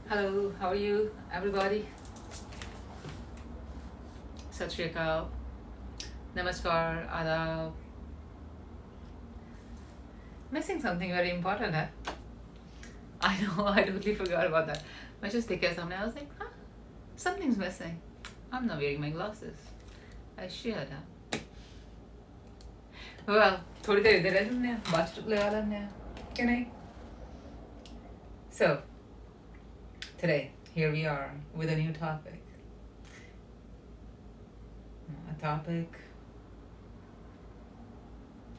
Hello, how are you, everybody? Sat Shri Akal, Namaskar, Adab. Missing something very important, huh? I know, I totally forgot about that. I just take care something. I was like, huh, something's missing. I'm not wearing my glasses. I should, huh? Well, थोड़ी देर इधर रह लेंगे, बात लगा लेंगे, क्या नहीं? So, today, here we are with a new topic. A topic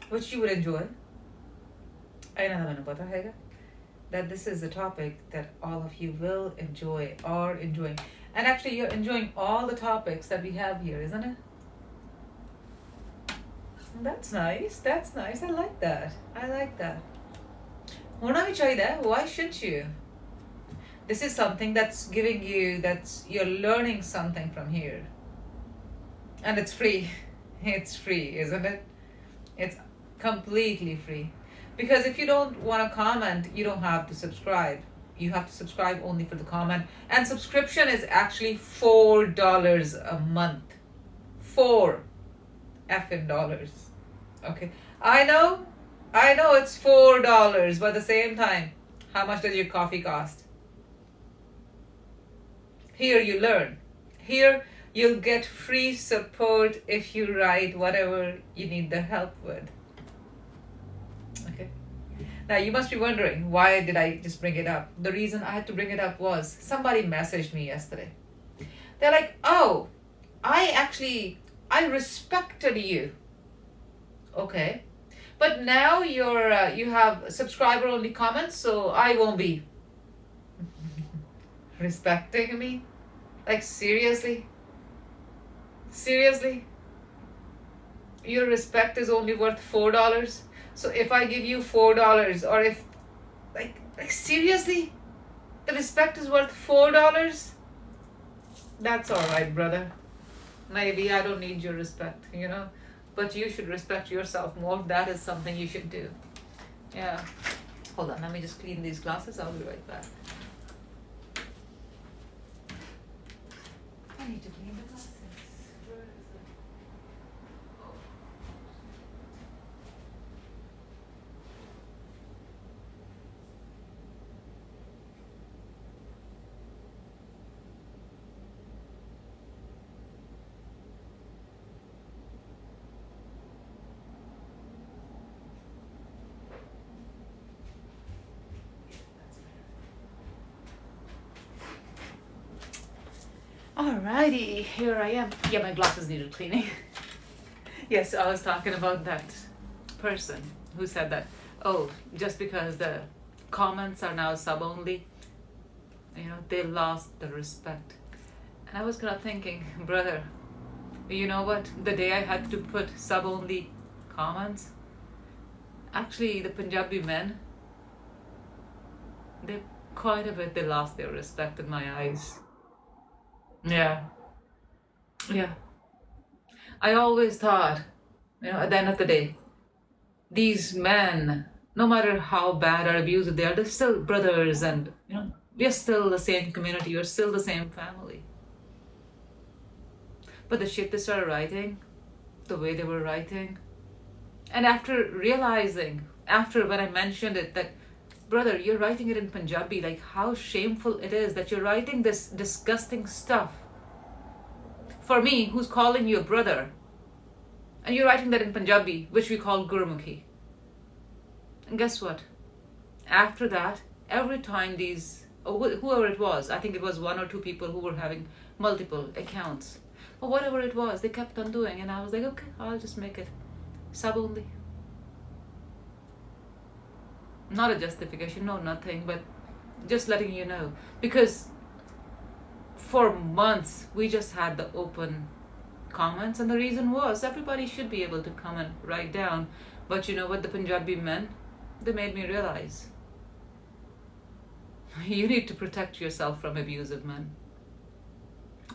which you would enjoy. I know that this is a topic that all of you will enjoy or enjoying. And actually, you're enjoying all the topics that we have here, isn't it? That's nice. That's nice. I like that. I like that. होना भी चाहिए. Why should you? This is something that's giving you, you're learning something from here. And it's free. It's free, isn't it? It's completely free. Because if you don't want to comment, you don't have to subscribe. You have to subscribe only for the comment. And subscription is actually $4 a month. 4 effing dollars. Okay. I know it's $4, but at the same time, how much does your coffee cost? Here you learn. Here you'll get free support if you write whatever you need the help with. Okay. Now you must be wondering, why did I just bring it up? The reason I had to bring it up was somebody messaged me yesterday. They're like, oh, I respected you. Okay. But now you have subscriber only comments, so I won't be respecting me? Like seriously? Seriously? Your respect is only worth $4? So if I give you $4, or if like seriously? The respect is worth $4? That's alright, brother. Maybe I don't need your respect, but you should respect yourself more. That is something you should do. Yeah. Hold on, let me just clean these glasses. I'll be right back. I need to clean the glasses. Where is it? Oh. Alrighty, here I am. Yeah, my glasses needed cleaning. Yes, I was talking about that person who said that, oh, just because the comments are now sub only, they lost the respect. And I was kind of thinking, brother, you know what? The day I had to put sub only comments, actually the Punjabi men, they lost their respect in my eyes. Yeah. Yeah. I always thought, at the end of the day, these men, no matter how bad or abusive they are, they're still brothers, and we're still the same community, we're still the same family. But the shit they started writing, the way they were writing, and after realizing, when I mentioned it, that brother, you're writing it in Punjabi, like how shameful it is that you're writing this disgusting stuff for me, who's calling you a brother, and you're writing that in Punjabi, which we call Gurmukhi. And guess what? After that, every time whoever it was, I think it was 1 or 2 people who were having multiple accounts, but whatever it was, they kept on doing, and I was like, okay, I'll just make it sub only. Not a justification, no, nothing, but just letting you know. Because for months, we just had the open comments, and the reason was everybody should be able to come and write down. But you know what, the Punjabi men, they made me realize, you need to protect yourself from abusive men.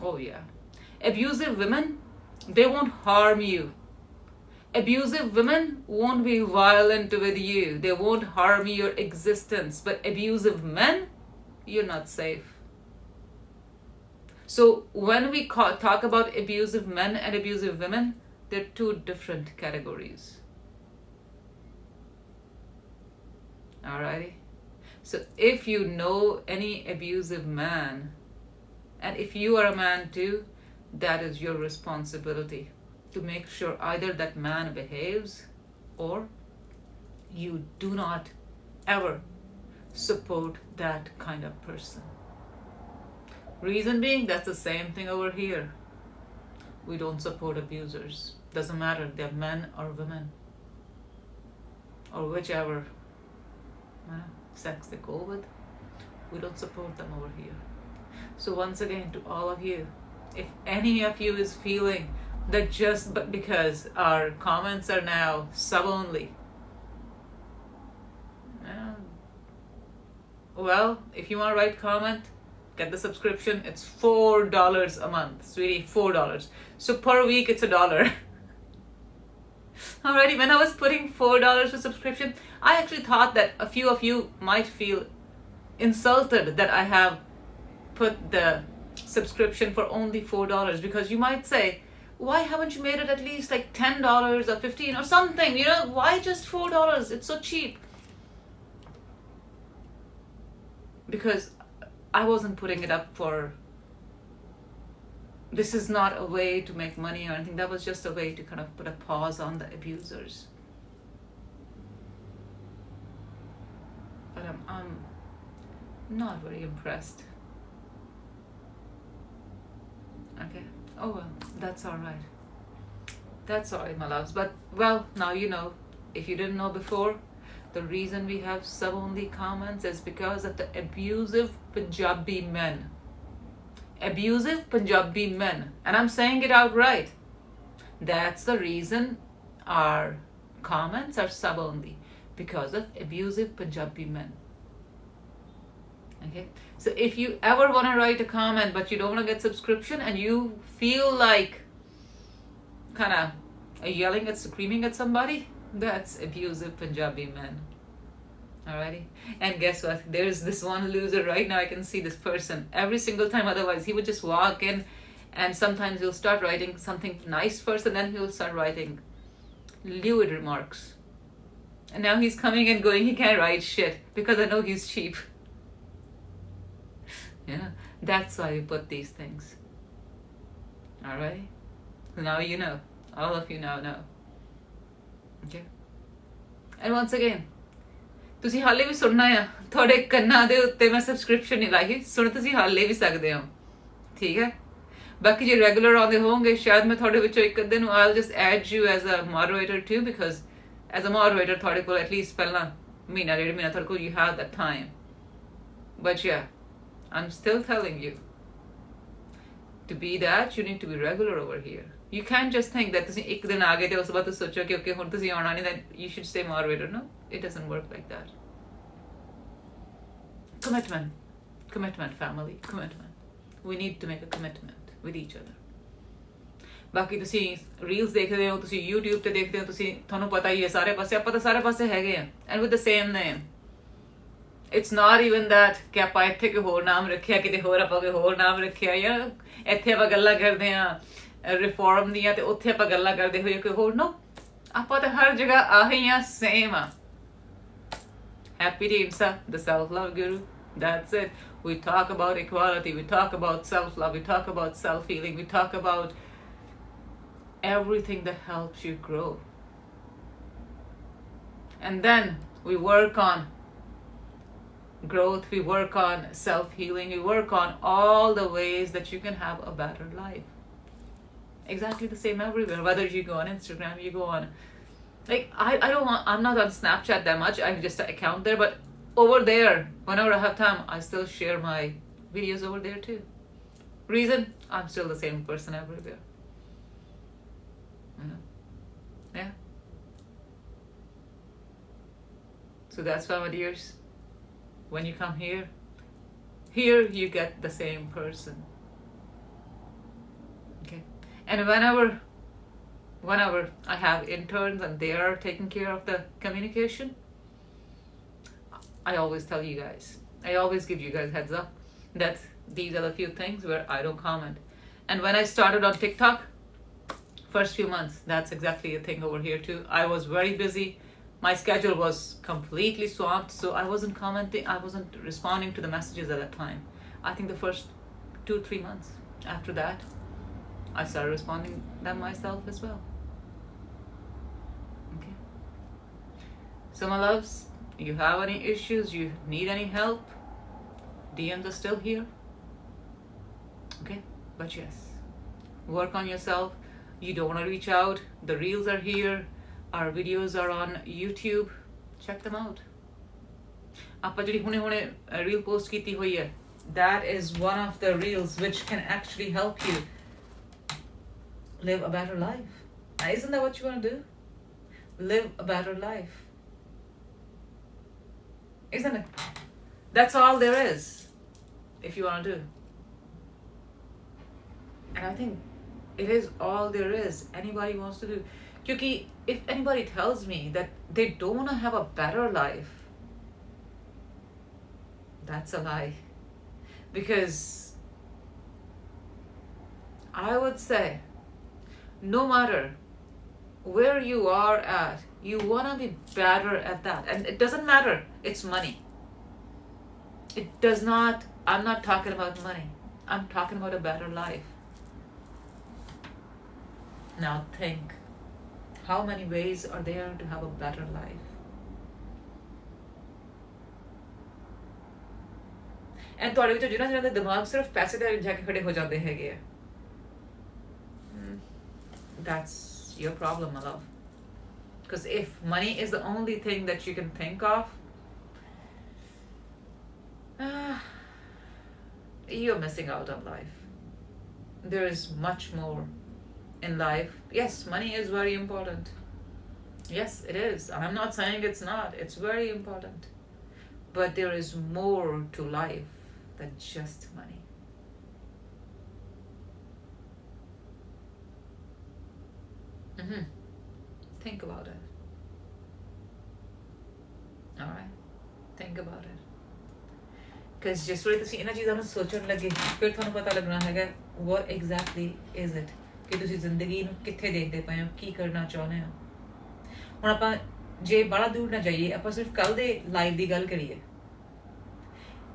Oh yeah. Abusive women, they won't harm you. Abusive women won't be violent with you. They won't harm your existence. But abusive men, you're not safe. So when we talk about abusive men and abusive women, they're two different categories. Alrighty? So if you know any abusive man, and if you are a man too, that is your responsibility to make sure either that man behaves or you do not ever support that kind of person. Reason being, that's the same thing over here. We don't support abusers. Doesn't matter, they're men or women or whichever sex they go with. We don't support them over here. So once again, to all of you, if any of you is feeling that just but because our comments are now sub only, well, if you want to write comment, get the subscription. It's $4 a month, sweetie, $4. So per week it's $1. Alrighty, when I was putting $4 for subscription, I actually thought that a few of you might feel insulted that I have put the subscription for only $4, because you might say, why haven't you made it at least like $10 or $15 or something? You know, why just $4? It's so cheap. Because I wasn't putting it up for, this is not a way to make money or anything. That was just a way to kind of put a pause on the abusers. But I'm not very impressed. Okay. Oh well, that's all right. That's all right, my loves. But well, now you know. If you didn't know before, the reason we have sub-only comments is because of the abusive Punjabi men. Abusive Punjabi men. And I'm saying it outright. That's the reason our comments are sub-only. Because of abusive Punjabi men. Okay? So if you ever want to write a comment but you don't want to get subscription and you feel like kind of yelling and screaming at somebody, that's abusive Punjabi men. Alrighty? And guess what? There's this one loser right now. I can see this person every single time. Otherwise, he would just walk in and sometimes he'll start writing something nice first and then he'll start writing lewd remarks. And now he's coming and going, he can't write shit because I know he's cheap. Yeah, that's why we put these things. Alright? Now you know. All of you now know. Okay? And once again, ਤੁਸੀਂ ਹਾਲੇ ਵੀ ਸੁਣਨਾ ਆ, ਤੁਹਾਡੇ ਕੰਨਾਂ ਦੇ ਉੱਤੇ ਮੈਂ subscription ਨਹੀਂ ਲਾਈ, ਸੁਣ ਤੁਸੀਂ ਹਾਲੇ ਵੀ ਸਕਦੇ ਹੋ, ਠੀਕ ਹੈ? ਬਾਕੀ ਜੇ ਰੈਗੂਲਰ ਆਉਂਦੇ ਹੋਵੋਗੇ, ਸ਼ਾਇਦ ਮੈਂ ਤੁਹਾਡੇ ਵਿੱਚੋਂ ਇੱਕ ਅੱਧੇ ਨੂੰ I'll just add you as a moderator too, because as a moderator ਤੁਹਾਡੇ ਕੋਲ at least ਪਹਿਲਾਂ ਮਹੀਨਾ ਡੇਢ ਮਹੀਨਾ ਤੁਹਾਡੇ ਕੋਲ you have that time. But yeah, I'm still telling you, to be that, you need to be regular over here. You can't just think that ਤੁਸੀਂ ਇੱਕ ਦਿਨ ਆ ਗਏ ਤੇ ਉਸ ਤੋਂ ਬਾਅਦ ਤੁਸੀਂ ਸੋਚੋ ਕਿ okay ਹੁਣ ਤੁਸੀਂ ਆਉਣਾ ਨਹੀਂ, then you should stay moderator. No, it doesn't work like that. Commitment family, commitment. We need to make a commitment with each other. ਬਾਕੀ ਤੁਸੀਂ ਰੀਲਸ ਦੇਖਦੇ ਹੋ, ਤੁਸੀਂ YouTube ਤੇ ਦੇਖਦੇ ਹੋ, ਤੁਸੀਂ ਤੁਹਾਨੂੰ ਪਤਾ ਹੀ ਹੈ ਸਾਰੇ ਪਾਸੇ, ਆਪਾਂ ਤਾਂ ਸਾਰੇ ਪਾਸੇ ਹੈਗੇ ਆ, and with the same name. It's not even that ਕਿ ਆਪਾਂ ਇੱਥੇ ਕੋਈ ਹੋਰ ਨਾਮ ਰੱਖਿਆ, ਕਿਤੇ ਹੋਰ ਆਪਾਂ ਕੋਈ ਹੋਰ ਨਾਮ ਰੱਖਿਆ, ਜਾਂ ਇੱਥੇ ਆਪਾਂ ਗੱਲਾਂ ਕਰਦੇ ਆ ਰਿਫਾਰਮ ਦੀਆਂ ਤੇ ਉੱਥੇ ਆਪਾਂ ਗੱਲਾਂ ਕਰਦੇ ਹੋਏ ਕੋਈ ਹੋਰ. ਨੋ, ਆਪਾਂ ਤਾਂ ਹਰ ਜਗ੍ਹਾ ਆਹੀ ਆ, ਸੇਮ ਆ. Happy Dimsa, the self-love guru. That's it. We talk about equality, we talk about self-love, we talk about self-healing, we talk about everything that helps you grow. And then we work on growth, we work on self-healing, we work on all the ways that you can have a better life. Exactly the same everywhere. Whether you go on Instagram, you go on, like I'm not on Snapchat that much, I have just an account there, but over there, whenever I have time, I still share my videos over there too. Reason? I'm still the same person everywhere. Yeah. So that's why, my dears, when you come here you get the same person. Okay? And whenever I have interns and they are taking care of the communication, I always tell you guys, I always give you guys heads up that These are the few things where I don't comment. And when I started on TikTok, first few months, that's exactly a thing over here too. I was very busy. My schedule was completely swamped, so I wasn't commenting, I wasn't responding to the messages at that time. I think the first 2-3 months after that, I started responding them myself as well. Okay. So my loves, you have any issues, you need any help, DMs are still here. Okay, but yes, work on yourself. You don't want to reach out, the reels are here, our videos are on YouTube, check them out. ਆਪਾਂ ਜਿਹੜੀ ਹੁਣੇ reel post ਕੀਤੀ ਹੋਈ ਹੈ, that is one of the reels which can actually help you live a better life. Isn't that what you want to do? Live a better life. Isn't it? That's all there is if you want to do. And I think it is all there is anybody wants to do. Because if anybody tells me that they don't want to have a better life, that's a lie. Because I would say, no matter where you are at, you want to be better at that. And it doesn't matter, it's money. It does not, I'm not talking about money. I'm talking about a better life. Now think, how many ways are there to have a better life? And ਤੁਹਾਡੇ ਵਿੱਚੋਂ ਜਿਹਨਾਂ ਦੇ ਦਿਮਾਗ ਸਿਰਫ ਪੈਸੇ ਦੇ ਜਾ ਕੇ ਖੜੇ ਹੋ ਜਾਂਦੇ ਹੈਗੇ ਆ, that's your problem, my love. Because if money is the only thing that you can think of, you're missing out on life. There is much more in life. Yes, money is very important. Yes, it is. I'm not saying it's not. It's very important. But there is more to life than just money. Think about it. Alright? Think about it. Because just when ਤੁਸੀਂ ਇਹਨਾਂ ਚੀਜ਼ਾਂ ਨੂੰ ਸੋਚਣ ਲੱਗੇ, ਫਿਰ ਤੁਹਾਨੂੰ ਪਤਾ ਲੱਗਣਾ ਹੈਗਾ what exactly is it ਕਿ ਤੁਸੀਂ ਜ਼ਿੰਦਗੀ ਨੂੰ ਕਿੱਥੇ ਦੇਖਦੇ ਪਏ ਹੋ, ਕੀ ਕਰਨਾ ਚਾਹੁੰਦੇ ਹੋ. ਹੁਣ ਆਪਾਂ ਜੇ ਬੜਾ ਦੂਰ ਨਾ ਜਾਈਏ, ਆਪਾਂ ਸਿਰਫ ਕੱਲ ਦੇ ਲਾਈਵ ਦੀ ਗੱਲ ਕਰੀਏ.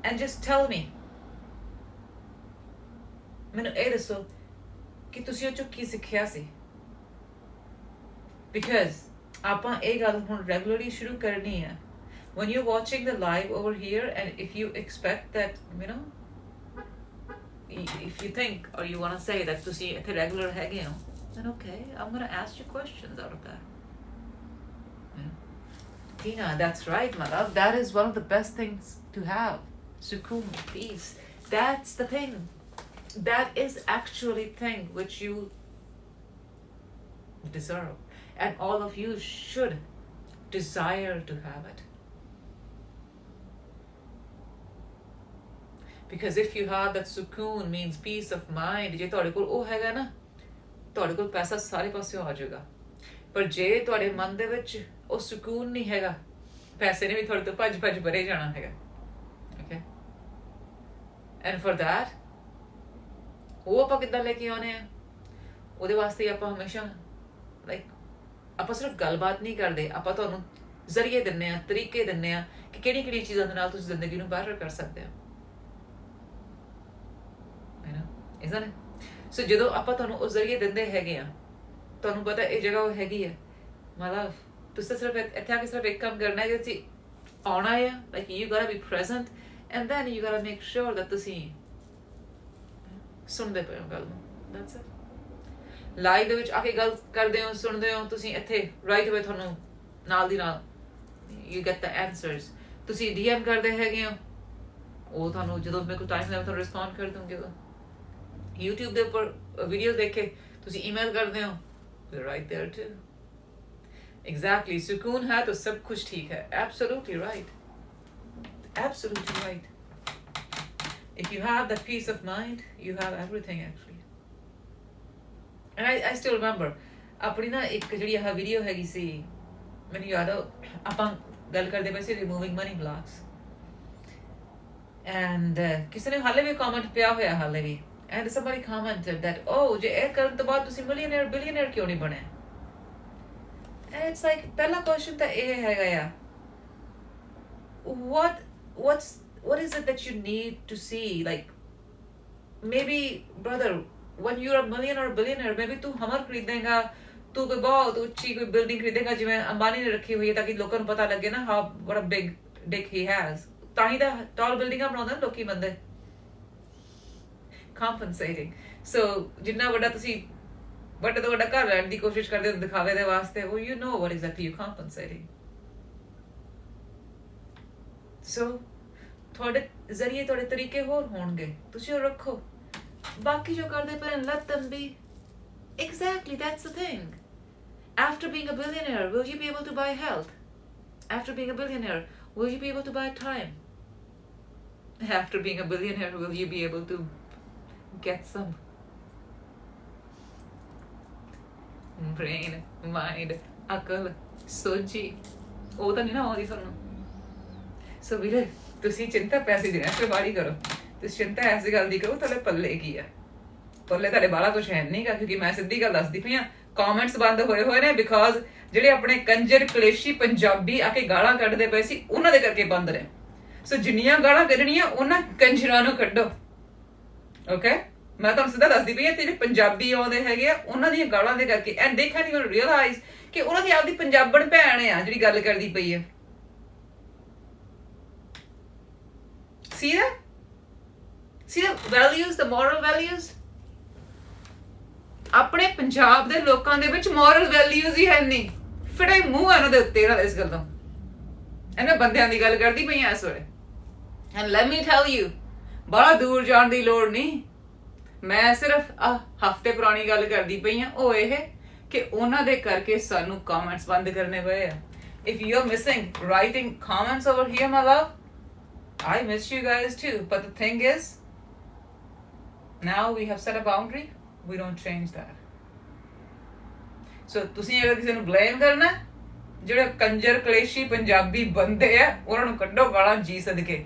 And just tell me, ਮੈਨੂੰ ਇਹ ਦੱਸੋ ਕਿ ਤੁਸੀਂ ਉਹ ਚੋਂ ਕੀ ਸਿੱਖਿਆ ਸੀ. Because ਆਪਾਂ ਇਹ ਗੱਲ ਹੁਣ ਰੈਗੂਲਰਲੀ ਸ਼ੁਰੂ ਕਰਨੀ ਹੈ. When you're watching the live over here, and if you expect that, you know, if you think or you want to say that ਤੁਸੀਂ ਇੱਥੇ regular ਹੈਗੇ ਹੋ, then okay, I'm going to ask you questions out of that. Tina, that's right, my love. That is one of the best things to have. Sukoon, peace. That's the thing. That is actually thing which you deserve. And all of you should desire to have it. Because if you have that sukoon, means peace of mind, ਜੇ ਤੁਹਾਡੇ ਕੋਲ ਉਹ ਹੈਗਾ ਨਾ, ਤੁਹਾਡੇ ਕੋਲ ਪੈਸਾ ਸਾਰੇ ਪਾਸਿਓਂ ਆ ਜਾਏਗਾ. ਪਰ ਜੇ ਤੁਹਾਡੇ ਮਨ ਦੇ ਵਿੱਚ ਉਹ ਸੁਕੂਨ ਨਹੀਂ ਹੈਗਾ, ਪੈਸੇ ਨੇ ਵੀ ਤੁਹਾਡੇ ਤੋਂ ਭੱਜ ਭਰੇ ਜਾਣਾ ਹੈਗਾ. Okay? And for that, ਉਹ ਆਪਾਂ ਕਿੱਦਾਂ ਲੈ ਕੇ ਆਉਣੇ ਆ? ਉਹਦੇ ਵਾਸਤੇ ਆਪਾਂ ਹਮੇਸ਼ਾ ਆਪਾਂ ਸਿਰਫ ਗੱਲਬਾਤ ਨਹੀਂ ਕਰਦੇ, ਆਪਾਂ ਤੁਹਾਨੂੰ ਜ਼ਰੀਏ ਦਿੰਦੇ ਆ, ਤਰੀਕੇ ਦਿੰਦੇ ਆ ਕਿ ਕਿਹੜੀ ਚੀਜ਼ਾਂ ਦੇ ਨਾਲ ਤੁਸੀਂ ਜ਼ਿੰਦਗੀ ਨੂੰ ਬਿਹਤਰ ਕਰ ਸਕਦੇ ਹੋ. Isn't it? So ਜਦੋਂ ਆਪਾਂ ਤੁਹਾਨੂੰ ਉਹ ਜ਼ਰੀਏ ਦਿੰਦੇ ਹੈਗੇ ਆ, ਤੁਹਾਨੂੰ ਪਤਾ ਇਹ ਜਗ੍ਹਾ ਉਹ ਹੈਗੀ ਆ, my love, ਤੁਸੀਂ ਸਿਰਫ ਇੱਥੇ ਆ ਕੇ ਸਿਰਫ ਇੱਕ ਕੰਮ ਕਰਨਾ ਹੈ ਕਿ ਤੁਸੀਂ ਆਉਣਾ ਹੈ, like you gotta be present, and then you gotta make sure that ਤੁਸੀਂ ਸੁਣਦੇ ਪਏ ਹੋ ਗੱਲ ਨੂੰ. That's it. ਲਾਈਵ ਦੇ ਵਿੱਚ ਆ ਕੇ ਗੱਲ ਕਰਦੇ ਹੋ, ਸੁਣਦੇ ਹੋ ਤੁਸੀਂ ਇੱਥੇ right away, ਤੁਹਾਨੂੰ ਨਾਲ ਦੀ ਨਾਲ you get the answers. ਤੁਸੀਂ DM ਕਰਦੇ ਹੈਗੇ ਹੋ, ਉਹ ਤੁਹਾਨੂੰ ਜਦੋਂ ਮੇਰੇ ਕੋਲ ਟਾਈਮ ਮਿਲੇ ਤੁਹਾਨੂੰ ਰਿਸਪੌਂਡ ਕਰ ਦੂੰਗੀ. YouTube ਦੇ ਉੱਪਰ ਵੀਡੀਓ ਦੇਖ ਕੇ ਤੁਸੀਂ ਈਮੇਲ ਕਰਦੇ ਹੋ, we're right there too. Exactly. सुकून है तो सब कुछ ठीक है. Absolutely right. Absolutely right. If you have that peace of mind, you have everything actually. And I still remember ਆਪਣੀ ਨਾ ਇੱਕ ਜਿਹੜੀ ਆਹ ਵੀਡੀਓ ਹੈਗੀ ਸੀ, ਮੈਨੂੰ ਯਾਦ ਆ ਆਪਾਂ ਗੱਲ ਕਰਦੇ ਪਏ ਸੀ removing money blocks. ਐਂਡ ਕਿਸੇ ਨੇ ਹਾਲੇ ਵੀ ਕਮੈਂਟ ਪਿਆ ਹੋਇਆ ਹਾਲੇ ਵੀ ਐਂਡ somebody commented that ਜੇ ਇਹ ਕਰਨ ਤੋਂ ਬਾਅਦ ਤੁਸੀਂ ਮਿਲੀਅਨਰ ਬਿਲੀਅਨਰ ਕਿਉਂ ਨਹੀਂ ਬਣੇ ਐਂਡ ਇਟਸ ਲਾਈਕ ਪਹਿਲਾ ਕੁਐਸਚਨ ਤਾਂ ਇਹ ਹੈਗਾ ਆ what is it that you need to see, like maybe brother when you're a millionaire or billionaire maybe तू हमर खरीदेगा तू कोई बहुत ऊंची कोई बिल्डिंग खरीदेगा जिवें अंबानी ने रखी हुई है ताकि लोगों को पता लगे ना how what a big dick he has ਤਾਂ ਹੀ ਤਾਂ ਟਾਲ ਬਿਲਡਿੰਗਾਂ ਬਣਾਉਂਦੇ ਨੇ ਲੋਕੀ ਬੰਦੇ compensating so ਜਿੰਨਾ ਵੱਡਾ ਤੁਸੀਂ ਵੱਡੇ ਤੋਂ ਵੱਡਾ ਘਰ ਲੈਣ ਦੀ ਕੋਸ਼ਿਸ਼ ਕਰਦੇ ਹੋ ਦਿਖਾਵੇ ਦੇ ਵਾਸਤੇ ਉਹ you know what exactly you compensating so ਤੁਹਾਡੇ ਜ਼ਰੀਏ ਤੁਹਾਡੇ ਤਰੀਕੇ ਹੋਰ ਹੋਣਗੇ ਤੁਸੀਂ ਉਹ ਰੱਖੋ ਬਾਕੀ ਜੋ ਕਰਦੇ ਪਏ let them be exactly that's the thing after being a billionaire will you be able to buy health after being a billionaire will you be able to buy time after being a billionaire will you be able to get some brain mind ਅਕਲ ਸੋਝੀ ਉਹ ਤਾਂ ਨਹੀਂ ਨਾ ਆਉਂਦੀ ਤੁਹਾਨੂੰ ਸੋ ਵੀਰੇ ਤੁਸੀਂ ਚਿੰਤਾ ਪੈਸੇ ਦੀ ਨਾ ਕਰਵਾੜੀ ਕਰੋ ਤੁਸੀਂ ਚਿੰਤਾ ਐਸੀ ਗੱਲ ਦੀ ਕਰੋ ਤੁਹਾਡੇ ਪੱਲੇ ਕੀ ਆ ਪੱਲੇ ਤੁਹਾਡੇ ਬਾਲਾ ਕੁਛ ਹੈ ਨਹੀਂਗਾ ਕਿਉਂਕਿ ਮੈਂ ਸਿੱਧੀ ਗੱਲ ਦੱਸਦੀ ਪਈ ਆ ਕਮੈਂਟਸ ਬੰਦ ਹੋਏ ਨੇ ਬਿਕਾਜ਼ ਜਿਹੜੇ ਆਪਣੇ ਕੰਜਰ ਕਲੇਸ਼ੀ ਪੰਜਾਬੀ ਆ ਕੇ ਗਾਲਾਂ ਕੱਢਦੇ ਪਏ ਸੀ ਉਹਨਾਂ ਦੇ ਕਰਕੇ ਬੰਦ ਨੇ ਸੋ ਜਿੰਨੀਆਂ ਗਾਲਾਂ ਕੱਢਣੀਆਂ ਉਹਨਾਂ ਕੰਜਰਾਂ ਨੂੰ ਕੱਢੋ ਓਕੇ ਮੈਂ ਤੁਹਾਨੂੰ ਸਿੱਧਾ ਦੱਸਦੀ ਪਈ ਆ ਤੇ ਜਿਹੜੇ ਪੰਜਾਬੀ ਆਉਂਦੇ ਹੈਗੇ ਆ ਉਹਨਾਂ ਦੀਆਂ ਗਾਲਾਂ ਦੇ ਕਰਕੇ ਐਂਡ ਦੇ ਕੈਨਟ ਇਵਨ ਰੀਅਲਾਈਜ਼ ਕਿ ਉਹਨਾਂ ਦੀ ਆਪਦੀ ਪੰਜਾਬਣ ਭੈਣ ਆ ਜਿਹੜੀ ਗੱਲ ਕਰਦੀ ਪਈ ਆ See the values, the moral values? ਆਪਣੇ ਪੰਜਾਬ ਦੇ ਲੋਕਾਂ ਦੇ ਵਿੱਚ moral values ਹੀ ਹੈ ਨਹੀਂ ਫਿੜੇ ਮੂੰਹ ਇਹਨਾਂ ਦੇ ਉੱਤੇ ਇਹਨਾਂ ਇਸ ਗੱਲ ਤੋਂ ਇਹਨਾਂ ਬੰਦਿਆਂ ਦੀ ਗੱਲ ਕਰਦੀ ਪਈ ਆ ਇਸ ਵੇਲੇ and let me tell you ਬੜਾ ਦੂਰ ਜਾਣ ਦੀ ਲੋੜ ਨਹੀਂ ਮੈਂ ਸਿਰਫ ਹਫ਼ਤੇ ਪੁਰਾਣੀ ਗੱਲ ਕਰਦੀ ਪਈ ਆ ਉਹ ਇਹ ਕਿ ਉਹਨਾਂ ਦੇ ਕਰਕੇ ਸਾਨੂੰ ਕਮੈਂਟਸ ਬੰਦ ਕਰਨੇ ਪਏ ਆ if you're missing writing comments over here my love I miss you guys too, but the thing is, now we have set a boundary. We don't change that. So, ਤੁਸੀਂ ਅਗਰ ਕਿਸੇ ਨੂੰ blame ਕਰਨਾ, ਜਿਹੜੇ ਕੰਜਰ ਕਲੇਸ਼ੀ ਪੰਜਾਬੀ ਬੰਦੇ ਆ, ਉਹਨਾਂ ਨੂੰ ਕੱਢੋ ਗਾਲਾਂ ਜੀ ਸਦਕੇ,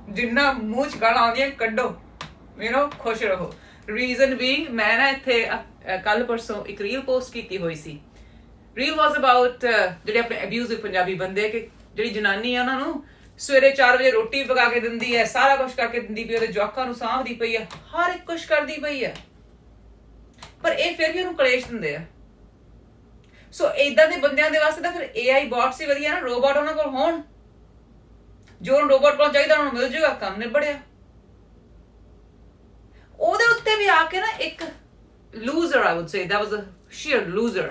ਜਿੰਨਾ ਮੂੰਹ ਚ ਗਾਲਾਂ ਆਉਂਦੀਆਂ ਕੱਢੋ, ਖੁਸ਼ ਰਹੋ. Reason being, ਮੈਂ ਨਾ ਇੱਥੇ ਕੱਲ ਪਰਸੋਂ ਇੱਕ ਰੀਲ ਪੋਸਟ ਕੀਤੀ ਹੋਈ ਸੀ. Reel was about ਜਿਹੜੇ ਆਪਣੇ abusive ਪੰਜਾਬੀ ਬੰਦੇ ਕਿ ਜਿਹੜੀ ਜਨਾਨੀ ਆ ਉਹਨਾਂ ਨੂੰ ਸਵੇਰੇ 4 ਵਜੇ ਰੋਟੀ ਪਕਾ ਕੇ ਦਿੰਦੀ ਹੈ ਸਾਰਾ ਕੁਛ ਕਰਕੇ ਦਿੰਦੀ ਪਈ ਉਹਦੇ ਜਵਾਕਾਂ ਨੂੰ ਸਾਂਭਦੀ ਪਈ ਹੈ ਹਰ ਇੱਕ ਕੁਛ ਕਰਦੀ ਪਈ ਹੈ ਪਰ ਇਹ ਫਿਰ ਵੀ ਉਹਨੂੰ ਕਲੇਸ਼ ਦਿੰਦੇ ਆ ਸੋ ਏਦਾਂ ਦੇ ਬੰਦਿਆਂ ਦੇ ਵਾਸਤੇ ਤਾਂ ਫਿਰ AI ਬੋਟਸ ਹੀ ਵਧੀਆ ਨਾ ਰੋਬੋਟ ਉਹਨਾਂ ਕੋਲ ਹੋਣ ਜੋ ਰੋਬੋਟ ਕੋਲ ਚਾਹੀਦਾ ਉਹਨੂੰ ਮਿਲ ਜਾਊਗਾ ਕੰਮ ਨਿਬੜਿਆ ਉਹਦੇ ਉੱਤੇ ਵੀ ਆ ਕੇ ਨਾ ਇੱਕ loser I would say that was a sheer loser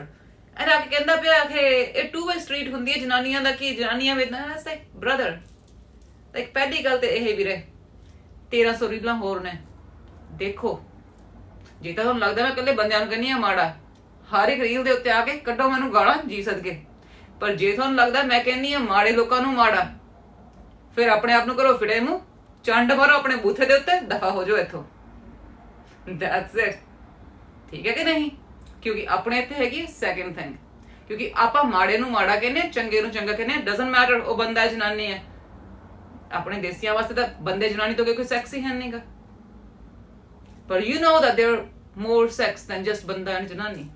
and ਆ ਕੇ ਕਹਿੰਦਾ ਪਿਆ ਕਿ ਇਹ ਟੂ ਵੇ ਸਟਰੀਟ ਹੁੰਦੀ ਹੈ ਜਨਾਨੀਆਂ ਦਾ ਕੀ ਜਨਾਨੀਆਂ ਵਿੱਚ ਨਾ ਲਾਈਕ ਬ੍ਰਦਰ ਲਾਈਕ ਪਹਿਲੀ ਗੱਲ ਤੇ ਇਹ ਵੀਰੇ 1300 ਰੀਲਾਂ ਹੋਰ ਨੇ ਦੇਖੋ ਜੇ ਤਾਂ ਤੁਹਾਨੂੰ ਲੱਗਦਾ ਮੈਂ ਇਕੱਲੇ ਬੰਦਿਆਂ ਨੂੰ ਕਹਿੰਦੀ ਆ ਮਾੜਾ ਹਰ ਇੱਕ ਰੀਲ ਦੇ ਉੱਤੇ ਆ ਕੇ ਕੱਢੋ ਮੈਨੂੰ ਗਾਲਾਂ ਜੀ ਸਦਕੇ ਪਰ ਜੇ ਤੁਹਾਨੂੰ ਲੱਗਦਾ ਮੈਂ ਕਹਿੰਦੀ ਆ ਮਾੜੇ ਲੋਕਾਂ ਨੂੰ ਮਾੜਾ ਫਿਰ ਆਪਣੇ ਆਪ ਨੂੰ ਕਰੋ ਫਿੜੇ ਮੂੰਹ ਚੰਡ ਮਾਰੋ ਆਪਣੇ ਬੂਥੇ ਦੇ ਉੱਤੇ ਦਫਾ ਹੋ ਜਾਓ ਇੱਥੋਂ ਦੈਟਸ ਇਟ ਠੀਕ ਹੈ ਕਿ ਨਹੀਂ ਕਿਉਂਕਿ ਆਪਣੇ ਇੱਥੇ ਹੈਗੀ ਸੈਕਿੰਡ ਥਿੰਗ ਕਿਉਂਕਿ ਆਪਾਂ ਮਾੜੇ ਨੂੰ ਮਾੜਾ ਕਹਿੰਦੇ ਚੰਗੇ ਨੂੰ ਚੰਗਾ ਕਹਿੰਦੇ ਡਸਨਟ ਮੈਟਰ ਉਹ ਬੰਦਾ ਜਨਾਨੀ ਹੈ ਆਪਣੇ ਦੇਸੀਆਂ ਵਾਸਤੇ ਤਾਂ ਬੰਦੇ ਜਨਾਨੀ ਤੋਂ ਕੋਈ ਸੈਕਸ ਹੀ ਹੈ ਨਹੀਂਗਾ ਪਰ you know that there are more sex than just ਬੰਦਾ and ਜਨਾਨੀ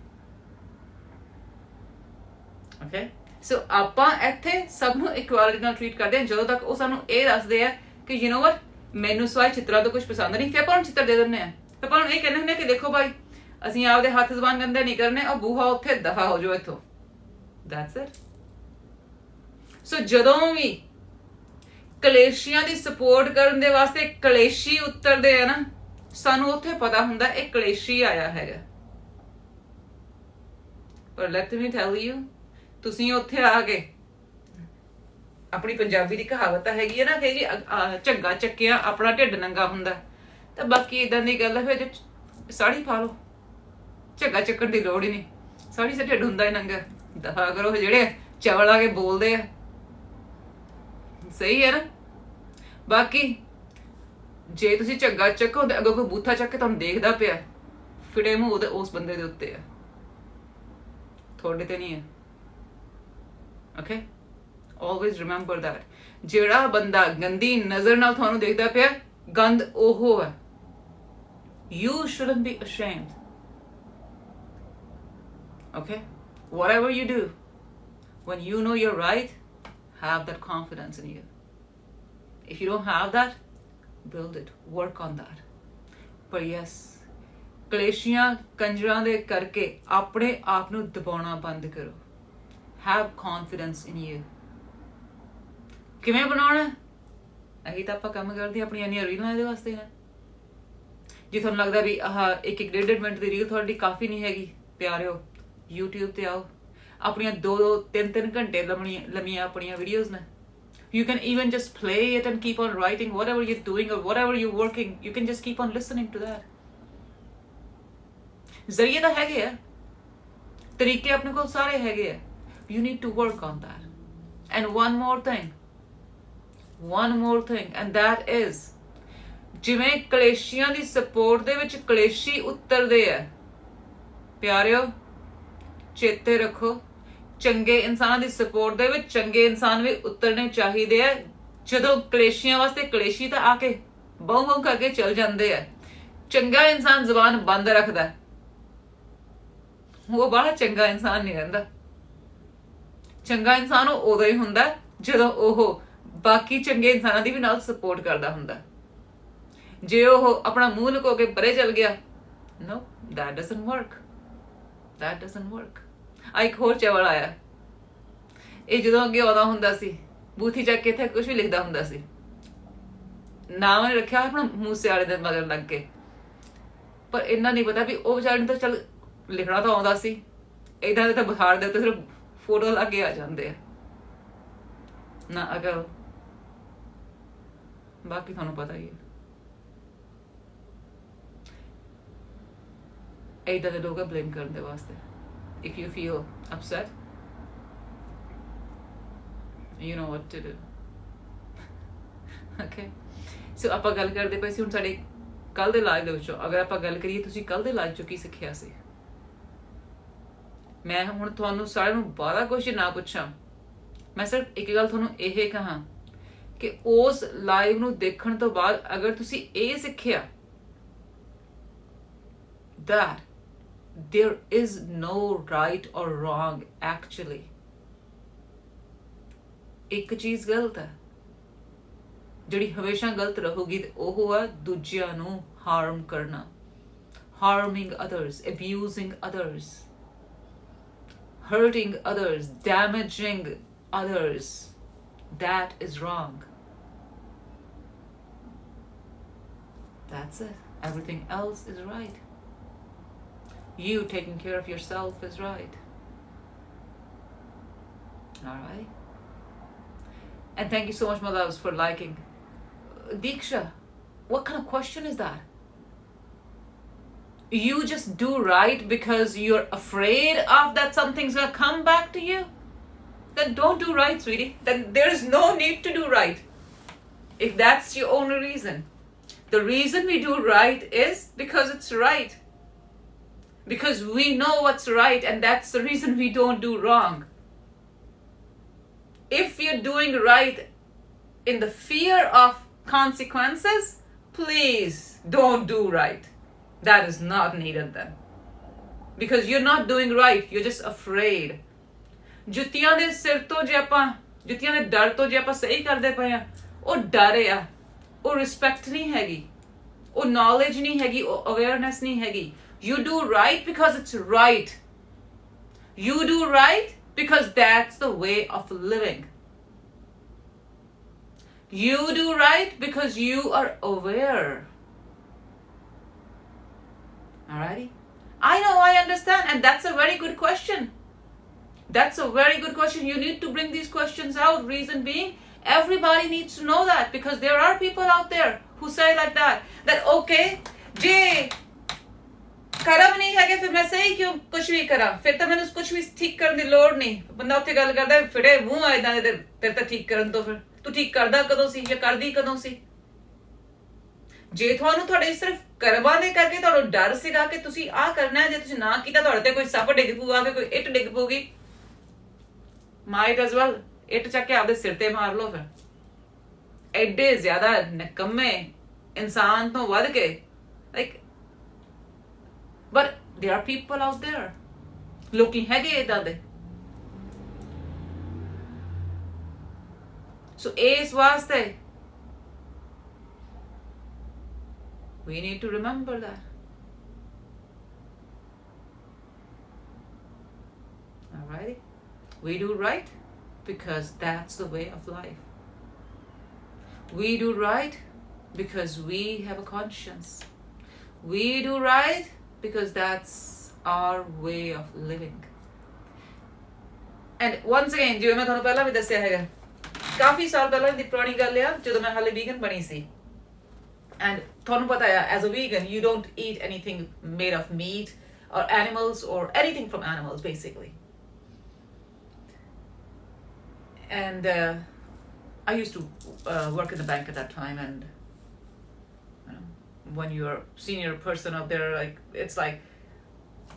ਓਕੇ ਸੋ ਆਪਾਂ ਇੱਥੇ ਸਭ ਨੂੰ ਇਕੁਐਲਿਟੀ ਨਾਲ ਟ੍ਰੀਟ ਕਰਦੇ ਹਾਂ ਜਦੋਂ ਤੱਕ ਉਹ ਸਾਨੂੰ ਇਹ ਦੱਸਦੇ ਆ ਕਿ ਯੂ ਨੋ ਵਟ ਮੈਨੂੰ ਸਵਾਈ ਚਿੱਤਰਾਂ ਤੋਂ ਕੁਝ ਪਸੰਦ ਨਹੀਂ ਫਿਰ ਆਪਾਂ ਨੂੰ ਚਿੱਤਰ ਦੇ ਦਿੰਦੇ ਆ ਆਪਾਂ ਨੂੰ ਇਹ ਕਹਿੰਦੇ ਹੁੰਦੇ ਕਿ ਦੇਖੋ ਭਾਈ ਅਸੀਂ ਆਪਦੇ ਹੱਥ ਜ਼ਬਾਨ ਗੰਦੇ ਨਹੀਂ ਕਰਨੇ ਉਹ ਬੂਹਾ ਉੱਥੇ ਦਫਾ ਹੋ ਜਾਓ ਇੱਥੋਂ ਦੈਟਸ ਇਟ ਸੋ ਜਦੋਂ ਵੀ ਕਲੇਸ਼ੀਆਂ ਦੀ ਸਪੋਰਟ ਕਰਨ ਦੇ ਵਾਸਤੇ ਕਲੇਸ਼ੀ ਉਤਰਦੇ ਆ ਨਾ ਸਾਨੂੰ ਉੱਥੇ ਪਤਾ ਹੁੰਦਾ ਇਹ ਕਲੇਸ਼ੀ ਆਇਆ ਹੈਗਾ ਪਰ ਲੈਟ ਮੀ ਟੈਲ ਯੂ ਤੁਸੀਂ ਉੱਥੇ ਆ ਕੇ ਆਪਣੀ ਪੰਜਾਬੀ ਦੀ ਕਹਾਵਤ ਤਾਂ ਹੈਗੀ ਹੈ ਨਾ ਕਿ ਜੀ ਝੱਗਾ ਚੱਕਿਆ ਆਪਣਾ ਢਿੱਡ ਨੰਗਾ ਹੁੰਦਾ ਤਾਂ ਬਾਕੀ ਇਦਾਂ ਦੀ ਗੱਲ ਹੈ ਫਿਰ ਸਾੜੀ ਪਾ ਲਓ ਝੱਗਾ ਚੱਕਣ ਦੀ ਲੋੜ ਹੀ ਨਹੀਂ ਸਾੜੀ ਸੇ ਢਿੱਡ ਹੁੰਦਾ ਹੀ ਨੰਗਾ ਦਫਾ ਕਰੋ ਜਿਹੜੇ ਚਵਲ ਆ ਕੇ ਬੋਲਦੇ ਆ ਸਹੀ ਹੈ ਨਾ ਬਾਕੀ ਜੇ ਤੁਸੀਂ ਝੱਗਾ ਚੱਕੋ ਤੇ ਅੱਗੋਂ ਕੋਈ ਬੂਥਾ ਚੱਕ ਕੇ ਤੁਹਾਨੂੰ ਦੇਖਦਾ ਪਿਆ ਫਿੜੇ ਮੂੰਹ ਉਹਦੇ ਉਸ ਬੰਦੇ ਦੇ ਉੱਤੇ ਆ ਤੁਹਾਡੇ ਤੇ ਨਹੀਂ ਹੈ ਓਕੇ Always remember that. ਜਿਹੜਾ ਬੰਦਾ ਗੰਦੀ ਨਜ਼ਰ ਨਾਲ ਤੁਹਾਨੂੰ ਦੇਖਦਾ ਪਿਆ, ਗੰਦ ਉਹ ਹੈ. You shouldn't be ashamed. Okay? Whatever you do, when you know you're right, have that confidence in you. If you don't have that, build it. Work on that. But yes, ਕਲੇਸ਼ੀਆਂ ਕੰਜਰਾਂ ਦੇ ਕਰਕੇ ਆਪਣੇ ਆਪ ਨੂੰ ਦਬਾਉਣਾ ਬੰਦ ਕਰੋ. Have confidence in you. ਕਿਵੇਂ ਬਣਾਉਣਾ? ਇਹੀ ਤਾਂ ਆਪਾਂ ਕੰਮ ਕਰਦੇ ਆਪਣੀਆਂ ਇੰਨੀਆਂ ਰੀਲਾਂ ਇਹਦੇ ਵਾਸਤੇ ਨੇ. ਜੇ ਤੁਹਾਨੂੰ ਲੱਗਦਾ ਵੀ ਆਹ ਇੱਕ 1.5 ਮਿੰਟ ਦੀ ਰੀਲ ਤੁਹਾਡੀ ਕਾਫੀ ਨਹੀਂ ਹੈਗੀ, ਪਿਆਰਿਓ YouTube ਤੇ ਆਓ, ਆਪਣੀਆਂ 2-3 ਘੰਟੇ ਲੰਮੀਆਂ ਆਪਣੀਆਂ ਵੀਡੀਓਜ਼ ਨੇ. You can even just play it and keep on writing whatever you're doing or whatever you're working. You can just keep on listening to that. ਜ਼ਰੀਏ ਤਾਂ ਹੈਗੇ ਆ, ਤਰੀਕੇ ਆਪਣੇ ਕੋਲ ਸਾਰੇ ਹੈਗੇ ਆ. You need to work on that. And one more thing, and that is, ਜਿਵੇਂ ਕਲੇਸ਼ੀਆਂ ਦੀ ਸਪੋਰਟ ਦੇ ਵਿੱਚ ਕਲੇਸ਼ੀ ਉਤਰਦੇ ਆ, ਪਿਆਰਿਓ ਚੇਤੇ ਰੱਖੋ, ਚੰਗੇ ਇਨਸਾਨਾਂ ਦੀ ਸਪੋਰਟ ਦੇ ਵਿੱਚ ਚੰਗੇ ਇਨਸਾਨ ਵੀ ਉਤਰਨੇ ਚਾਹੀਦੇ ਆ. ਜਦੋਂ ਕਲੇਸ਼ੀਆਂ ਵਾਸਤੇ ਕਲੇਸ਼ੀ ਤਾਂ ਆ ਕੇ ਬਹੁ ਕਰਕੇ ਚਲ ਜਾਂਦੇ ਆ. ਚੰਗਾ ਇਨਸਾਨ ਜ਼ੁਬਾਨ ਬੰਦ ਰੱਖਦਾ, ਉਹ ਬੜਾ ਚੰਗਾ ਇਨਸਾਨ ਨਹੀਂ ਰਹਿੰਦਾ. ਚੰਗਾ ਇਨਸਾਨ ਉਹ ਉਦੋਂ ਹੀ ਹੁੰਦਾ ਜਦੋਂ ਉਹ ਬਾਕੀ ਚੰਗੇ ਇਨਸਾਨਾਂ ਦੀ ਵੀ ਨਾਲ ਸਪੋਰਟ ਕਰਦਾ ਹੁੰਦਾ. ਜੇ ਉਹ ਆਪਣਾ ਮੂੰਹ ਲੁਕੋ ਕੇ ਪਰੇ ਚਲ ਗਿਆ, no, that doesn't work. ਆ ਇੱਕ ਹੋਰ ਚਵਲ ਆਇਆ, ਇਹ ਜਦੋਂ ਅੱਗੇ ਆਉਂਦਾ ਹੁੰਦਾ ਸੀ, ਬੂਥੀ ਚੱਕ ਕੇ ਇੱਥੇ ਕੁਝ ਵੀ ਲਿਖਦਾ ਹੁੰਦਾ ਸੀ, ਨਾਮ ਨੇ ਰੱਖਿਆ ਆਪਣਾ ਮੂਸੇ ਵਾਲੇ ਦੇ ਮਗਰ ਲੱਗ ਕੇ. ਪਰ ਇੰਨਾ ਨਹੀਂ ਪਤਾ ਵੀ ਉਹ ਵਿਚਾਰੇ ਨੂੰ ਤਾਂ ਚੱਲ ਲਿਖਣਾ ਤਾਂ ਆਉਂਦਾ ਸੀ, ਏਦਾਂ ਦੇ ਤਾਂ ਬੁਖਾਰ ਦੇ ਉੱਤੇ ਸਿਰਫ ਫੋਟੋ ਲਾ ਕੇ ਆ ਜਾਂਦੇ ਆ ਨਾ. ਅਗਰ ਬਾਕੀ ਤੁਹਾਨੂੰ ਪਤਾ ਹੀ ਹੈ, ਏਦਾਂ ਦੇ ਲੋਕਾਂ ਬਲੇਮ ਕਰਨ ਦੇ ਵਾਸਤੇ. If you feel upset, you know what to do. Okay? So ਆਪਾਂ ਗੱਲ ਕਰਦੇ ਪਏ ਸੀ ਹੁਣ ਸਾਡੇ ਕੱਲ ਦੇ ਲਾਈਵ ਦੇ ਵਿੱਚੋਂ. ਅਗਰ ਆਪਾਂ ਗੱਲ ਕਰੀਏ, ਤੁਸੀਂ ਕੱਲ ਦੇ ਲਾਈਵ ਚੋਂ ਕੀ ਸਿੱਖਿਆ ਸੀ? ਮੈਂ ਹੁਣ ਤੁਹਾਨੂੰ ਸਾਰਿਆਂ ਨੂੰ ਬਾਹਲਾ ਕੁਝ ਨਾ ਪੁੱਛਾਂ, ਮੈਂ ਸਿਰਫ ਇੱਕ ਗੱਲ ਤੁਹਾਨੂੰ ਇਹ ਕਹਾਂ ਕਿ ਉਸ ਲਾਈਵ ਨੂੰ ਦੇਖਣ ਤੋਂ ਬਾਅਦ ਅਗਰ ਤੁਸੀਂ ਇਹ ਸਿੱਖਿਆ that there is no right or wrong actually, ਇੱਕ ਚੀਜ਼ ਗਲਤ ਹੈ ਜਿਹੜੀ ਹਮੇਸ਼ਾ ਗਲਤ ਰਹੂਗੀ, ਤੇ ਉਹ ਹੈ ਦੂਜਿਆਂ ਨੂੰ ਹਾਰਮ ਕਰਨਾ, harming others, abusing others, hurting others, damaging others. That is wrong. That's it. Everything else is right. You taking care of yourself is right. All right? And thank you so much, my loves, for liking. Diksha, what kind of question is that? You just do right because you're afraid of that something's gonna come back to you? Then don't do right, sweetie. Then there's no need to do right. If that's your only reason. The reason we do right is because it's right. Because we know what's right, and that's the reason we don't do wrong. If you're doing right in the fear of consequences, please don't do right. That is not needed then. Because you're not doing right, you're just afraid. ਜੁੱਤੀਆਂ ਦੇ ਸਿਰ ਤੋਂ ਜੇ ਆਪਾਂ, ਜੁੱਤੀਆਂ ਦੇ ਡਰ ਤੋਂ ਜੇ ਆਪਾਂ ਸਹੀ ਕਰਦੇ ਪਏ ਆ, ਉਹ ਡਰ ਆ, ਉਹ ਰਿਸਪੈਕਟ ਨਹੀਂ ਹੈਗੀ, ਉਹ ਨੌਲੇਜ ਨਹੀਂ ਹੈਗੀ, ਉਹ ਅਵੇਅਰਨੈਸ ਨਹੀਂ ਹੈਗੀ. You do right because it's right. You do right because that's the way of living. You do right because you are aware. Alrighty? I know, I understand, and that's a very good question. That's a very good question. You need to bring these questions out. Reason being, everybody needs to know that, because there are people out there who say like that okay, Jay, ਕਰਮ ਨਹੀਂ ਹੈਗੇ ਫਿਰ ਮੈਂ ਸਹੀ ਕਿਉਂ ਕੁਛ ਵੀ ਕਰਾਂ, ਫਿਰ ਤਾਂ ਮੈਨੂੰ ਕੁਛ ਵੀ ਠੀਕ ਕਰਨ ਦੀ ਲੋੜ ਨਹੀਂ. ਬੰਦਾ ਉੱਥੇ ਗੱਲ ਕਰਦਾ ਫਿਰੇ ਮੂੰਹ ਆ ਏਦਾਂ ਦੇ, ਫਿਰ ਤਾਂ ਠੀਕ ਕਰਨ ਤੋਂ, ਫਿਰ ਤੂੰ ਠੀਕ ਕਰਦਾ ਕਦੋਂ ਸੀ ਜਾਂ ਕਰਦੀ ਕਦੋਂ ਸੀ? ਜੇ ਤੁਹਾਨੂੰ ਤੁਹਾਡੇ ਸਿਰਫ ਕਰਮਾਂ ਦੇ ਕਰਕੇ ਤੁਹਾਨੂੰ ਡਰ ਸੀਗਾ ਕਿ ਤੁਸੀਂ ਆਹ ਕਰਨਾ ਹੈ, ਜੇ ਤੁਸੀਂ ਨਾ ਕੀਤਾ ਤੁਹਾਡੇ ਤੇ ਕੋਈ ਸੱਪ ਡਿੱਗ ਪਊਗਾ, ਕੋਈ ਇੱਟ ਡਿੱਗ ਪਊਗੀ, might as well ਇੱਟ ਚੱਕ ਕੇ ਆਪਦੇ ਸਿਰ ਤੇ ਮਾਰ ਲਓ ਫਿਰ। ਐਡੇ ਜ਼ਿਆਦਾ ਨਿਕੰਮੇ ਇਨਸਾਨ ਤੋਂ ਵੱਧ ਕੇ, like, but there are people out there, ਲੋਕੀ ਹੈਗੇ ਏਦਾਂ ਦੇ। ਸੋ ਇਸ ਵਾਸਤੇ we need to remember that. Alrighty, we do right because that's the way of life. We do right because we have a conscience. We do right because that's our way of living. And once again, ਜਿਵੇਂ ਮੈਂ ਤੁਹਾਨੂੰ ਪਹਿਲਾਂ ਵੀ ਦੱਸਿਆ ਹੈਗਾ, ਕਾਫੀ ਸਾਲ ਪਹਿਲਾਂ ਦੀ ਪੁਰਾਣੀ ਗੱਲ ਆ, ਜਦੋਂ ਮੈਂ ਹਾਲੇ ਵੀਗਨ ਬਣੀ ਸੀ। And ਤੁਹਾਨੂੰ ਪਤਾ ਆ, as a vegan, you don't eat anything made of meat or animals or anything from animals, basically. And I used to work in the bank at that time, and when you're a senior person up there, like, it's like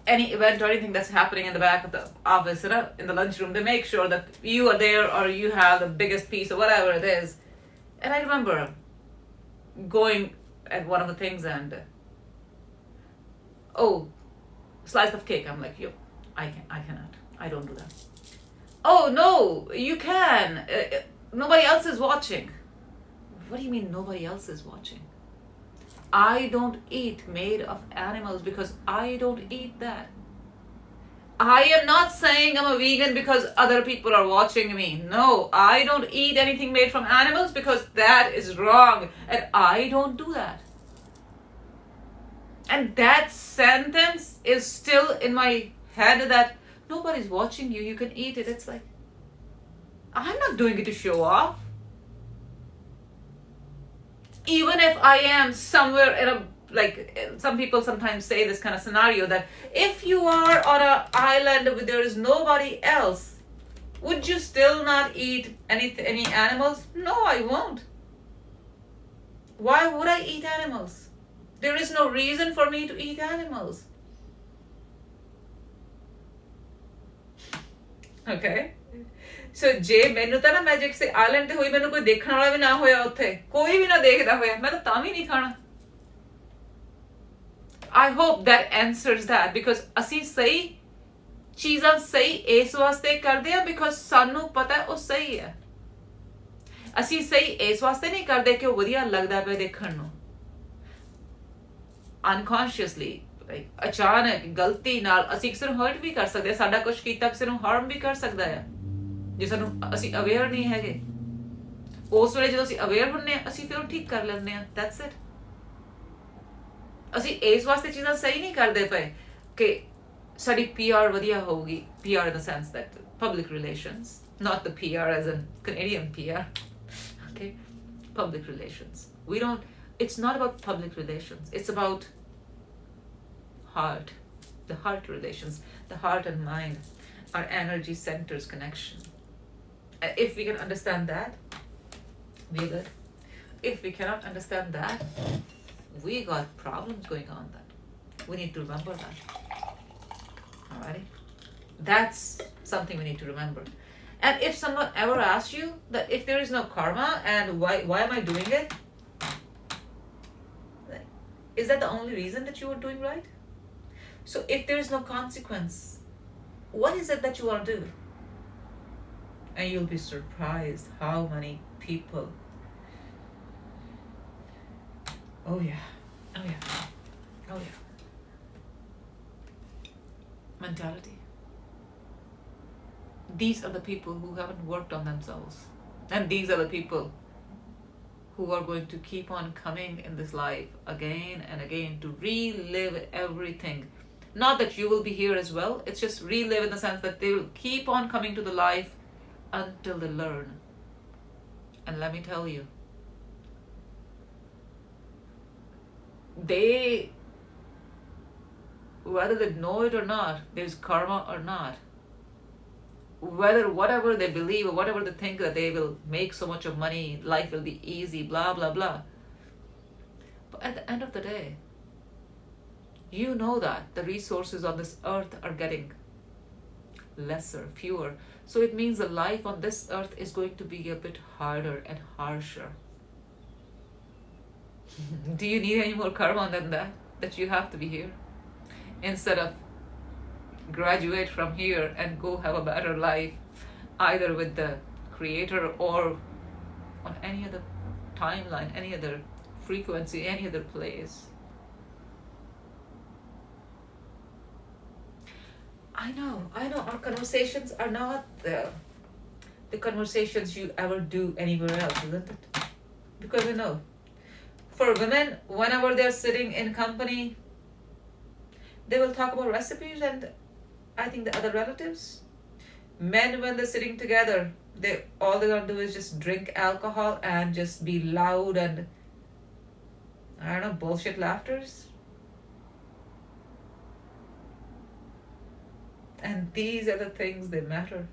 any event or anything that's happening in the back of the office, in the lunchroom, they make sure that you are there or you have the biggest piece or whatever it is. And I remember going at one of the things and slice of cake. I'm like, yo, I cannot. I don't do that. Oh no, you can. Nobody else is watching. What do you mean nobody else is watching? I don't eat made of animals because I don't eat that. I am not saying I'm a vegan because other people are watching me. No, I don't eat anything made from animals because that is wrong, and I don't do that. And that sentence is still in my head, that nobody's watching you, you can eat it. It's like, I'm not doing it to show off. Even if I am somewhere in a, like, some people sometimes say this kind of scenario, that if you are on an island where there is nobody else, would you still not eat any animals? No, I won't. Why would I eat animals? There is no reason for me to eat animals. Okay? So ਜੇ ਮੈਨੂੰ ਤਾਂ ਨਾ magic ਸੇ island ਤੇ ਹੋਈ, ਮੈਨੂੰ ਕੋਈ ਦੇਖਣ ਵਾਲਾ ਵੀ ਨਾ ਹੋਇਆ, ਉੱਥੇ ਕੋਈ ਵੀ ਨਾ ਦੇਖਦਾ ਹੋਇਆ, ਮੈਂ ਤਾਂ ਵੀ ਨਹੀਂ ਖਾਣਾ। I hope that answers that, because ਅਸੀਂ ਸਹੀ ਚੀਜ਼ਾਂ ਸਹੀ ਇਸ ਵਾਸਤੇ ਕਰਦੇ ਆ because ਸਾਨੂੰ ਪਤਾ ਉਹ ਸਹੀ ਹੈ। ਅਸੀਂ ਸਹੀ ਇਸ ਵਾਸਤੇ ਨਹੀਂ ਕਰਦੇ ਕਿ ਉਹ ਵਧੀਆ ਲੱਗਦਾ ਪਿਆ ਦੇਖਣ ਨੂੰ। Unconsciously, like, ਅਚਾਨਕ ਗਲਤੀ ਨਾਲ ਅਸੀਂ ਕਿਸੇ ਨੂੰ ਹਰਟ ਵੀ ਕਰ ਸਕਦੇ ਆ, ਸਾਡਾ ਕੁਝ ਕੀਤਾ ਕਿਸੇ ਨੂੰ ਹਾਰਮ ਵੀ ਕਰ ਸਕਦਾ ਆ, ਜੇ ਸਾਨੂੰ ਅਸੀਂ ਅਵੇਅਰ ਨਹੀਂ ਹੈਗੇ। ਉਸ ਵੇਲੇ ਜਦੋਂ ਅਸੀਂ ਅਵੇਅਰ ਹੁੰਦੇ ਆ, ਅਸੀਂ ਫਿਰ ਉਹ ਠੀਕ ਕਰ ਲੈਂਦੇ ਆ। That's it. ਅਸੀਂ ਇਸ ਵਾਸਤੇ ਚੀਜ਼ਾਂ ਸਹੀ ਨਹੀਂ ਕਰਦੇ ਪਏ ਕਿ ਸਾਡੀ PR ਵਧੀਆ ਹੋਊਗੀ। PR in the sense that public relations, not the PR as in Canadian PR. Okay, public relations. It's not about public relations. It's about heart, the heart relations, the heart and mind, our energy centers connection. If we can understand that, we're good. If we cannot understand that, we got problems going on. That we need to remember that. Alrighty, that's something we need to remember. And if someone ever asks you that if there is no karma and why am I doing it, is that the only reason that you are doing right? So if there is no consequence, what is it that you want to do? And you'll be surprised how many people, oh yeah, mentality. These are the people who haven't worked on themselves, and these are the people who are going to keep on coming in this life again and again to relive everything. Not that you will be here as well, it's just relive in the sense that they will keep on coming to the life until they learn. And let me tell you, they, whether they know it or not, there's karma or not, whether whatever they believe or whatever they think that they will make so much of money, life will be easy, blah blah blah, but at the end of the day, you know that the resources on this earth are getting lesser, fewer. So it means the life on this earth is going to be a bit harder and harsher. Do you need any more karma than that? That you have to be here? Instead of graduate from here and go have a better life, either with the creator or on any other timeline, any other frequency, any other place. I know, our conversations are not the conversations you ever do anywhere else, isn't it? Because I know, for women, whenever they're sitting in company, they will talk about recipes and I think the other relatives. Men, when they're sitting together, all they're gonna do is just drink alcohol and just be loud and I don't know, bullshit laughters. And these are the things that matter.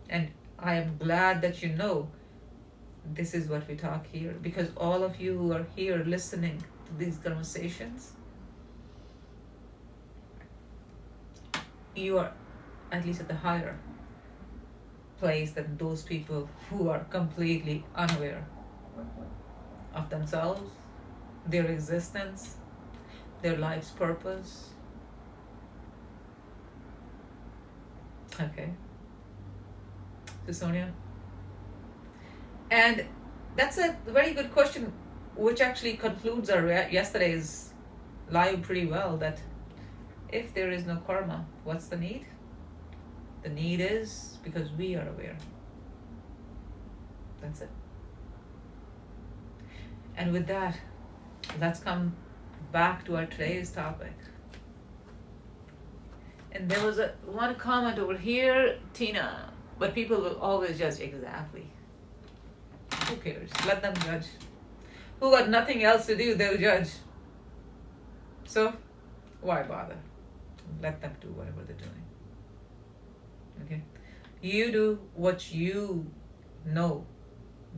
And I am glad that you know this is what we talk here, because all of you who are here listening to these conversations, you are at least at the higher place than those people who are completely unaware of themselves, their existence, their life's purpose. Okay. To Sonia. And that's a very good question, which actually concludes our yesterday's live pretty well, that if there is no karma, what's the need? The need is because we are aware. That's it. And with that, let's come back to our today's topic. And there was one comment over here, Tina, but people will always judge. Exactly. Who cares? Let them judge. Who got nothing else to do, they'll judge. So, why bother? Let them do whatever they're doing. Okay? You do what you know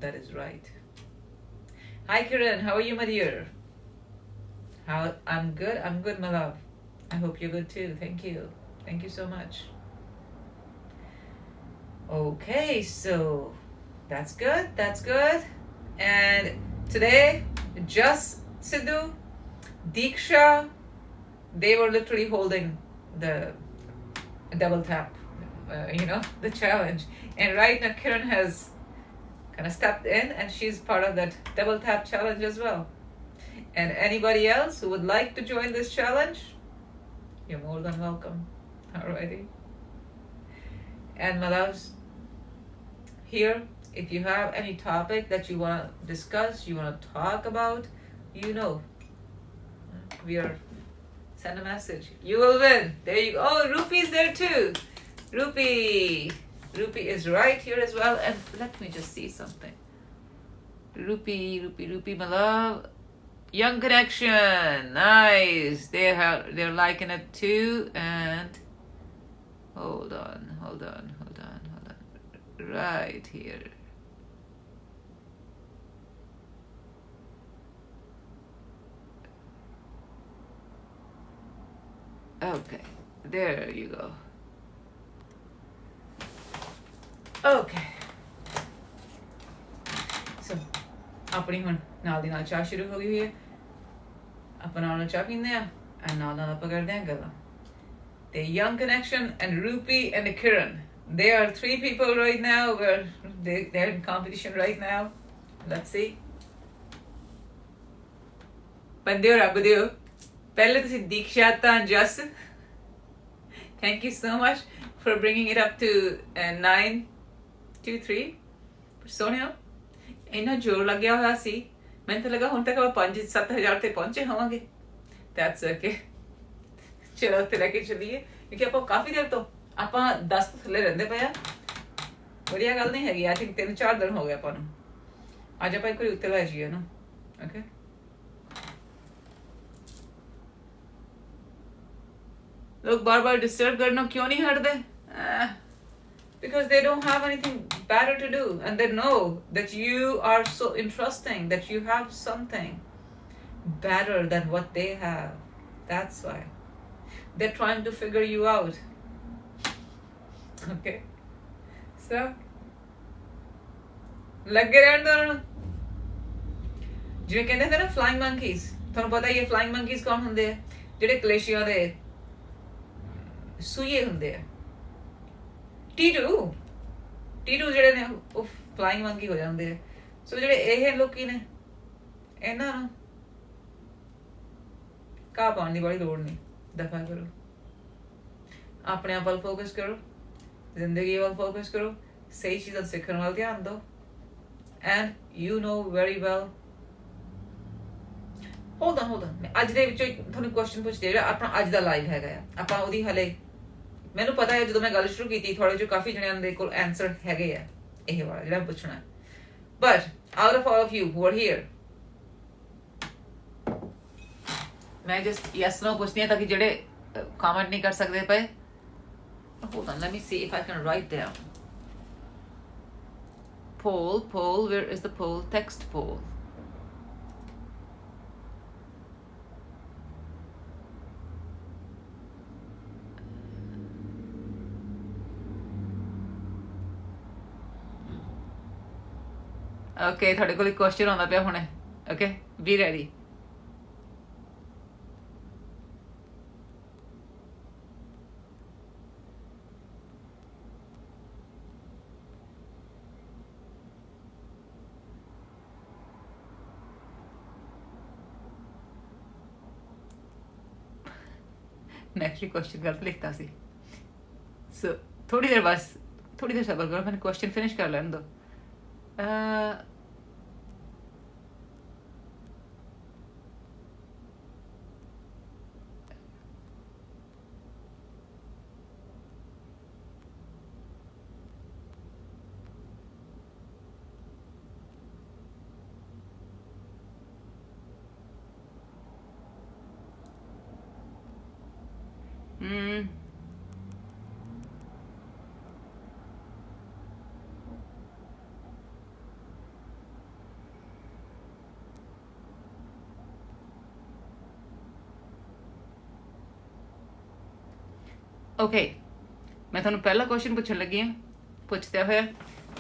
that is right. Hi Kiran, how are you, my dear? I'm good, my love. I hope you're good too. Thank you so much. Okay, so that's good. And today, just Sidhu, Diksha, they were literally holding the double tap, the challenge. And right now, Kiran has kind of stepped in and she's part of that double tap challenge as well. And anybody else who would like to join this challenge, you're more than welcome. Alrighty. And my loves, here, if you have any topic that you want to discuss, you want to talk about, send a message. You will win. There you go. Oh, Rupi's there too. Rupi is right here as well. And let me just see something. Rupi, my love. Young connection. Nice. They're liking it too. And hold on. Right here. Okay, there you go. Okay. So, ਆਪਣੀ ਹੁਣ ਨਾਲ ਦੀ ਨਾਲ ਚਾਹ ਸ਼ੁਰੂ ਹੋ ਗਈ ਹੈ। ਆਪਾਂ ਨਾਲ ਚਾਹ ਪੀਂਦੇ ਆ and ਨਾਲ ਆਪਾਂ ਕਰਦੇ ਆ ਗੱਲਾਂ। The Young Connection and Rupi and Kiran. They are 3 people right now where they're in competition right now. Let's see. Bandiyo Rabadiyo. Pehle ਤੁਸੀਂ Diksha ਤਾਂ just thank you so much for bringing it up to 923. Sonia, ਇੰਨਾ ਜ਼ੋਰ ਲੱਗਿਆ ਹੋਇਆ ਸੀ ਮੈਨੂੰ ਤਾਂ ਲੱਗਾ ਹੁਣ ਤੱਕ ਆਪਾਂ 5-7 ਹਜ਼ਾਰ ਤੇ ਪਹੁੰਚੇ ਹੋਵਾਂਗੇ। That's okay. ਚਲੋ ਤੇ ਲੈ ਕੇ ਚੱਲੀਏ ਕਿਉਂਕਿ ਆਪਾਂ ਕਾਫੀ ਦੇਰ ਤੋਂ ਆਪਾਂ 10 ਤੋਂ ਥੱਲੇ ਰਹਿੰਦੇ ਪਏ ਆ। ਵਧੀਆ ਗੱਲ ਨਹੀਂ ਹੈਗੀ। I think 3-4 ਦਿਨ ਹੋ ਗਏ ਆਪਾਂ ਨੂੰ। ਅੱਜ ਆਪਾਂ ਇੱਕ ਵਾਰੀ ਉੱਤੇ ਲੈ ਜਾਈਏ ਨਾ। Okay? लोग बार बार डिस्टर्ब करना क्यों नहीं हटते? Because they don't have anything better to do and they know that you are so interesting, that you have something better than what they have. That's why they're trying to figure you out. Okay, so ਲੱਗੇ ਰਹਿਣ ਦੋ ਉਹਨਾਂ ਨੂੰ। ਜਿਵੇਂ ਕਹਿੰਦੇ ਹੁੰਦੇ ਨਾ flying ਮੰਕੀਜ਼, ਤੁਹਾਨੂੰ ਪਤਾ ਹੀ ਹੈ ਫਲਾਈਂਗ ਮੰਕੀਜ਼ ਕੌਣ ਹੁੰਦੇ ਆ? ਜਿਹੜੇ ਕਲੇਸ਼ੀਆ ਦੇ ਸੂਈਏ ਹੁੰਦੇ ਆ। ਟੀਟੂ ਜਿਹੜੇ ਨੇ ਉਹ ਫਲਾਈਂਗ ਮੰਕੀ ਹੋ ਜਾਂਦੇ ਆ। ਸੋ ਜਿਹੜੇ ਇਹ ਲੋਕੀ ਨੇ ਇਹਨਾਂ ਨੂੰ ਘਾਹ ਪਾਉਣ ਦੀ ਬੜੀ ਲੋੜ ਨਹੀਂ, ਦਫਾ ਕਰੋ। ਆਪਣੇ ਆਪ ਵੱਲ ਫੋਕਸ ਕਰੋ, ਜ਼ਿੰਦਗੀ ਵੱਲ ਫੋਕਸ ਕਰੋ, ਸਹੀ ਚੀਜ਼ਾਂ ਸਿੱਖਣ ਵੱਲ ਧਿਆਨ ਦਿਓ। And you know very well. Hold on ਮੈਂ ਅੱਜ ਦੇ ਵਿੱਚੋਂ ਤੁਹਾਨੂੰ ਕੁਐਸਚਨ ਪੁੱਛਦੇ, ਜਿਹੜਾ ਆਪਣਾ ਅੱਜ ਦਾ ਲਾਈਵ ਹੈਗਾ ਆ, ਆਪਾਂ ਉਹਦੀ ਹਲੇ ਮੈਨੂੰ ਪਤਾ ਹੈ ਜਦੋਂ ਮੈਂ ਗੱਲ ਸ਼ੁਰੂ ਕੀਤੀ ਥੋੜੇ ਜਿਹੇ ਕਾਫੀ ਜਣਿਆਂ ਦੇ ਕੋਲ ਆਨਸਰ ਹੈਗੇ ਆ ਇਹ ਵਾਲਾ ਜਿਹੜਾ ਪੁੱਛਣਾ। But out of all of you who are here, ਮੈਂ ਜਸਟ ਯੈਸ ਨੋ ਪੁੱਛਦੀ ਹਾਂ ਤਾਂ ਕਿ ਜਿਹੜੇ ਕਮੈਂਟ ਨਹੀਂ ਕਰ ਸਕਦੇ ਪਏ। Hold on, let me see if I can write down. Poll, where is the poll? Text poll. Okay, ਤੁਹਾਡੇ ਕੋਲ ਇੱਕ ਕੁਐਸਚਨ ਆਉਂਦਾ ਪਿਆ ਹੁਣੇ। Okay, be ready. मैं एक्चुअली क्वेश्चन गलत लिखता सी। सो थोड़ी देर बस, थोड़ी देर सब्र करो, मैंने क्वेश्चन फिनिश कर लेने दो। ओके, मैं ਤੁਹਾਨੂੰ ਪਹਿਲਾ ਕੁਐਸਚਨ ਪੁੱਛਣ ਲੱਗੀ ਹਾਂ। ਪੁੱਛਦੇ ਹੋਇਆ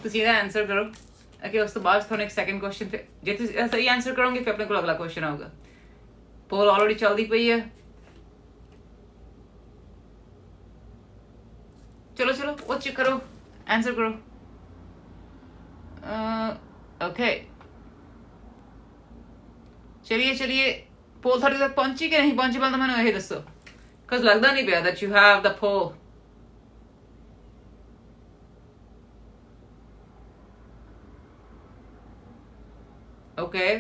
ਤੁਸੀਂ ਇਹਦਾ ਆਨਸਰ ਕਰੋ। ओके, ਉਸ ਤੋਂ ਬਾਅਦ ਤੁਹਾਨੂੰ ਇੱਕ ਸੈਕੰਡ ਕੁਐਸਚਨ, ਫਿਰ ਜੇ ਤੁਸੀਂ ਸਹੀ ਆਨਸਰ ਕਰੋਗੇ ਫਿਰ ਆਪਣੇ ਕੋਲ ਅਗਲਾ ਕੁਐਸਚਨ ਆਊਗਾ। ਪੋਲ ਆਲਰੇਡੀ ਚੱਲਦੀ ਪਈ ਹੈ। चलो वो चेक करो, आंसर करो। ओके, चलिए पोल थोड़ी तक पहुंची कि नहीं पहुंची, पहले तो मैंने यही दसो, because लगता नहीं पिया that you have the poll. Okay,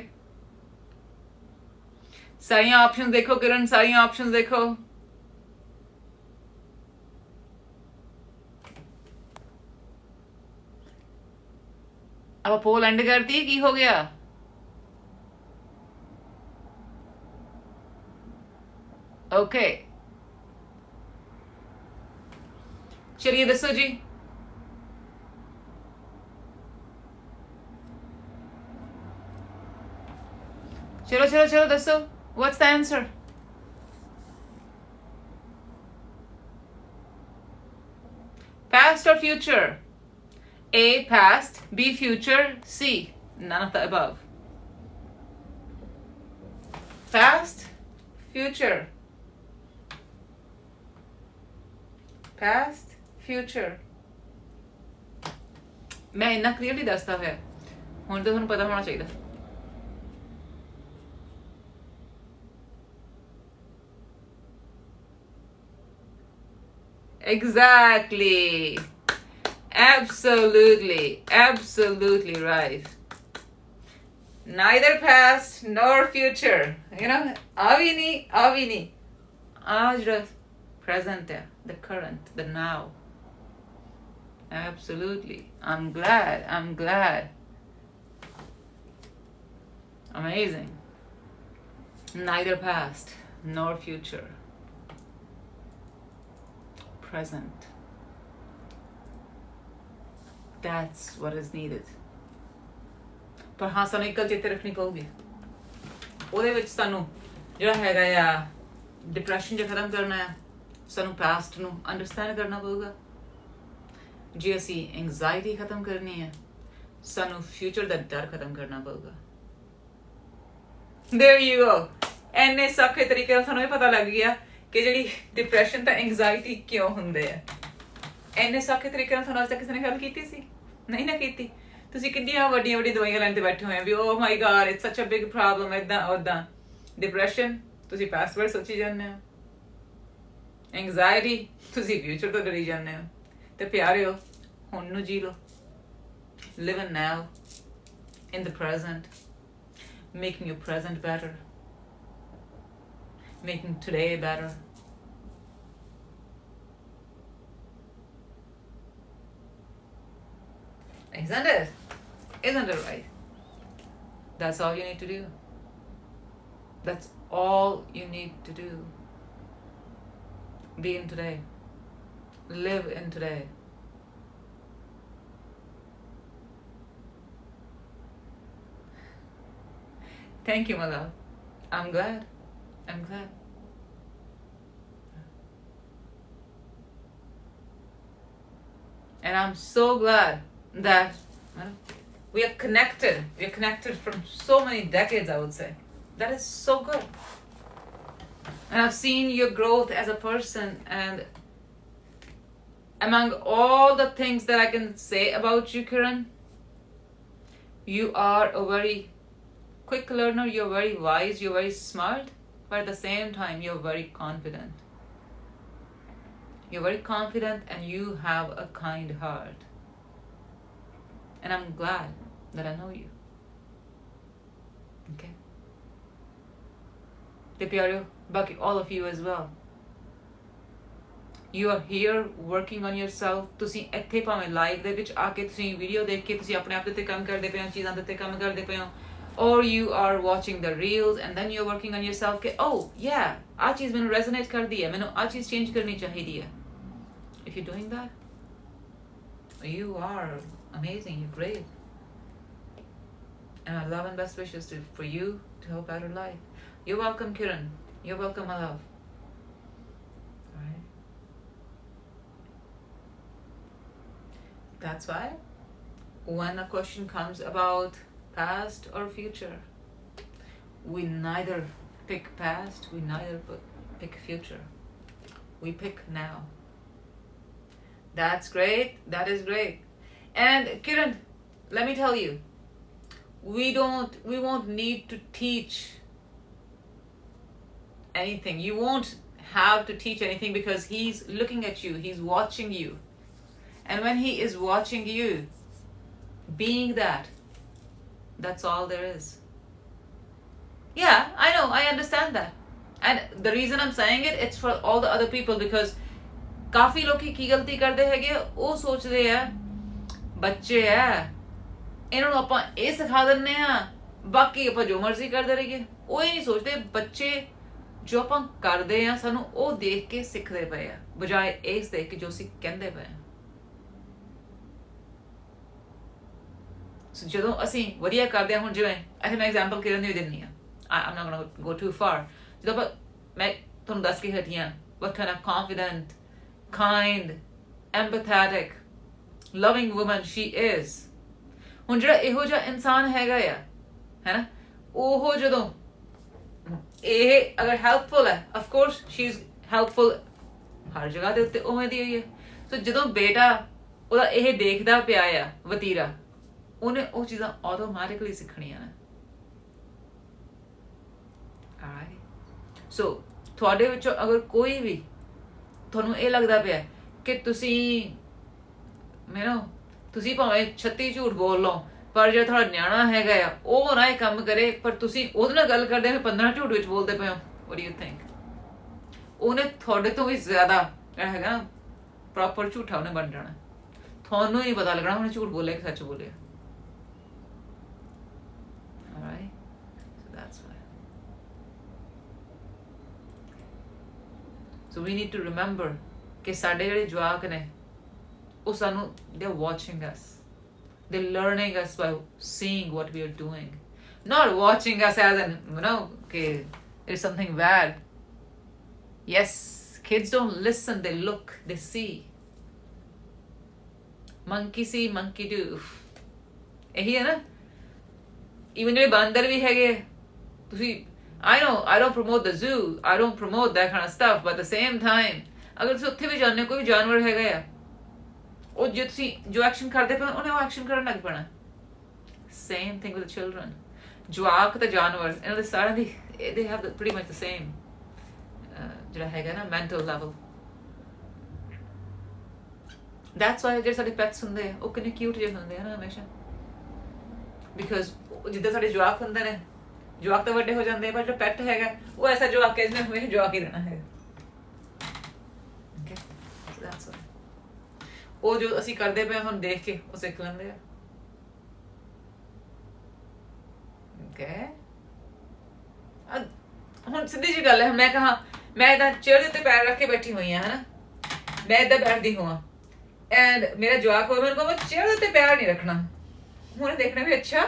सारी ऑप्शंस देखो किरण, सारी ऑप्शंस देखो। अब पोल एंड करती की हो गया? ओके, चलिए दसो जी। चलो दसो, what's the answer? Past or future? A, past, B, future, C, none of the above. Past, future. Past, future. मैं इतना क्लियरली दसता है, ਹੁਣ ਤਾਂ ਤੁਹਾਨੂੰ ਪਤਾ ਹੋਣਾ ਚਾਹੀਦਾ। Exactly. Absolutely right. Neither past nor future. You know, avini. Aaj present, the current, the now. Absolutely. I'm glad. Amazing. Neither past nor future. Present. That's what is needed. ਪਰ ਹਾਂ ਸਾਨੂੰ ਇੱਕ ਗੱਲ ਚੇਤੇ ਰੱਖਣੀ ਪਊਗੀ, ਉਹਦੇ ਵਿੱਚ ਸਾਨੂੰ ਜਿਹੜਾ ਹੈਗਾ ਆ ਡਿਪਰੈਸ਼ਨ ਜੇ ਖਤਮ ਕਰਨਾ ਹੈ, ਸਾਨੂੰ ਪਾਸਟ ਨੂੰ ਅੰਡਰਸਟੈਂਡ ਕਰਨਾ ਪਊਗਾ। ਜੇ ਅਸੀਂ ਐਂਗਜ਼ਾਇਟੀ ਖਤਮ ਕਰਨੀ ਹੈ ਸਾਨੂੰ ਫਿਊਚਰ ਦਾ ਡਰ ਖਤਮ ਕਰਨਾ ਪਊਗਾ। There you go. ਇੰਨੇ ਸੌਖੇ ਤਰੀਕੇ ਨਾਲ ਸਾਨੂੰ ਇਹ ਪਤਾ ਲੱਗ ਗਿਆ ਕਿ ਜਿਹੜੀ ਡਿਪਰੈਸ਼ਨ ਤਾਂ ਐਂਗਜ਼ਾਇਟੀ ਕਿਉਂ ਹੁੰਦੇ ਆ। ਇੰਨੇ ਸੌਖੇ ਤਰੀਕੇ ਨਾਲ ਤੁਹਾਨੂੰ ਅੱਜ ਤੱਕ ਕਿਸੇ ਨੇ ਗੱਲ ਕੀਤੀ ਸੀ? ਨਹੀਂ ਨਾ ਕੀਤੀ। ਤੁਸੀਂ ਕਿੰਨੀਆਂ ਵੱਡੀਆਂ ਵੱਡੀਆਂ ਦਵਾਈਆਂ ਲੈਣ ਤੇ ਬੈਠੇ ਹੋਏ ਆ ਵੀ ਓ ਮਾਈ ਗॉड ਇਟਸ ਸੱਚ ਅ ਬਿਗ ਪ੍ਰੋਬਲਮ ਏਦਾਂ ਉੱਦਾਂ। ਡਿਪਰੈਸ਼ਨ ਤੁਸੀਂ ਪਾਸਵਰਡ ਸੋਚੀ ਜਾਂਦੇ ਹੋ, ਐਂਗਜ਼ਾਇਟੀ ਤੁਸੀਂ ਫਿਊਚਰ ਤੋਂ ਡਰੀ ਜਾਂਦੇ ਹੋ। ਤੇ ਪਿਆਰਿਓ ਹੁਣ ਨੂੰ ਜੀ ਲਓ, live in now, in the present, making your present better, making today better. Isn't it? Isn't it right? That's all you need to do. That's all you need to do. Be in today. Live in today. Thank you, my love. I'm glad. I'm glad. And I'm so glad that we are connected. We are connected from so many decades, I would say. That is so good. And I've seen your growth as a person, and among all the things that I can say about you, Kiran, you are a very quick learner, you're very wise, you're very smart, but at the same time, you're very confident. You're very confident and you have a kind heart. And I'm glad that I know you. Okay? ਤੇ ਪਿਆਰਿਓ, ਬਾਕੀ all of you as well. You are here working on yourself. ਤੁਸੀਂ ਇੱਥੇ ਭਾਵੇਂ live ਦੇ ਵਿੱਚ ਆ ਕੇ ਤੁਸੀਂ ਵੀਡੀਓ ਦੇਖ ਕੇ ਤੁਸੀਂ ਆਪਣੇ ਆਪ ਦੇ ਉੱਤੇ ਕੰਮ ਕਰਦੇ ਪਏ ਹੋ, ਚੀਜ਼ਾਂ ਦੇ ਉੱਤੇ ਕੰਮ ਕਰਦੇ ਪਏ ਹੋ, or you are watching the reels and then you're working on yourself ਕਿ oh yeah ਆਹ ਚੀਜ਼ ਮੈਨੂੰ resonate ਕਰਦੀ ਹੈ, ਮੈਨੂੰ ਆਹ ਚੀਜ਼ change ਕਰਨੀ ਚਾਹੀਦੀ ਹੈ. If you're doing that, you are amazing, you're great. And my love and best wishes for you to have a better life. You're welcome, Kiran. You're welcome, my love. Alright. That's why when a question comes about past or future, we neither pick past, we neither pick future. We pick now. That's great. That is great. And Kiran, let me tell you, we won't need to teach anything. You won't have to teach anything because he's looking at you, he's watching you. And when he is watching you, being that's all there is. Yeah, I know, I understand that. And the reason I'm saying it, it's for all the other people because ਕਾਫੀ ਲੋਕੀ ਕੀ ਗਲਤੀ ਕਰਦੇ ਹੈਗੇ, ਉਹ ਸੋਚਦੇ ਆ ਬੱਚੇ ਆ ਇਹਨਾਂ ਨੂੰ ਆਪਾਂ ਇਹ ਸਿਖਾ ਦਿੰਨੇ ਆ ਬਾਕੀ ਆਪਾਂ ਜੋ ਮਰਜ਼ੀ ਕਰਦੇ ਰਹੀਏ। ਉਹ ਇਹ ਨਹੀਂ ਸੋਚਦੇ ਬੱਚੇ ਜੋ ਆਪਾਂ ਕਰਦੇ ਆ ਸਾਨੂੰ ਉਹ ਦੇਖ ਕੇ ਸਿੱਖਦੇ ਪਏ ਆ ਬਜਾਏ ਇਸ ਦੇ ਕਿ ਜੋ ਅਸੀਂ ਕਹਿੰਦੇ ਪਏ ਆ। ਜਦੋਂ ਅਸੀਂ ਵਧੀਆ ਕਰਦੇ ਆ, ਹੁਣ ਜਿਵੇਂ ਇੱਥੇ ਮੈਂ ਐਗਜ਼ਾਮਪਲ ਕਿਰਨ ਦੀ ਦਿੰਨੀ ਆ, I'm not gonna go too far, ਜਦੋਂ ਆਪਾਂ ਮੈਂ ਤੁਹਾਨੂੰ ਦੱਸ ਕੇ ਹਟੀ ਆ what kind of confident, kind, empathetic, loving woman she is. ਹੁਣ ਜਿਹੜਾ ਇਹੋ ਜਿਹਾ ਇਨਸਾਨ ਹੈਗਾ ਆ ਹੈ ਨਾ, ਉਹ ਜਦੋਂ ਇਹ ਅਗਰ ਹੈਲਪਫੁਲ ਹੈ, of course she is helpful ਹਰ ਜਗ੍ਹਾ ਦੇ ਉੱਤੇ ਉਵੇਂ ਦੀ ਹੋਈ ਹੈ। ਸੋ ਜਦੋਂ ਬੇਟਾ ਉਹਦਾ ਇਹ ਦੇਖਦਾ ਪਿਆ ਆ ਵਤੀਰਾ, ਉਹਨੇ ਉਹ ਚੀਜ਼ਾਂ ਆਟੋਮੈਟਿਕਲੀ ਸਿੱਖਣੀਆਂ ਨੇ। ਸੋ ਤੁਹਾਡੇ ਵਿੱਚੋਂ ਅਗਰ ਕੋਈ ਵੀ ਤੁਹਾਨੂੰ ਇਹ ਲੱਗਦਾ ਪਿਆ ਕਿ ਤੁਸੀਂ ਤੁਸੀਂ ਭਾਵੇਂ 36 ਝੂਠ ਬੋਲ ਲਓ, ਪਰ ਜਿਹੜਾ ਤੁਹਾਡਾ ਨਿਆਣਾ ਹੈਗਾ ਆ ਉਹ ਨਾ ਇਹ ਕੰਮ ਕਰੇ, ਪਰ ਤੁਸੀਂ ਉਹਦੇ ਨਾਲ ਗੱਲ ਕਰਦੇ ਹੋ 15 ਝੂਠ ਵਿੱਚ ਬੋਲਦੇ ਪਏ ਹੋ, what do you think? ਉਹਨੇ ਤੁਹਾਡੇ ਤੋਂ ਵੀ ਜ਼ਿਆਦਾ ਜਿਹੜਾ ਹੈਗਾ ਪ੍ਰੋਪਰ ਝੂਠਾ ਉਹਨੇ ਬਣ ਜਾਣਾ, ਤੁਹਾਨੂੰ ਹੀ ਨਹੀਂ ਪਤਾ ਲੱਗਣਾ ਉਹਨੇ ਝੂਠ ਬੋਲਿਆ ਕਿ ਸੱਚ ਬੋਲਿਆ। Alright, so that's why. So we need to remember ਕਿ ਸਾਡੇ ਜਿਹੜੇ ਜਵਾਕ ਨੇ ਉਹ ਸਾਨੂੰ they're watching us, they're learning us by seeing what we are doing, not watching us as in okay there's something bad. Yes, kids don't listen, they look, they see. Monkey C monkey do, ਇਹੀ ਹੈ ਨਾ। Even ਜਿਹੜੇ ਬਾਂਦਰ ਵੀ ਹੈਗੇ, ਤੁਸੀਂ I don't promote the zoo, I don't promote that kind of stuff, but at the same time ਅਗਰ ਤੁਸੀਂ ਉੱਥੇ ਵੀ ਜਾਂਦੇ ਹੋ, ਕੋਈ ਵੀ ਜਾਨਵਰ ਹੈਗਾ ਆ, ਉਹ ਜੇ ਤੁਸੀਂ ਜੋ ਐਕਸ਼ਨ ਕਰਦੇ ਪਏ ਉਹਨੇ ਉਹ ਐਕਸ਼ਨ ਕਰਨ ਲੱਗ ਪੈਣਾ। Same thing with children. ਜਵਾਕ ਤੇ ਜਾਨਵਰ, ਇਹਨਾਂ ਦੇ ਸਾਰਿਆਂ ਦੀ they have pretty much the same ਜਿਹੜਾ ਹੈਗਾ ਨਾ ਮੈਂਟਲ ਲੈਵਲ। that's why ਜਿਹੜੇ ਸਾਡੇ ਪੈਟਸ ਹੁੰਦੇ ਆ ਉਹ ਕਿੰਨੇ ਕਿਊਟ ਜਿਹੇ ਹੁੰਦੇ ਆ ਨਾ ਹਮੇਸ਼ਾ, ਬਿਕਾਜ਼ ਜਿੱਦਾਂ ਸਾਡੇ ਜਵਾਕ ਹੁੰਦੇ ਨੇ, ਜਵਾਕ ਤਾਂ ਵੱਡੇ ਹੋ ਜਾਂਦੇ ਆ, ਪਰ ਜਿਹੜਾ ਪੈਟ ਹੈਗਾ ਉਹ ਐਸਾ ਜਵਾਕ ਹੈ ਜਿਹਨੇ ਹਮੇਸ਼ਾ ਜਵਾਕ ਹੀ ਰਹਿਣਾ ਹੈਗਾ। ਓਕੇ, that's why ਉਹ ਜੋ ਅਸੀਂ ਕਰਦੇ ਪਏ ਹੁਣ ਦੇਖ ਕੇ ਉਹ ਸਿੱਖ ਲੈਂਦੇ ਆ। ਓਕੇ, ਹੁਣ ਸਿੱਧੀ ਜਿਹੀ ਗੱਲ ਹੈ, ਮੈਂ ਕਹਾਂ ਮੈਂ ਏਦਾਂ ਚੇਅਰ ਦੇ ਉੱਤੇ ਪੈਰ ਰੱਖ ਕੇ ਬੈਠੀ ਹੋਈ ਹਾਂ, ਹਨਾ, ਮੈਂ ਏਦਾਂ ਬੈਠਦੀ ਹੋਵਾਂ ਐਂਡ ਮੇਰਾ ਜਵਾਕ ਹੋਵੇ, ਮੈਨੂੰ ਕਹੋ ਚੇਅਰ ਦੇ ਉੱਤੇ ਪੈਰ ਨਹੀਂ ਰੱਖਣਾ, ਉਹਨੇ ਦੇਖਣਾ ਵੀ ਅੱਛਾ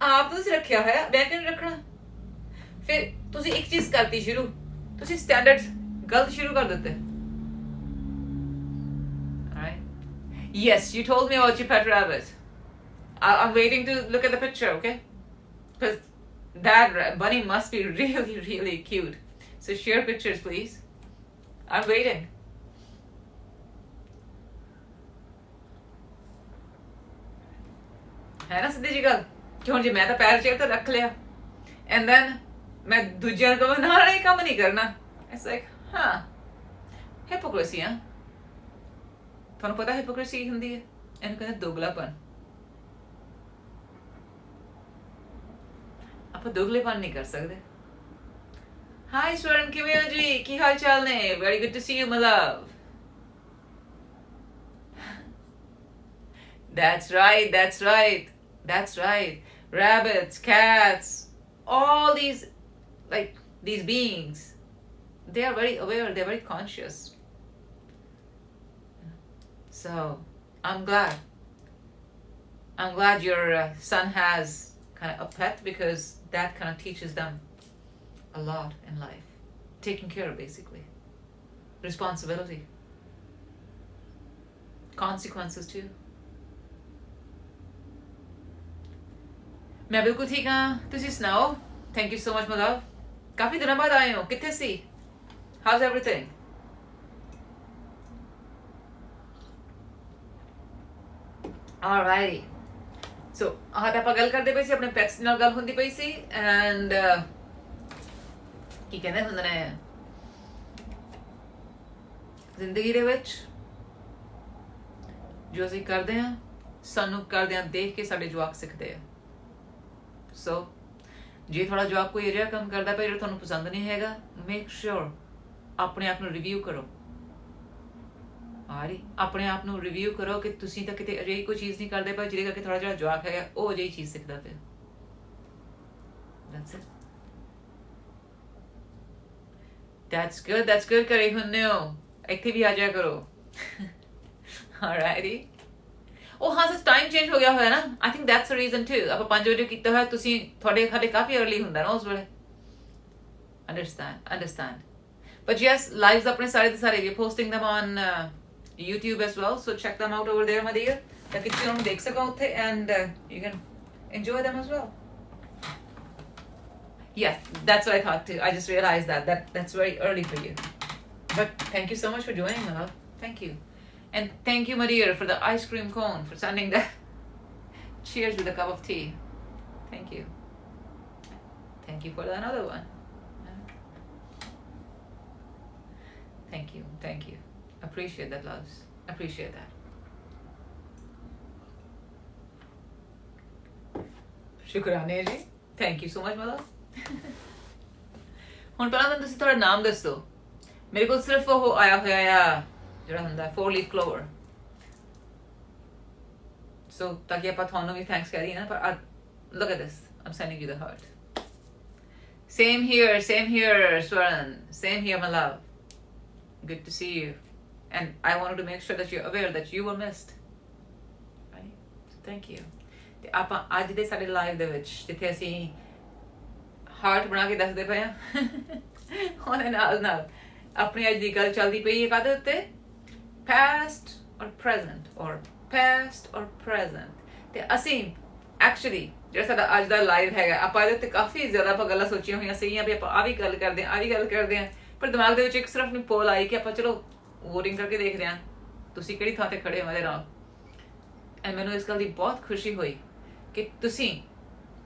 ਆਪ ਤੁਸੀਂ ਰੱਖਿਆ ਹੋਇਆ, ਮੈਂ ਕਿਉਂ ਨਹੀਂ ਰੱਖਣਾ। ਫਿਰ ਤੁਸੀਂ ਇੱਕ ਚੀਜ਼ ਕਰਤੀ ਸ਼ੁਰੂ, ਤੁਸੀਂ ਸਟੈਂਡਰਡਸ ਗਲਤ ਸ਼ੁਰੂ ਕਰ ਦਿੱਤੇ। Yes, you told me about your pet rabbit. I'm waiting to look at the picture, okay? Because that bunny must be really, really cute. So share pictures, please. I'm waiting. है ना सिद्धि जी गल कि हुण जे मैं तो पैर चेयर ते रख लिया and then मैं दूजियां को ना नहीं काम नहीं करना। It's like हाँ hypocrisy, हाँ। ਤੁਹਾਨੂੰ ਪਤਾ hypocrisy ਹੁੰਦੀ ਹੈ, ਇਹਨੂੰ ਕਹਿੰਦੇ ਦੋਗਲਾਪਨ। ਆਪਾਂ ਦੋਗਲੇਪਨ ਨਹੀਂ ਕਰ ਸਕਦੇ। ਹਾਈ ਸਵਰਨ, ਕਿਵੇਂ ਹੋ ਜੀ, ਕੀ ਹਾਲ ਚਾਲ ਨੇ? Very good to see you my love. That's right, that's right, that's right. Rabbits, cats, all these, like these beings, they are very aware, they're very conscious. So I'm glad your son has kind of a pet, because that kind of teaches them a lot in life. Taking care, basically. Responsibility. Consequences too. मैं बिल्कुल ठीक हाँ, तुसी सुनाओ? Thank you so much, my love. काफी दिनों बाद आए हो, कितने सी? How's everything? Alrighty. So ਆਹ ਤਾਂ ਆਪਾਂ ਗੱਲ ਕਰਦੇ ਪਏ ਸੀ, ਆਪਣੇ ਪੈਟਸ ਨਾਲ ਗੱਲ ਹੁੰਦੀ ਪਈ ਸੀ, ਐਂਡ ਕੀ ਕਹਿੰਦੇ ਹੁੰਦੇ ਨੇ, ਜ਼ਿੰਦਗੀ ਦੇ ਵਿੱਚ ਜੋ ਅਸੀਂ ਕਰਦੇ ਹਾਂ, ਸਾਨੂੰ ਕਰਦਿਆਂ ਦੇਖ ਕੇ ਸਾਡੇ ਜਵਾਕ ਸਿੱਖਦੇ ਆ। ਸੋ ਜੇ ਤੁਹਾਡਾ ਜਵਾਕ ਕੋਈ ਅਜਿਹਾ ਕੰਮ ਕਰਦਾ ਪਿਆ ਜਿਹੜਾ ਤੁਹਾਨੂੰ ਪਸੰਦ ਨਹੀਂ ਹੈਗਾ, ਮੇਕ ਸ਼ੋਰ ਆਪਣੇ ਆਪ ਨੂੰ ਰਿਵਿਊ ਕਰੋ। ਆਪਣੇ ਆਪ ਨੂੰ ਰਿਵਿਊ ਕਰੋ ਕਿ ਤੁਸੀਂ ਤਾਂ ਕਿਤੇ ਅਜਿਹੀ ਕੋਈ ਚੀਜ਼ ਨਹੀਂ ਕਰਦੇ ਪਏ ਜਿਹਦੇ ਕਰਕੇ ਥੋੜਾ ਜਿਹੜਾ ਜਵਾਕ ਹੈਗਾ ਉਹ ਅਜਿਹੀ ਚੀਜ਼ ਸਿੱਖਦਾ ਪਿਆ। That's it. That's good ਕਰੇ ਹੁੰਦੇ ਹੋ, ਇੱਥੇ ਵੀ ਆ ਜਾਇਆ ਕਰੋ। Alrighty. ਉਹ ਹਾਂ ਸੱਚ ਟਾਈਮ ਚੇਂਜ ਹੋ ਗਿਆ ਹੋਇਆ ਨਾ, I think that's the reason too. ਆਪਾਂ 5 ਵਜੇ ਕੀਤਾ ਹੋਇਆ, ਤੁਸੀਂ ਤੁਹਾਡੇ ਹਾਲੇ ਕਾਫੀ अर्ਲੀ ਹੁੰਦਾ ਨਾ ਉਸ ਵੇਲੇ। Understand. But yes, lives ਆਪਣੇ ਸਾਰੇ ਦੇ ਸਾਰੇ we are posting them on YouTube as well, so check them out over there, my dear, ਤਾਂ ਕਿ ਤੁਸੀਂ ਉਹਨੂੰ ਦੇਖ ਸਕੋ ਉੱਥੇ, and you can enjoy them as well. Yes, that's what I thought too. I just realized that's very early for you, but thank you so much for joining, my love. Thank you, and thank you, my dear, for the ice cream cone, for sending that. Cheers with a cup of tea. Thank you for another one. Thank you. Appreciate that, loves. Appreciate that. Shukrane ji. Thank you so much, my love. ਹੁਣ ਪਹਿਲਾਂ ਤਾਂ ਤੁਸੀਂ ਤੁਹਾਡਾ ਨਾਮ ਦੱਸੋ। ਮੇਰੇ ਕੋਲ ਸਿਰਫ ਉਹ ਆਇਆ ਹੋਇਆ ਆ ਜਿਹੜਾ ਹੁੰਦਾ 4 leaf clover, so ਤਾਂ ਕਿ ਆਪਾਂ ਤੁਹਾਨੂੰ ਵੀ ਥੈਂਕਸ ਕਰੀਏ ਨਾ। ਪਰ look at this, I'm sending you the heart. Same here, Swaran. Same here, my love. Good to see you. And I wanted to make sure that you're aware that you were missed. Right? So thank you. ਤੇ ਆਪਾਂ ਅੱਜ ਦੇ ਸਾਡੇ live ਦੇ ਵਿੱਚ ਜਿੱਥੇ ਅਸੀਂ heart ਬਣਾ ਕੇ ਦੱਸਦੇ ਪਏ ਆ, ਉਹਦੇ ਨਾਲ ਆਪਣੀ ਅੱਜ ਦੀ ਗੱਲ ਚੱਲਦੀ ਪਈ ਹੈ ਕਾਹਦੇ ਉੱਤੇ? Past or present, or past or present. ਤੇ ਅਸੀਂ ਐਕਚੁਅਲੀ ਜਿਹੜਾ ਸਾਡਾ ਅੱਜ ਦਾ ਲਾਈਵ ਹੈਗਾ, ਆਪਾਂ ਇਹਦੇ ਉੱਤੇ ਕਾਫੀ ਜ਼ਿਆਦਾ ਆਪਾਂ ਗੱਲਾਂ ਸੋਚੀਆਂ ਹੋਈਆਂ ਸੀਗੀਆਂ ਵੀ ਆਪਾਂ ਆਹ ਵੀ ਗੱਲ ਕਰਦੇ ਹਾਂ, ਆਹ ਵੀ ਗੱਲ ਕਰਦੇ ਹਾਂ, ਪਰ ਦਿਮਾਗ ਦੇ ਵਿੱਚ ਇੱਕ ਸਿਰਫ ਨੂੰ ਪੋਲ ਆਈ ਕਿ ਆਪਾਂ ਚਲੋ ਵੋਟਿੰਗ ਕਰਕੇ ਦੇਖਦੇ ਹਾਂ ਤੁਸੀਂ ਕਿਹੜੀ ਥਾਂ ਤੇ ਖੜੇ ਹੋ ਮੇਰੇ ਨਾਲ। ਐਂਡ ਮੈਨੂੰ ਇਸ ਗੱਲ ਦੀ ਬਹੁਤ ਖੁਸ਼ੀ ਹੋਈ ਕਿ ਤੁਸੀਂ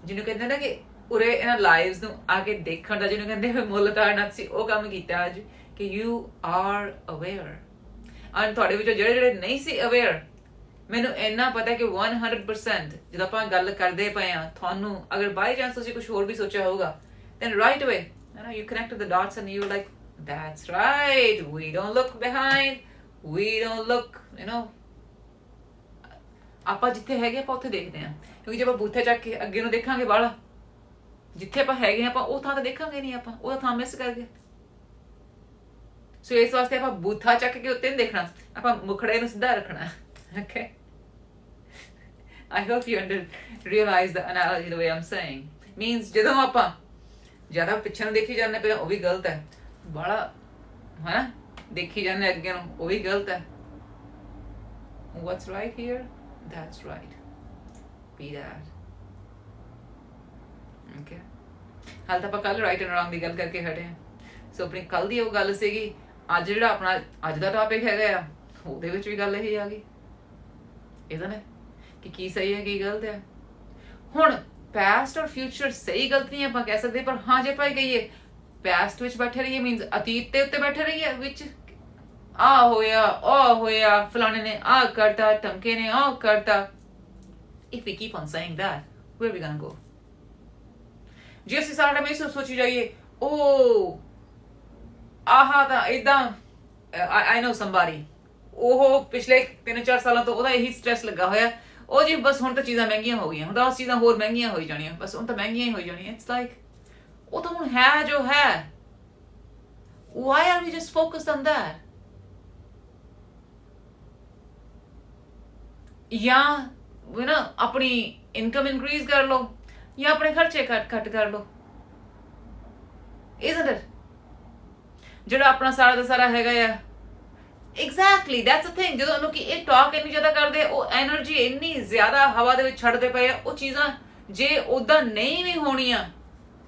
ਜਿਹਨੂੰ ਕਹਿੰਦੇ ਨਾ ਕਿ ਉਰੇ ਇਹਨਾਂ ਲਾਈਵਸ ਨੂੰ ਆ ਕੇ ਦੇਖਣ ਦਾ, ਜਿਹਨੂੰ ਕਹਿੰਦੇ ਮੁੱਲ ਤਾੜਨਾ, ਤੁਸੀਂ ਉਹ ਕੰਮ ਕੀਤਾ ਅੱਜ ਕਿ ਯੂ ਆਰ ਅਵੇਅਰ। ਔਰ ਤੁਹਾਡੇ ਵਿੱਚੋਂ ਜਿਹੜੇ ਨਹੀਂ ਸੀ ਅਵੇਅਰ, ਮੈਨੂੰ ਇੰਨਾ ਪਤਾ ਕਿ 100% ਜਦੋਂ ਆਪਾਂ ਗੱਲ ਕਰਦੇ ਪਏ ਆ, ਤੁਹਾਨੂੰ ਅਗਰ ਬਾਈ ਚਾਂਸ ਤੁਸੀਂ ਕੁਝ ਹੋਰ ਵੀ ਸੋਚਿਆ ਹੋਊਗਾ, then right away you connected the dots and you like, that's right, we don't look behind, we don't look, ਆਪਾਂ ਜਿੱਥੇ ਹੈਗੇ ਆਪਾਂ ਉੱਥੇ ਦੇਖਦੇ ਆ, ਕਿਉਂਕਿ ਜੇ ਆਪਾਂ ਬੂਥੇ ਚੱਕ ਕੇ ਅੱਗੇ ਨੂੰ ਦੇਖਾਂਗੇ ਬਾਹਲਾ, ਜਿੱਥੇ ਆਪਾਂ ਹੈਗੇ ਆਪਾਂ ਉਹ ਥਾਂ ਤਾਂ ਦੇਖਾਂਗੇ ਨਹੀਂ, ਆਪਾਂ ਉਹ ਥਾਂ ਮਿਸ ਕਰ ਗਏ। ਸੋ ਇਸ ਵਾਸਤੇ ਆਪਾਂ ਬੂਥਾ ਚੱਕ ਕੇ ਉੱਤੇ ਨਹੀਂ ਦੇਖਣਾ, ਆਪਾਂ ਮੁਖੜੇ ਨੂੰ ਸਿੱਧਾ ਰੱਖਣਾ। Okay, I hope you realize the analogy the way I'm saying. Means ਜਦੋਂ ਆਪਾਂ ਜ਼ਿਆਦਾ ਪਿੱਛੇ ਨੂੰ ਦੇਖੀ ਜਾਂਦੇ ਪਏ ਉਹ ਵੀ ਗਲਤ ਹੈ, ਬਾਹਲਾ ਹਨਾ ਦੇਖੀ ਜਾਂਦੇ ਅੱਗੇ ਨੂੰ ਉਹ ਵੀ ਗਲਤ ਹੈ। What's right here? That's right. Be that. Okay. ਹਾਲ ਤਾਂ ਆਪਾਂ ਕੱਲ ਰਾਈਟ ਐਂਡ ਰੌਂਗ ਦੀ ਗੱਲ ਕਰਕੇ ਹਟੇ ਹਾਂ। ਸੋ ਆਪਣੀ ਕੱਲ ਦੀ ਉਹ ਗੱਲ ਸੀਗੀ, ਅੱਜ ਜਿਹੜਾ ਆਪਣਾ ਅੱਜ ਦਾ ਟੌਪਿਕ ਹੈਗਾ ਆ ਉਹਦੇ ਵਿੱਚ ਵੀ ਗੱਲ ਇਹੀ ਆ ਗਈ, ਇਹਦਾ ਨੇ ਕਿ ਕੀ ਸਹੀ ਹੈ ਕੀ ਗਲਤ ਹੈ। ਹੁਣ ਪਾਸਟ ਔਰ ਫਿਊਚਰ ਸਹੀ ਗਲਤ ਨਹੀਂ ਆਪਾਂ ਕਹਿ ਸਕਦੇ, ਪਰ ਹਾਂ ਜੇ ਆਪਾਂ ਕਹੀਏ ਪਾਸਟ ਵਿੱਚ ਬੈਠੇ ਰਹੀਏ ਮੀਨਸ ਅਤੀਤ ਦੇ ਉੱਤੇ ਬੈਠੇ ਰਹੀਏ, ਵਿੱਚ ਆ ਹੋਇਆ ਉਹ ਹੋਇਆ, ਫਲਾਣੇ ਨੇ ਆ ਕਰਤਾ, ਟਮਕੇ ਨੇ ਆ ਕਰਤਾ। If we keep on saying that, where are we gonna go? ਜੇ ਅਸੀਂ ਸਾਰਾ ਟਾਈਮ ਇਹ ਸੋਚੀ ਜਾਈਏ ਉਹ ਆਹਾ ਤਾਂ ਏਦਾਂ, I know somebody, ਉਹ ਪਿਛਲੇ 3-4 ਸਾਲਾਂ ਤੋਂ ਉਹਦਾ ਇਹੀ ਸਟ੍ਰੈਸ ਲੱਗਾ ਹੋਇਆ, ਉਹ ਜੀ ਬਸ ਹੁਣ ਤਾਂ ਚੀਜ਼ਾਂ ਮਹਿੰਗੀਆਂ ਹੋ ਗਈਆਂ, ਹੁਣ 10 ਚੀਜ਼ਾਂ ਹੋਰ ਮਹਿੰਗੀਆਂ ਹੋਈ ਜਾਣੀਆਂ, ਬਸ ਹੁਣ ਤਾਂ ਮਹਿੰਗੀਆਂ ਹੀ ਹੋਈ ਜਾਣੀਆਂ। ਇਟਸ ਲਾਈਕ ਉਹ ਤਾਂ ਹੁਣ ਹੈ ਜੋ ਹੈ, why are we just focused on that? ਜਾਂ ਆਪਣੀ ਇਨਕਮ ਇਨਕਰੀਜ਼ ਕਰ ਲਓ ਜਾਂ ਆਪਣੇ ਖਰਚੇ ਘੱਟ ਕਰ ਲਓ, isn't it? ਜਿਹੜਾ ਆਪਣਾ ਸਾਰਾ ਦਾ ਸਾਰਾ ਹੈਗਾ ਆ, ਐਗਜ਼ੈਕਟਲੀ ਦੈਟਸ ਅ ਥਿੰਗ। ਜਦੋਂ ਲੋਕੀ ਇਹ ਟਾਕ ਇੰਨੀ ਜ਼ਿਆਦਾ ਕਰਦੇ, ਉਹ ਐਨਰਜੀ ਇੰਨੀ ਜ਼ਿਆਦਾ ਹਵਾ ਦੇ ਵਿੱਚ ਛੱਡਦੇ ਪਏ ਆ, ਉਹ ਚੀਜ਼ਾਂ ਜੇ ਉਦਾਂ ਨਹੀਂ ਵੀ ਹੋਣੀਆਂ,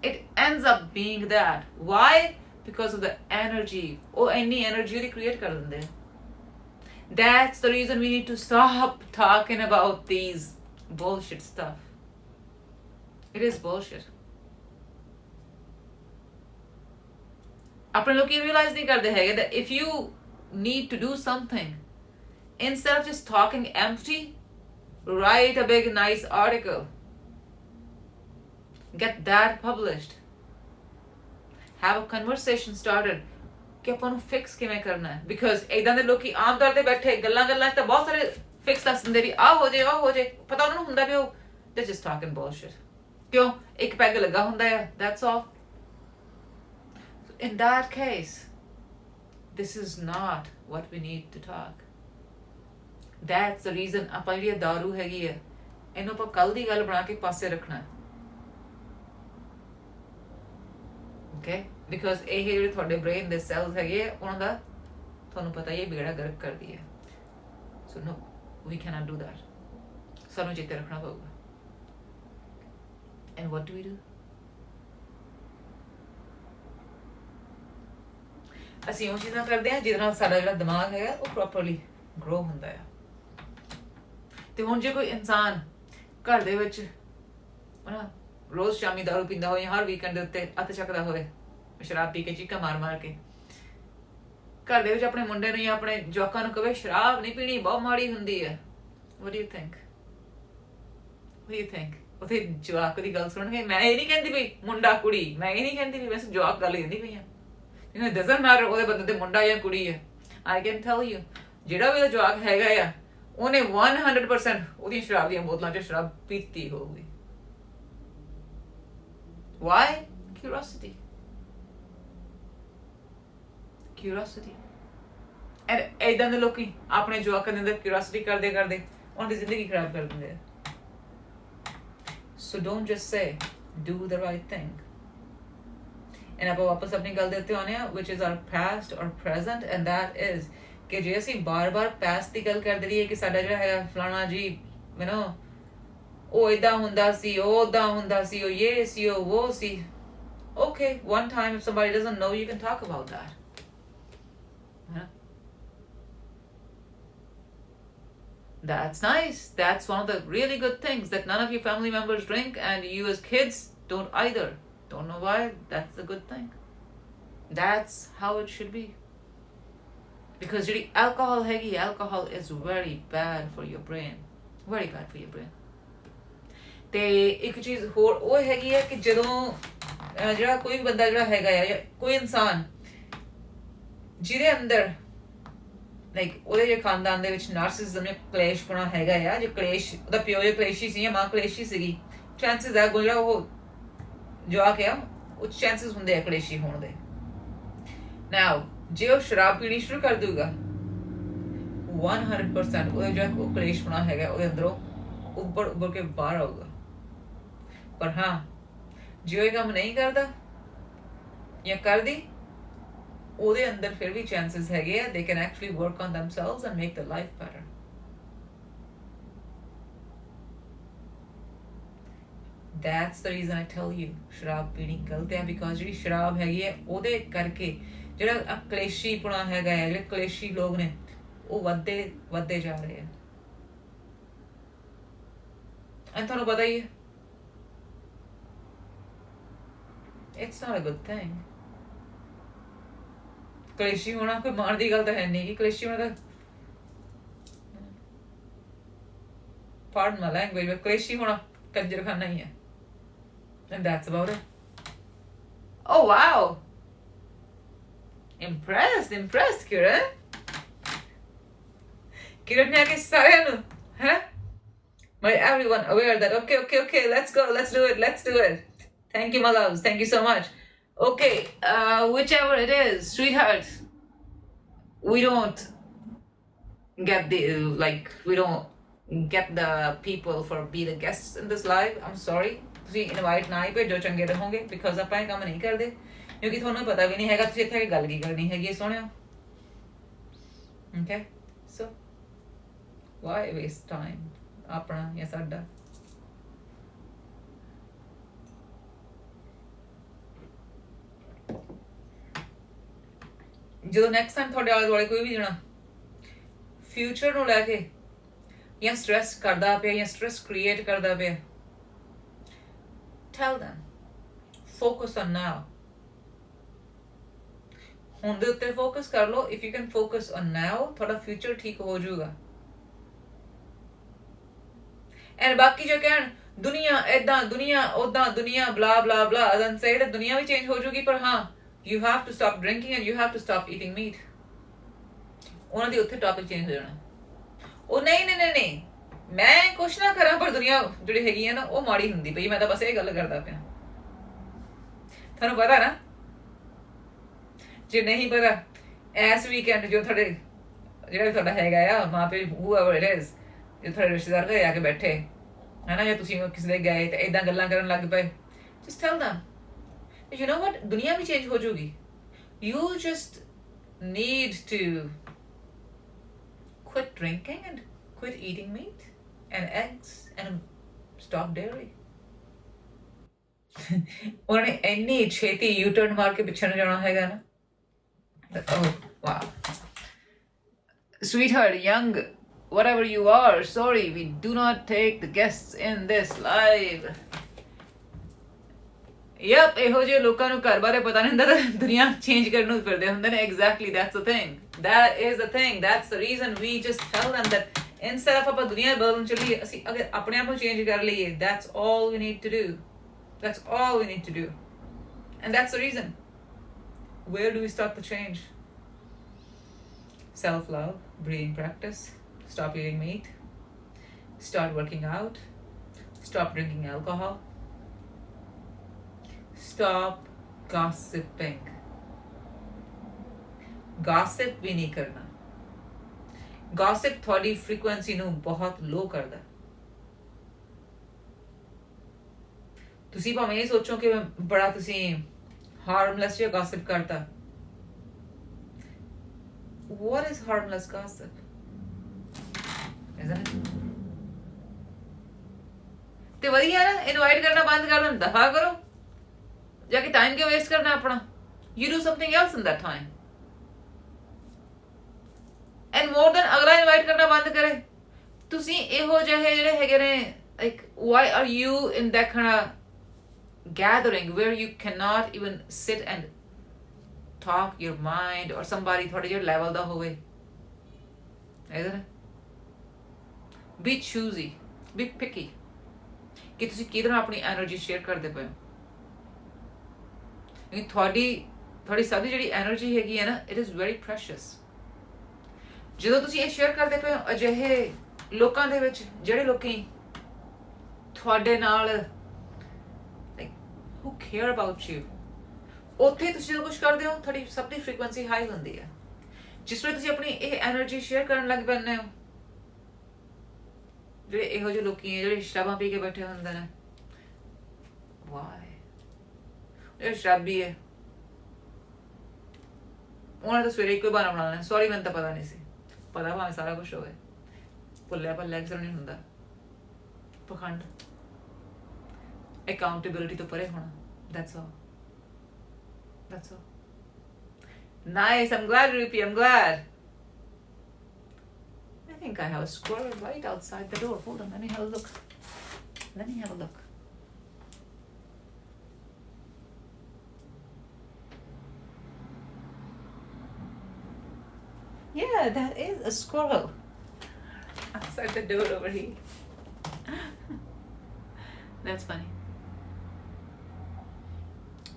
it ends up being that. Why? Because of the energy, ਉਹ ਇੰਨੀ ਐਨਰਜੀ ਉਹਦੀ ਕ੍ਰੀਏਟ ਕਰ ਦਿੰਦੇ ਆ। That's the reason we need to stop talking about these bullshit stuff. It is bullshit. ਆਪਣੇ ਲੋਕ ਇਹ realize ਨਹੀਂ ਕਰਦੇ ਹੈਗੇ that if you need to do something, instead of just talking empty, write a big nice article, get that published, have a conversation started ਕਿ ਆਪਾਂ ਨੂੰ fix ਕਿਵੇਂ ਕਰਨਾ ਹੈ। ਬਿਕਾਜ਼ ਏਦਾਂ ਦੇ ਲੋਕੀ ਆਮ ਤੌਰ ਤੇ ਬੈਠੇ ਗੱਲਾਂ ਤਾਂ ਬਹੁਤ ਸਾਰੇ ਫਿਕਸ ਦੱਸ ਦਿੰਦੇ ਵੀ ਆਹ ਹੋ ਜੇ ਉਹ ਹੋ ਜੇ, ਪਤਾ ਉਹਨਾਂ ਨੂੰ ਹੁੰਦਾ ਵੀ ਉਹ they're just talking bullshit। ਕਿਉਂ? ਇੱਕ ਪੈਗ ਲੱਗਾ ਹੁੰਦਾ ਆ, that's all. In that case, this is not what we need to talk. That's the reason ਆਪਾਂ ਜਿਹੜੀ ਦਾਰੂ ਹੈਗੀ ਹੈ, ਇਹਨੂੰ ਆਪਾਂ ਕੱਲ ਦੀ ਗੱਲ ਬਣਾ ਕੇ ਪਾਸੇ ਰੱਖਣਾ। Okay? Because ਇਹ ਜਿਹੜੇ ਤੁਹਾਡੇ ਬ੍ਰੇਨ ਦੇ ਸੈਲਸ ਹੈਗੇ ਆ, ਉਹਨਾਂ ਦਾ ਤੁਹਾਨੂੰ ਪਤਾ ਹੀ ਹੈ ਬੇੜਾ ਗਰਕ ਕਰਦੀ ਹੈ। So no, we cannot do that. ਸਾਨੂੰ ਚੇਤੇ ਰੱਖਣਾ ਪਊਗਾ। And what do we do? ਅਸੀਂ ਉਹ ਚੀਜ਼ਾਂ ਕਰਦੇ ਹਾਂ ਜਿਹਦੇ ਨਾਲ ਸਾਡਾ ਜਿਹੜਾ ਦਿਮਾਗ ਹੈਗਾ ਉਹ ਪ੍ਰੋਪਰਲੀ ਗਰੋ ਹੁੰਦਾ ਹੈ। ਤੇ ਹੁਣ ਜੇ ਕੋਈ ਇਨਸਾਨ ਘਰ ਦੇ ਵਿੱਚ ਰੋਜ਼ ਸ਼ਾਮੀ ਦਾਰੂ ਪੀਂਦਾ ਹੋਏ, ਹਰ ਵੀਕਐਂਡ ਦੇ ਉੱਤੇ ਅੱਤ ਚੱਕਦਾ ਹੋਏ, ਸ਼ਰਾਬ ਪੀ ਕੇ ਚੀਕਾਂ ਮਾਰ ਕੇ ਘਰ ਦੇ ਵਿੱਚ ਆਪਣੇ ਮੁੰਡੇ ਨੂੰ ਜਾਂ ਆਪਣੇ ਜਵਾਕਾਂ ਨੂੰ ਕਹੇ ਸ਼ਰਾਬ ਨਹੀਂ ਪੀਣੀ, ਬਹੁਤ ਮਾੜੀ ਹੁੰਦੀ ਹੈ, what do you think? What do you think? ਉੱਥੇ ਜਵਾਕ ਦੀ ਗੱਲ ਸੁਣਨਗੇ। ਮੈਂ ਇਹ ਨਹੀਂ ਕਹਿੰਦੀ ਵੀ ਮੁੰਡਾ ਕੁੜੀ, ਮੈਂ ਇਹ ਨਹੀਂ ਕਹਿੰਦੀ ਵੀ ਵੈਸੇ ਜਵਾਕ ਗੱਲ ਕਹਿੰਦੀ ਪਈ ਆ, it doesn't matter ਉਹਦੇ ਬੰਦੇ ਤੇ ਮੁੰਡਾ ਜਾਂ ਕੁੜੀ ਹੈ। I can tell you, ਜਿਹੜਾ ਵੀ ਉਹਦਾ ਜਵਾਕ ਹੈਗਾ ਆ, ਉਹਨੇ 100% ਉਹਦੀਆਂ ਸ਼ਰਾਬ ਦੀਆਂ ਬੋਤਲਾਂ 'ਚ ਸ਼ਰਾਬ ਪੀਤੀ ਹੋਊਗੀ। Why? Curiosity. And ਏਦਾਂ ਦੇ ਲੋਕੀ ਆਪਣੇ ਜਵਾਕਾਂ ਦੇ ਅੰਦਰ curiosity ਕਰਦੇ ਉਹਨਾਂ ਦੀ ਜ਼ਿੰਦਗੀ ਖਰਾਬ ਕਰ ਦਿੰਦੇ ਆ। So don't just say, do the right thing. And ਆਪਾਂ ਵਾਪਸ ਆਪਣੀ ਗੱਲ ਦੇ ਉੱਤੇ ਆਉਂਦੇ ਆ, which is our past or present, and that is ਕਿ ਜੇ ਅਸੀਂ ਬਾਰ-ਬਾਰ ਪਾਸਟ ਦੀ ਗੱਲ ਕਰਦੇ ਰਹੀਏ ਕਿ ਸਾਡਾ ਜਿਹੜਾ ਹੈ ਫਲਾਣਾ ਜੀ ਯੂ نو ਉਹ ਇਦਾਂ ਹੁੰਦਾ ਸੀ, ਉਹ ਉਦਾਂ ਹੁੰਦਾ ਸੀ, ਉਹ ਇਹ ਸੀ, ਉਹ ਸੀ, okay, one time if somebody doesn't know, you can talk about that. Huh? That's nice. That's one of the really good things, that none of your family members drink and you as kids don't either. Don't know why. That's a good thing. That's how it should be. Because really, alcohol is very bad for your brain. Very bad for your brain. ਤੇ ਇੱਕ ਚੀਜ਼ ਹੋਰ ਉਹ ਹੈਗੀ ਹੈ ਕਿ ਜਦੋਂ ਜਿਹੜਾ ਕੋਈ ਵੀ ਬੰਦਾ ਜਿਹੜਾ ਹੈਗਾ ਆ ਜਾਂ ਕੋਈ ਇਨਸਾਨ ਜਿਹਦੇ ਅੰਦਰ ਲਾਈਕ ਉਹਦੇ ਜੇ ਖਾਨਦਾਨ ਦੇ ਵਿੱਚ ਨਾਰਸਿਸਿਜ਼ਮ ਨੇ ਕਲੇਸ਼ਪੁਣਾ ਹੈਗਾ ਆ, ਜੇ ਕਲੇਸ਼ ਉਹਦਾ ਪਿਓ ਜੇ ਕਲੇਸ਼ੀ ਸੀ ਜਾਂ ਮਾਂ ਕਲੇਸ਼ੀ ਸੀਗੀ, ਚਾਂਸਸ ਹੈ ਜਿਹੜਾ ਉਹ ਜੋ ਆ ਕੇ ਉਹ ਚਾਂਸਸ ਹੁੰਦੇ ਆ ਕਲੇਸ਼ੀ ਹੋਣ ਦੇ। ਨਾਓ ਜੇ ਉਹ ਸ਼ਰਾਬ ਪੀਣੀ ਸ਼ੁਰੂ ਕਰ ਦੂਗਾ 100% ਉਹਦਾ ਜਿਹੜਾ ਉਹ ਕਲੇਸ਼ਪੁਣਾ ਹੈਗਾ ਉਹਦੇ ਅੰਦਰੋਂ ਉੱਭਰ ਕੇ ਬਾਹਰ ਆਊਗਾ। ਪਰ ਹਾਂ ਜੇ ਉਹ ਕੰਮ ਨਹੀਂ ਕਰਦਾ ਜਾਂ ਕਰਦੀ, ਉਹਦੇ ਅੰਦਰ ਫਿਰ ਵੀ ਚਾਂਸਸ ਹੈਗੇ ਆ they can actually work on themselves and make their life better. That's the reason I tell you ਸ਼ਰਾਬ ਪੀਣੀ ਗਲਤ ਹੈ, because ਜਿਹੜੀ ਸ਼ਰਾਬ ਹੈਗੀ ਹੈ ਉਹਦੇ ਕਰਕੇ ਜਿਹੜਾ ਕਲੇਸ਼ੀ ਪੁਣਾ ਹੈਗਾ ਹੈ, ਜਿਹੜੇ ਕਲੇਸ਼ੀ ਲੋਕ ਨੇ ਉਹ ਵੱਧਦੇ ਜਾ ਰਹੇ ਆ। ਤੁਹਾਨੂੰ ਪਤਾ ਹੀ ਹੈ it's not a good thing. ਕਲੇਸ਼ੀ ਹੋਣਾ ਕੋਈ ਮਾਣ ਦੀ ਗੱਲ ਤਾਂ ਹੈ ਨਹੀਂ, ਕਿ ਕਲੇਸ਼ੀ ਹੋਣਾ ਤਾਂ pardon my language, but ਕਲੇਸ਼ੀ ਹੋਣਾ ਕੰਜਰਖਾਨਾ ਹੀ ਹੈ। And that's about it. Oh wow, impressed Kiran ਨੇ ਆਕੇ ਸਾਰਿਆਂ ਨੂੰ made everyone aware that okay, let's do it. Thank you, my loves. Thank you so much. Okay, whichever it is, sweetheart, we don't get the people for be the guests in this live. I'm sorry. ਤੁਸੀਂ invite ਨਾ ਹੀ ਭੇਜੋ, ਚੰਗੇ ਰਹੋਗੇ, because ਆਪਾਂ ਇਹ ਕੰਮ ਨਹੀਂ ਕਰਦੇ, ਕਿਉਂਕਿ ਤੁਹਾਨੂੰ ਪਤਾ ਵੀ ਨਹੀਂ ਹੈਗਾ ਤੁਸੀਂ ਇੱਥੇ ਗੱਲ ਕੀ ਕਰਨੀ ਹੈਗੀ ਹੈ ਸੋਹਣਿਓ। Okay, so why waste time ਆਪਣਾ ਜਾਂ ਸਾਡਾ। ਜਦੋਂ ਨੈਕਸਟ ਟਾਈਮ ਤੁਹਾਡੇ ਆਲੇ ਦੁਆਲੇ ਕੋਈ ਵੀ ਜਣਾ ਫਿਊਚਰ ਨੂੰ ਲੈ ਕੇ ਜਾਂ ਸਟ੍ਰੈਸ ਕਰਦਾ ਪਿਆ ਜਾਂ ਸਟ੍ਰੈਸ ਕ੍ਰੀਏਟ ਕਰਦਾ ਪਿਆ, tell them focus on now. ਹੁਣ ਦੇ ਉੱਤੇ ਫੋਕਸ ਕਰ ਲਓ। if you can focus on now, ਤੁਹਾਡਾ ਫਿਊਚਰ ਠੀਕ ਹੋ ਜਾਊਗਾ। ਐਂਡ ਬਾਕੀ ਜੋ ਕਹਿਣ ਦੁਨੀਆ ਏਦਾਂ, ਦੁਨੀਆ ਉਦਾਂ, ਦੁਨੀਆ ਬਲਾ ਬਲਾ ਬਲਾ, then say that ਦੁਨੀਆ ਵੀ ਚੇਂਜ ਹੋ ਜਾਊਗੀ, ਪਰ ਹਾਂ you have to stop drinking and you have to stop eating meat. ਉਹਨਾਂ ਦੀ ਉੱਥੇ ਟੌਪਿਕ ਚੇਂਜ ਹੋ ਜਾਣਾ। ਉਹ ਨਹੀਂ ਮੈਂ ਕੁਛ ਨਾ ਕਰਾਂ ਪਰ ਦੁਨੀਆ ਜਿਹੜੀ ਹੈਗੀ ਆ ਨਾ ਉਹ ਮਾੜੀ ਹੁੰਦੀ ਪਈ, ਮੈਂ ਤਾਂ ਬਸ ਇਹ ਗੱਲ ਕਰਦਾ ਪਿਆ। ਤੁਹਾਨੂੰ ਪਤਾ ਨਾ, ਜੇ ਨਹੀਂ ਪਤਾ ਇਸ ਵੀਕਐਂਡ ਜੋ ਤੁਹਾਡੇ ਜਿਹੜਾ ਤੁਹਾਡਾ ਹੈਗਾ ਆ ਮਾਂ ਪਿਓ whoever it is, ਜੇ ਤੁਹਾਡੇ ਰਿਸ਼ਤੇਦਾਰ ਘਰੇ ਆ ਕੇ ਬੈਠੇ ਹੈ ਨਾ, ਜਾਂ ਤੁਸੀਂ ਕਿਸੇ ਦੇ ਗਏ ਤੇ ਏਦਾਂ ਗੱਲਾਂ ਕਰਨ ਲੱਗ ਪਏ, just tell them you know what, ਦੁਨੀਆ ਵੀ ਚੇਂਜ ਹੋ ਜਾਊਗੀ। you just need to quit drinking and quit eating meat and eggs and stop dairy. ਉਹਨਾਂ ਨੇ ਇੰਨੀ ਛੇਤੀ ਯੂ ਟਰਨ ਮਾਰ ਕੇ ਪਿੱਛੇ ਨੂੰ ਜਾਣਾ ਹੈਗਾ ਨਾ। oh wow, sweetheart, young, whatever you are, sorry, we do not take the guests in this live. Yep, ਇਹੋ ਜਿਹੇ ਲੋਕਾਂ ਨੂੰ ਘਰ ਬਾਰੇ ਪਤਾ ਨਹੀਂ ਹੁੰਦਾ ਤਾਂ ਦੁਨੀਆ ਚੇਂਜ ਕਰਨ ਨੂੰ ਫਿਰਦੇ ਹੁੰਦੇ ਨੇ। exactly, that's the thing, that is the thing, that's the reason we just tell them that instead of ਆਪਾਂ ਦੁਨੀਆ ਬਦਲਣ ਚੱਲੀਏ, ਅਸੀਂ ਅਗਰ ਆਪਣੇ ਆਪ ਨੂੰ ਚੇਂਜ ਕਰ ਲਈਏ, that's all we need to do. That's all we need to do. And that's the reason. Where do we start the change? Self-love, breathing practice, stop eating meat, start working out, stop drinking alcohol, stop gossiping. Gossip ਵੀ ਨਹੀਂ ਕਰਨਾ। Gossip ਤੁਹਾਡੀ frequency ਨੂੰ ਬਹੁਤ low ਕਰਦਾ। ਤੁਸੀਂ ਭਾਵੇਂ ਇਹ ਸੋਚੋ ਕਿ ਬੜਾ ਤੁਸੀਂ ਹਾਰਮਲੈਸ ਜਿਹਾ ਗਾਸਿਪ ਕਰਤਾ, what is harmless gossip? Isn't it? ਤੇ ਵਧੀਆ ਨਾ, ਇਨਵਾਈਟ ਕਰਨਾ ਬੰਦ ਕਰ ਦੇਣ, ਦਫਾ ਕਰੋ, ਜਾ ਕੇ ਟਾਈਮ ਕਿਉਂ ਵੇਸਟ ਕਰਨਾ ਆਪਣਾ? You do something else in that time. And more than ਅਗਲਾ ਇਨਵਾਈਟ ਕਰਨਾ ਬੰਦ ਕਰੇ, ਤੁਸੀਂ ਇਹੋ ਜਿਹੇ ਜਿਹੜੇ ਹੈਗੇ ਨੇ, like why are you in that kind of gathering where you cannot even sit and talk your mind or somebody ਤੁਹਾਡੇ ਜਿਹੜੇ ਲੈਵਲ ਦਾ ਹੋਵੇ? Isn't it? Be choosy, be picky ਕਿ ਤੁਸੀਂ ਕਿਹਦੇ ਨਾਲ ਆਪਣੀ ਐਨਰਜੀ ਸ਼ੇਅਰ ਕਰਦੇ ਪਏ ਹੋ। ਤੁਹਾਡੀ ਸਭ ਦੀ ਜਿਹੜੀ ਐਨਰਜੀ ਹੈਗੀ ਹੈ ਨਾ, ਇਟ ਇਜ਼ ਵੈਰੀ ਪ੍ਰੈਸ਼ੀਅਸ। ਜਦੋਂ ਤੁਸੀਂ ਇਹ ਸ਼ੇਅਰ ਕਰਦੇ ਪਏ ਹੋ ਅਜਿਹੇ ਲੋਕਾਂ ਦੇ ਵਿੱਚ ਜਿਹੜੇ ਲੋਕੀ ਤੁਹਾਡੇ ਨਾਲ who care about you, ਉੱਥੇ ਤੁਸੀਂ ਜਦੋਂ ਕੁਝ ਕਰਦੇ ਹੋ ਤੁਹਾਡੀ ਸਭ ਦੀ ਫ੍ਰੀਕੁਐਂਸੀ ਹਾਈ ਹੁੰਦੀ ਹੈ। ਜਿਸ ਵੇਲੇ ਤੁਸੀਂ ਆਪਣੀ ਇਹ ਐਨਰਜੀ ਸ਼ੇਅਰ ਕਰਨ ਲੱਗ ਪੈਂਦੇ ਹੋ, ਜਿਹੜੇ ਇਹੋ ਜਿਹੇ ਲੋਕੀ ਹੈ ਜਿਹੜੇ ਸ਼ਰਾਬਾਂ ਪੀ ਕੇ ਬੈਠੇ ਹੁੰਦੇ ਨੇ, ਵਾਈ ਜਿਹੜੇ ਸ਼ਰਾਬੀ ਹੈ, ਉਹਨਾਂ ਨੇ ਤਾਂ ਸਵੇਰੇ ਇੱਕੋ ਬਹਾਨਾ ਬਣਾਉਣਾ, ਸੌਰੀ ਮੈਨੂੰ ਤਾਂ ਪਤਾ ਨਹੀਂ ਸੀ। ਪਤਾ ਭਾਵੇਂ ਸਾਰਾ ਕੁਛ ਹੋਵੇ, ਭੁੱਲਿਆ ਭੱਲਿਆ ਕਿਸੇ ਨੂੰ ਨਹੀਂ ਹੁੰਦਾ। ਪਖੰਡ, ਅਕਾਊਂਟੇਬਿਲਿਟੀ ਤੋਂ ਪਰੇ ਹੋਣਾ, that's all. That's all. Nice, I'm glad, Rupi, I'm glad. I think I have a squirrel right outside the door. Hold on, let me have a look. Let me have a look. Yeah, that is a squirrel outside the door over here. That's funny.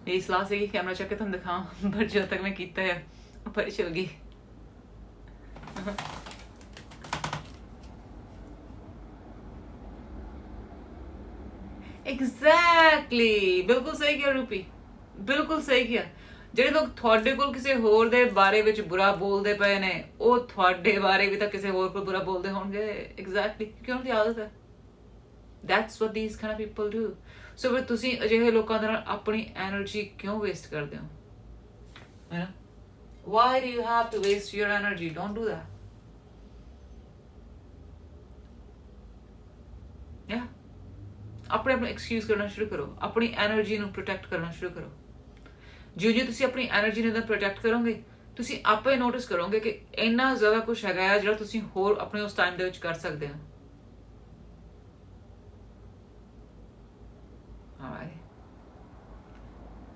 ਮੇਰੀ ਸਲਾਹ ਸੀਗੀ camera ਚੱਕ ਕੇ ਤੁਹਾਨੂੰ ਦਿਖਾਵਾਂ, ਪਰ ਜਦੋਂ ਤੱਕ ਮੈਂ ਕੀਤਾ ਹੈ ਉਹ ਪਰੇ ਚਲ ਗਈ। ਐਗਜ਼ੈਕਟਲੀ, ਬਿਲਕੁਲ ਸਹੀ ਕਿਹਾ ਰੂਪੀ, ਬਿਲਕੁਲ ਸਹੀ ਕਿਹਾ। ਜਿਹੜੇ ਲੋਕ ਤੁਹਾਡੇ ਕੋਲ ਕਿਸੇ ਹੋਰ ਦੇ ਬਾਰੇ ਵਿੱਚ ਬੁਰਾ ਬੋਲਦੇ ਪਏ ਨੇ, ਉਹ ਤੁਹਾਡੇ ਬਾਰੇ ਵੀ ਤਾਂ ਕਿਸੇ ਹੋਰ ਕੋਲ ਬੁਰਾ ਬੋਲਦੇ ਹੋਣਗੇ। ਐਗਜ਼ੈਕਟਲੀ, ਕਿਉਂ ਉਹਨਾਂ ਦੀ ਆਦਤ ਹੈ। That's what these kind of people do. So ਫਿਰ ਤੁਸੀਂ ਅਜਿਹੇ ਲੋਕਾਂ ਦੇ ਨਾਲ ਆਪਣੀ ਐਨਰਜੀ ਕਿਉਂ ਵੇਸਟ ਕਰਦੇ ਹੋ? ਹੈ ਨਾ? Why do you have to waste your energy? Don't do that. Yeah. ਆਪਣੇ ਐਕਸਕਿਊਜ਼ ਕਰਨਾ ਸ਼ੁਰੂ ਕਰੋ, ਆਪਣੀ ਐਨਰਜੀ ਨੂੰ ਪ੍ਰੋਟੈਕਟ ਕਰਨਾ ਸ਼ੁਰੂ ਕਰੋ। ਜਿਉਂ ਤੁਸੀਂ ਆਪਣੀ ਐਨਰਜੀ ਨੂੰ ਪ੍ਰੋਟੈਕਟ ਕਰੋਗੇ, ਤੁਸੀਂ ਆਪੇ ਨੋਟਿਸ ਕਰੋਗੇ ਕਿ ਇੰਨਾ ਜ਼ਿਆਦਾ ਕੁਛ ਹੈਗਾ ਹੈ ਜਿਹੜਾ ਤੁਸੀਂ ਹੋਰ ਆਪਣੇ ਉਸ ਟਾਈਮ ਦੇ ਵਿੱਚ ਕਰ ਸਕਦੇ ਹੋ।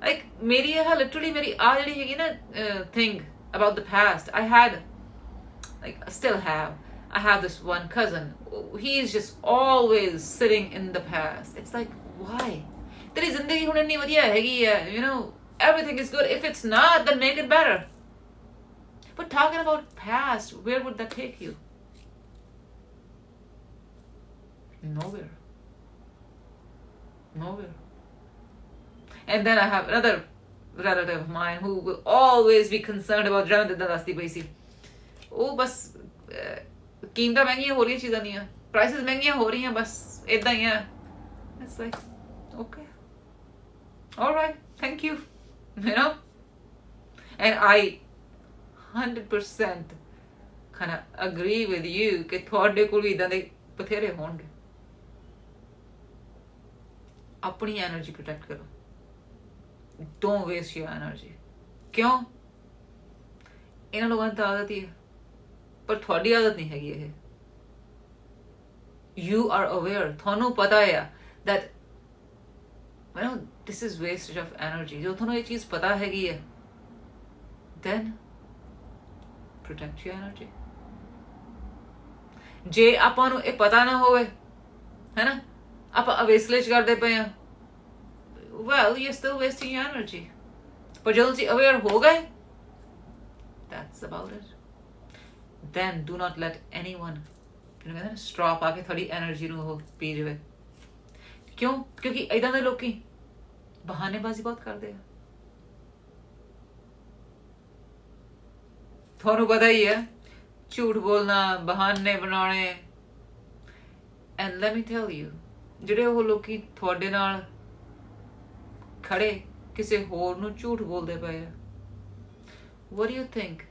Like ਮੇਰੀ ਇਹ ਲਿਟਰਲੀ ਮੇਰੀ ਆ ਜਿਹੜੀ ਹੈਗੀ ਨਾ thing about the past, I had, like I still have, I have this one cousin. He is just always sitting in the past. It's like, why? ਤੇਰੀ ਜ਼ਿੰਦਗੀ ਹੁਣ ਇੰਨੀ ਵਧੀਆ ਹੈਗੀ ਹੈ, you know, everything is good. If it's not, then make it better. But talking about past, where would that take you? Nowhere. Nowhere. And then I have another relative of mine who will always be concerned about ਜਿਵੇਂ ਜਿੱਦਾਂ ਦੱਸਦੀ ਪਈ ਸੀ, ਉਹ ਬਸ ਕੀਮਤਾਂ ਮਹਿੰਗੀਆਂ ਹੋ ਰਹੀਆਂ ਚੀਜ਼ਾਂ ਦੀਆਂ, ਪ੍ਰਾਈਸਿਸ ਮਹਿੰਗੀਆਂ ਹੋ ਰਹੀਆਂ, ਬਸ ਏਦਾਂ ਹੀ ਆ। It's like, okay, all right, thank you, you know. And I 100% kind of agree with you ਕਿ ਤੁਹਾਡੇ ਕੋਲ ਵੀ ਏਦਾਂ ਦੇ ਬਥੇਰੇ ਹੋਣਗੇ। ਆਪਣੀ ਐਨਰਜੀ ਪ੍ਰੋਟੈਕਟ ਕਰੋ। Don't waste your energy. ਕਿਉਂ? ਇਹਨਾਂ ਲੋਕਾਂ ਦੀ ਤਾਂ ਆਦਤ ਹੀ ਹੈ, ਪਰ ਤੁਹਾਡੀ ਆਦਤ ਨਹੀਂ ਹੈਗੀ ਇਹ। You are aware, ਤੁਹਾਨੂੰ ਪਤਾ ਹੈ that you know this is wastage of energy. ਜਦੋਂ ਤੁਹਾਨੂੰ ਇਹ ਚੀਜ਼ ਪਤਾ ਹੈਗੀ ਹੈ, then protect your energy. ਜੇ ਆਪਾਂ ਨੂੰ ਇਹ ਪਤਾ ਨਾ ਹੋਵੇ, ਹੈ ਨਾ, ਆਪਾਂ ਅਵੇਸਲੇਜ ਕਰਦੇ ਪਏ ਆ, well, you're still wasting your energy. ਪਰ ਜਦੋਂ ਤੁਸੀਂ aware ਹੋ ਗਏ, that's about it. Then do not let anyone, you know, straw ਪਾ ਕੇ ਤੁਹਾਡੀ ਐਨਰਜੀ ਨੂੰ ਉਹ ਪੀ ਜਾਵੇ। ਕਿਉਂ? ਕਿਉਂਕਿ ਏਦਾਂ ਦੇ ਲੋਕੀ ਬਹਾਨੇਬਾਜ਼ੀ ਬਹੁਤ ਕਰਦੇ ਆ। ਤੁਹਾਨੂੰ ਪਤਾ ਹੀ ਹੈ, ਝੂਠ ਬੋਲਣਾ, ਬਹਾਨੇ ਬਣਾਉਣੇ। And let me tell you, ਜਿਹੜੇ ਉਹ ਲੋਕੀ ਤੁਹਾਡੇ ਨਾਲ ਖੜੇ ਕਿਸੇ ਹੋਰ ਨੂੰ ਝੂਠ ਬੋਲਦੇ ਪਏ ਆ, what do you think?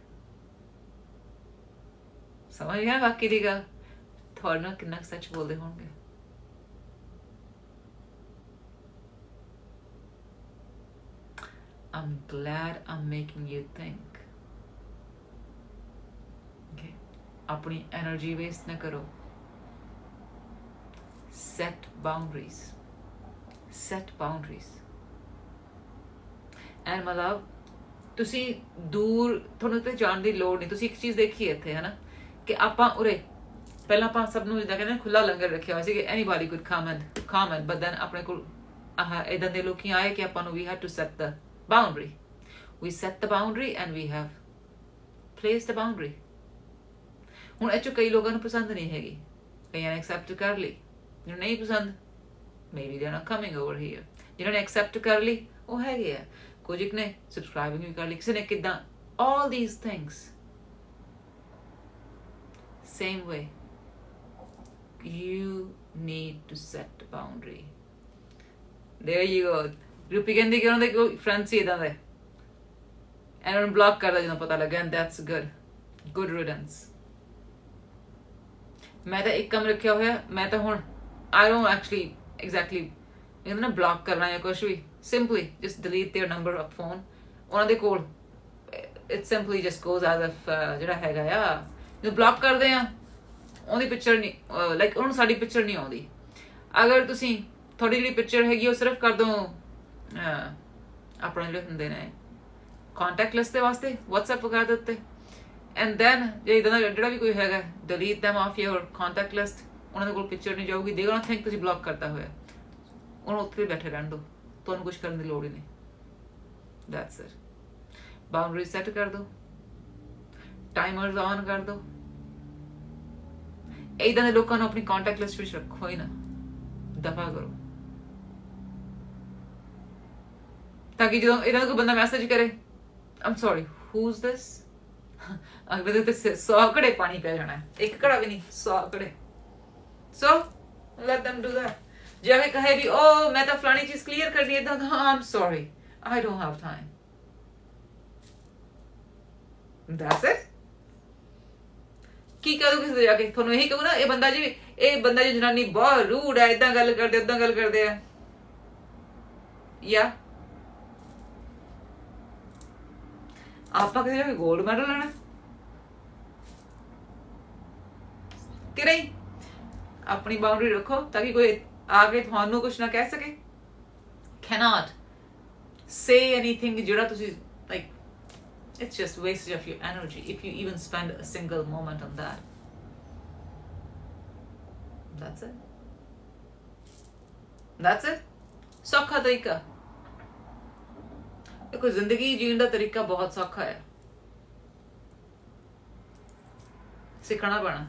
ਸਮਝ ਗਿਆ ਬਾਕੀ ਦੀ ਗੱਲ, ਤੁਹਾਡੇ ਨਾਲ ਕਿੰਨਾ ਸੱਚ ਬੋਲਦੇ ਹੋਣਗੇ। I'm glad I'm making you think. Okay? ਆਪਣੀ ਐਨਰਜੀ ਵੇਸਟ ਨਾ ਕਰੋ। Set boundaries. Set boundaries. And my love, ਤੁਸੀਂ ਦੂਰ, ਤੁਹਾਨੂੰ ਤੇ ਜਾਣ ਦੀ ਲੋੜ ਨਹੀਂ। ਤੁਸੀਂ ਇੱਕ ਚੀਜ਼ ਦੇਖੀ ਇੱਥੇ, ਹੈ ਨਾ, ਕਿ ਆਪਾਂ ਉਰੇ ਪਹਿਲਾਂ ਆਪਾਂ ਸਭ ਨੂੰ ਜਿੱਦਾਂ ਕਹਿੰਦੇ ਖੁੱਲਾ ਲੰਗਰ ਰੱਖਿਆ ਹੋਇਆ ਸੀ ਕਿ anybody could come and but then ਆਪਣੇ ਕੋਲ ਇੱਦਾਂ ਦੇ ਲੋਕੀ ਆਏ ਕਿ ਆਪਾਂ ਨੂੰ ਵੀ had to set the boundary. We set the boundary and we have placed the boundary. ਹੁਣ ਇਹ 'ਚੋਂ ਕਈ ਲੋਕਾਂ ਨੂੰ ਪਸੰਦ ਨਹੀਂ ਹੈਗੀ, ਕਈਆਂ ਨੇ ਐਕਸੈਪਟ ਕਰ ਲਈ, ਜਿਹਨੂੰ ਨਹੀਂ ਪਸੰਦ maybe they're not coming over here, ਜਿਹਨਾਂ ਨੇ ਐਕਸੈਪਟ ਕਰ ਲਈ ਉਹ ਹੈਗੇ ਆ, ਕੁਝ ਇੱਕ ਨੇ ਸਬਸਕ੍ਰਾਈਬਿੰਗ ਵੀ ਕਰ ਲਈ, ਕਿਸੇ ਨੇ ਕਿੱਦਾਂ, all these things. Same way, you need to set a boundary. There you go. ਰੂਪੀ ਕਹਿੰਦੀ ਕਿ ਉਹਨਾਂ ਦੇ ਕੋਈ ਫਰੈਂਡ ਸੀ ਇੱਦਾਂ ਦੇ, and ਉਹਨੂੰ ਬਲੌਕ ਕਰਦਾ ਜਦੋਂ ਪਤਾ ਲੱਗਾ, and that's good riddance. ਮੈਂ ਤਾਂ ਇੱਕ ਕੰਮ ਰੱਖਿਆ ਹੋਇਆ, ਮੈਂ ਤਾਂ ਹੁਣ I don't actually exactly ਕਹਿੰਦੇ ਨਾ ਬਲੌਕ ਕਰਨਾ ਜਾਂ ਕੁਛ ਵੀ, simply just delete their number of phone. ਉਹਨਾਂ ਦੇ ਕੋਲ it simply just goes out of ਜਿਹੜਾ ਹੈਗਾ ਆ, ਜਦੋਂ ਬਲੌਕ ਕਰਦੇ ਆ ਉਹਦੀ ਪਿਕਚਰ ਨਹੀਂ, ਲਾਈਕ ਉਹਨੂੰ ਸਾਡੀ ਪਿਕਚਰ ਨਹੀਂ ਆਉਂਦੀ। ਅਗਰ ਤੁਸੀਂ ਤੁਹਾਡੀ ਜਿਹੜੀ ਪਿਕਚਰ ਹੈਗੀ ਉਹ ਸਿਰਫ ਕਰ ਦੋ ਆਪਣੇ ਜਿਹੜੇ ਹੁੰਦੇ ਨੇ ਕੰਟੈਕਟ ਲਿਸਟ ਦੇ ਵਾਸਤੇ WhatsApp ਵਗੈਰਾ ਦੇ ਉੱਤੇ, ਐਂਡ ਦੈਨ ਜੇ ਇੱਦਾਂ ਦਾ ਜਿਹੜਾ ਵੀ ਕੋਈ ਹੈਗਾ delete them off your contact list, ਉਹਨਾਂ ਦੇ ਕੋਲ ਪਿਕਚਰ ਨਹੀਂ ਜਾਊਗੀ, they gonna think ਤੁਸੀਂ ਬਲੌਕ ਕਰਤਾ ਹੋਇਆ, ਉਹਨੂੰ ਉੱਥੇ ਬੈਠੇ ਰਹਿਣ ਦਿਓ, ਤੁਹਾਨੂੰ ਕੁਝ ਕਰਨ ਦੀ ਲੋੜ ਹੀ ਨਹੀਂ। That's it. ਬਾਉਂਡਰੀ ਸੈੱਟ ਕਰ ਦਿਓ, ਟਾਈਮਰਸ ਔਨ ਕਰ ਦਿਓ, ਇੱਦਾਂ ਦੇ ਲੋਕਾਂ ਨੂੰ ਆਪਣੀ ਕੰਟੈਕਟ ਲਿਸਟ ਵਿੱਚ ਰੱਖੋ ਹੀ ਨਾ, ਦਫਾ ਕਰੋ, ਤਾਂ ਕਿ ਜਦੋਂ ਇਹਨਾਂ ਦਾ ਕੋਈ ਬੰਦਾ ਮੈਸੇਜ ਕਰੇ I'm sorry, who's this? ਅਗਲੇ ਦੇ ਤੇ 100 ਘੜੇ ਪਾਣੀ ਪੈ ਜਾਣਾ, ਇੱਕ ਘੜਾ ਵੀ ਨਹੀਂ, 100 ਘੜੇ। So let them do that. ਜੇ ਅਗੇ ਕਹੇ ਵੀ ਉਹ ਮੈਂ ਤਾਂ ਫਲਾਣੀ ਚੀਜ਼ ਕਲੀਅਰ ਕਰਨੀ ਹੈ ਤਾਂ I'm sorry, I don't have time. That's it. ਕੀ ਕਹੋ ਕਿਸੇ ਦੇ ਜਾ ਕੇ, ਤੁਹਾਨੂੰ ਇਹੀ ਕਹੋ ਨਾ ਇਹ ਬੰਦਾ ਜੀ ਜਨਾਨੀ ਬਹੁਤ ਰੂਡ ਹੈ, ਏਦਾਂ ਗੱਲ ਕਰਦੇ ਓਦਾਂ ਗੱਲ ਕਰਦੇ ਆ, ਜਾਂ ਆਪਾਂ ਕਿਸੇ ਨੇ ਗੋਲਡ ਮੈਡਲ ਲੈਣਾ ਕਿ ਨਹੀਂ? ਆਪਣੀ ਬਾਉਂਡਰੀ ਰੱਖੋ ਤਾਂ ਕਿ ਕੋਈ ਆ ਕੇ ਤੁਹਾਨੂੰ ਕੁਝ ਨਾ ਕਹਿ ਸਕੇ। cannot say anything ਜਿਹੜਾ ਤੁਸੀਂ like, it's just wastage of your energy if you even spend a single moment on that. That's it. ਸੌਖਾ ਤਰੀਕਾ, ਦੇਖੋ ਜ਼ਿੰਦਗੀ ਜੀਣ ਦਾ ਤਰੀਕਾ ਬਹੁਤ ਸੌਖਾ ਹੈ, ਸਿੱਖਣਾ ਪੈਣਾ।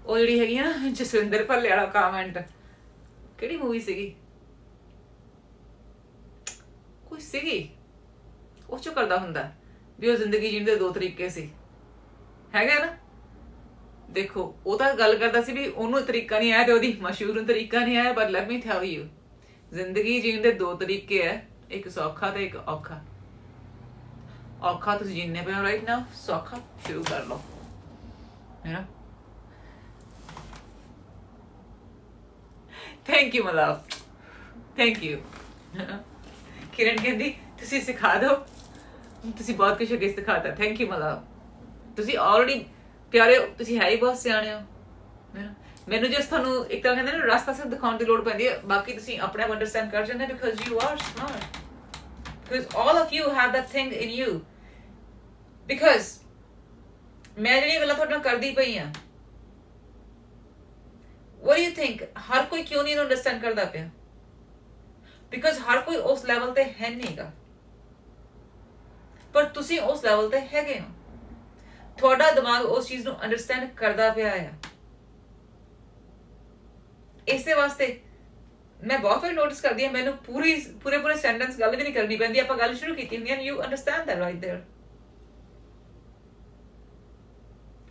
ਉਹ ਜਿਹੜੀ ਹੈਗੀ ਆ ਨਾ ਜਸਵਿੰਦਰ ਭੱਲੇ ਵਾਲਾ ਕਾਮੈਂਟ, ਕਿਹੜੀ ਮੂਵੀ ਸੀਗੀ, ਕੋਈ ਸੀਗੀ, ਉਹ ਚੋਂ ਕਰਦਾ ਹੁੰਦਾ ਵੀ ਉਹ ਜ਼ਿੰਦਗੀ ਜੀਣ ਦੇ 2 ਤਰੀਕੇ ਸੀ, ਹੈਗਾ ਨਾ। ਦੇਖੋ ਉਹ ਤਾਂ ਗੱਲ ਕਰਦਾ ਸੀ ਵੀ ਉਹਨੂੰ ਤਰੀਕਾ ਨਹੀਂ ਆਇਆ ਤੇ ਉਹਦੀ ਮਸ਼ਹੂਰ ਨੂੰ ਤਰੀਕਾ ਨਹੀਂ ਆਇਆ, but let me tell you ਜ਼ਿੰਦਗੀ ਜੀਣ ਦੇ 2 ਤਰੀਕੇ ਹੈ, ਇੱਕ ਸੌਖਾ ਤੇ ਇੱਕ ਔਖਾ। ਔਖਾ ਤੁਸੀਂ ਜੀਣੇ ਪਏ ਹੋ ਰਾਈਟ ਨਾਓ, ਸੌਖਾ ਸ਼ੁਰੂ ਕਰ ਲਓ, you know. Thank you my love, thank you. ਕਿਰਨ ਕਹਿੰਦੀ ਤੁਸੀਂ ਸਿਖਾ ਦਿਓ, ਤੁਸੀਂ ਬਹੁਤ ਕੁਝ ਅੱਗੇ ਸਿਖਾਤਾ, ਥੈਂਕ ਯੂ my love. ਤੁਸੀਂ ਆਲਰੇਡੀ ਪਿਆਰੇ, ਤੁਸੀਂ ਹੈ ਹੀ ਬਹੁਤ ਸਿਆਣੇ ਹੋ, ਮੈਨੂੰ ਜਸਟ ਤੁਹਾਨੂੰ ਇੱਕ ਤਰ੍ਹਾਂ ਕਹਿੰਦੇ ਨਾ ਰਸਤਾ ਸਿਰਫ ਦਿਖਾਉਣ ਦੀ ਲੋੜ ਪੈਂਦੀ ਹੈ, ਬਾਕੀ ਤੁਸੀਂ ਆਪਣੇ ਆਪ ਅੰਡਰਸਟੈਂਡ ਕਰ ਜਾਂਦੇ, because you are smart, because all of you have that thing in you. Because ਮੈਂ ਜਿਹੜੀਆਂ ਗੱਲਾਂ ਤੁਹਾਡੇ ਨਾਲ ਕਰਦੀ ਪਈ ਹਾਂ, what do you think, ਹਰ ਕੋਈ ਕਿਉਂ ਨਹੀਂ ਅੰਡਰਸਟੈਂਡ ਕਰਦਾ ਪਿਆ? ਬਿਕਾਜ਼ ਹਰ ਕੋਈ ਉਸ ਲੈਵਲ ਤੇ ਹੈ ਨਹੀਂਗਾ, ਪਰ ਤੁਸੀਂ ਉਸ ਲੈਵਲ ਤੇ ਹੈਗੇ ਹੋ, ਤੁਹਾਡਾ ਦਿਮਾਗ ਉਸ ਚੀਜ਼ ਨੂੰ ਅੰਡਰਸਟੈਂਡ ਕਰਦਾ ਪਿਆ ਆ। ਇਸੇ ਵਾਸਤੇ ਮੈਂ ਬਹੁਤ ਵਾਰ ਨੋਟਿਸ ਕਰਦੀ ਹਾਂ, ਮੈਨੂੰ ਪੂਰੇ ਸੈਂਟੈਂਸ ਗੱਲ ਵੀ ਨਹੀਂ ਕਰਨੀ ਪੈਂਦੀ, ਆਪਾਂ ਗੱਲ ਸ਼ੁਰੂ ਕੀਤੀ ਹੁੰਦੀ ਹੈ, you understand that right there.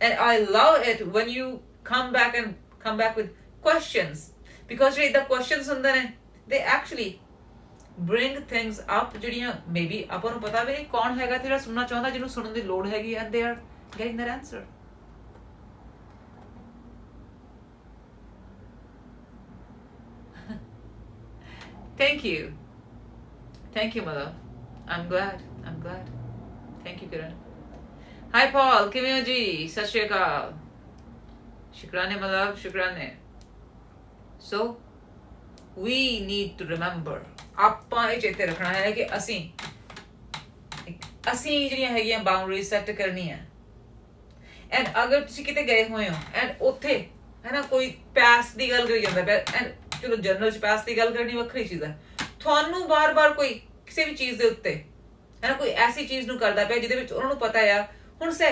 And I love it when you come back with questions, because the questions ਹੁੰਦੇ ਨੇ they actually bring things up ਜਿਹੜੀਆਂ maybe ਆਪਾਂ ਨੂੰ ਪਤਾ ਵੀ ਨਹੀਂ ਕੌਣ ਹੈਗਾ ਜਿਹੜਾ ਸੁਣਨਾ ਚਾਹੁੰਦਾ, ਜਿਹਨੂੰ ਸੁਣਨ ਦੀ ਲੋੜ ਹੈਗੀ, and they are getting that answer. Thank you. Thank you, my love. I'm glad. I'm glad. Thank you, Kiran. Hi, Paul. ਕਿਵੇਂ ਹੋ ਜੀ? ਸਤਿ ਸ਼੍ਰੀ ਅਕਾਲ. ਸ਼ੁਕਰਾਨੇ, my love. ਸ਼ੁਕਰਾਨੇ. So, we need to remember. ਆਪਾਂ ਇਹ ਚੇਤੇ ਰੱਖਣਾ ਹੈ ਕਿ ਅਸੀਂ ਜਿਹੜੀਆਂ ਹੈਗੀਆਂ ਬਾਉਂਡਰੀਜ਼ ਸੈੱਟ ਕਰਨੀਆਂ ਐਂਡ ਅਗਰ ਤੁਸੀਂ ਕਿਤੇ ਗਏ ਹੋਏ ਹੋ ਐਂਡ ਉੱਥੇ ਹੈ ਨਾ ਕੋਈ ਪਾਸਟ ਦੀ ਗੱਲ ਕਰੀ ਜਾਂਦਾ ਪਿਆ ਐਂਡ ਚਲੋ ਜਨਰਲ ਚ ਪਾਸਟ ਦੀ ਗੱਲ ਕਰਨੀ ਵੱਖਰੀ ਚੀਜ਼ ਹੈ ਤੁਹਾਨੂੰ ਬਾਰ-ਬਾਰ ਕੋਈ ਕਿਸੇ ਵੀ ਚੀਜ਼ ਦੇ ਉੱਤੇ ਹੈ ਨਾ ਕੋਈ ਐਸੀ ਚੀਜ਼ ਨੂੰ ਕਰਦਾ ਪਿਆ ਜਿਹਦੇ ਵਿੱਚ ਉਹਨਾਂ ਨੂੰ ਪਤਾ ਆ ਹੁਣ ਸੇ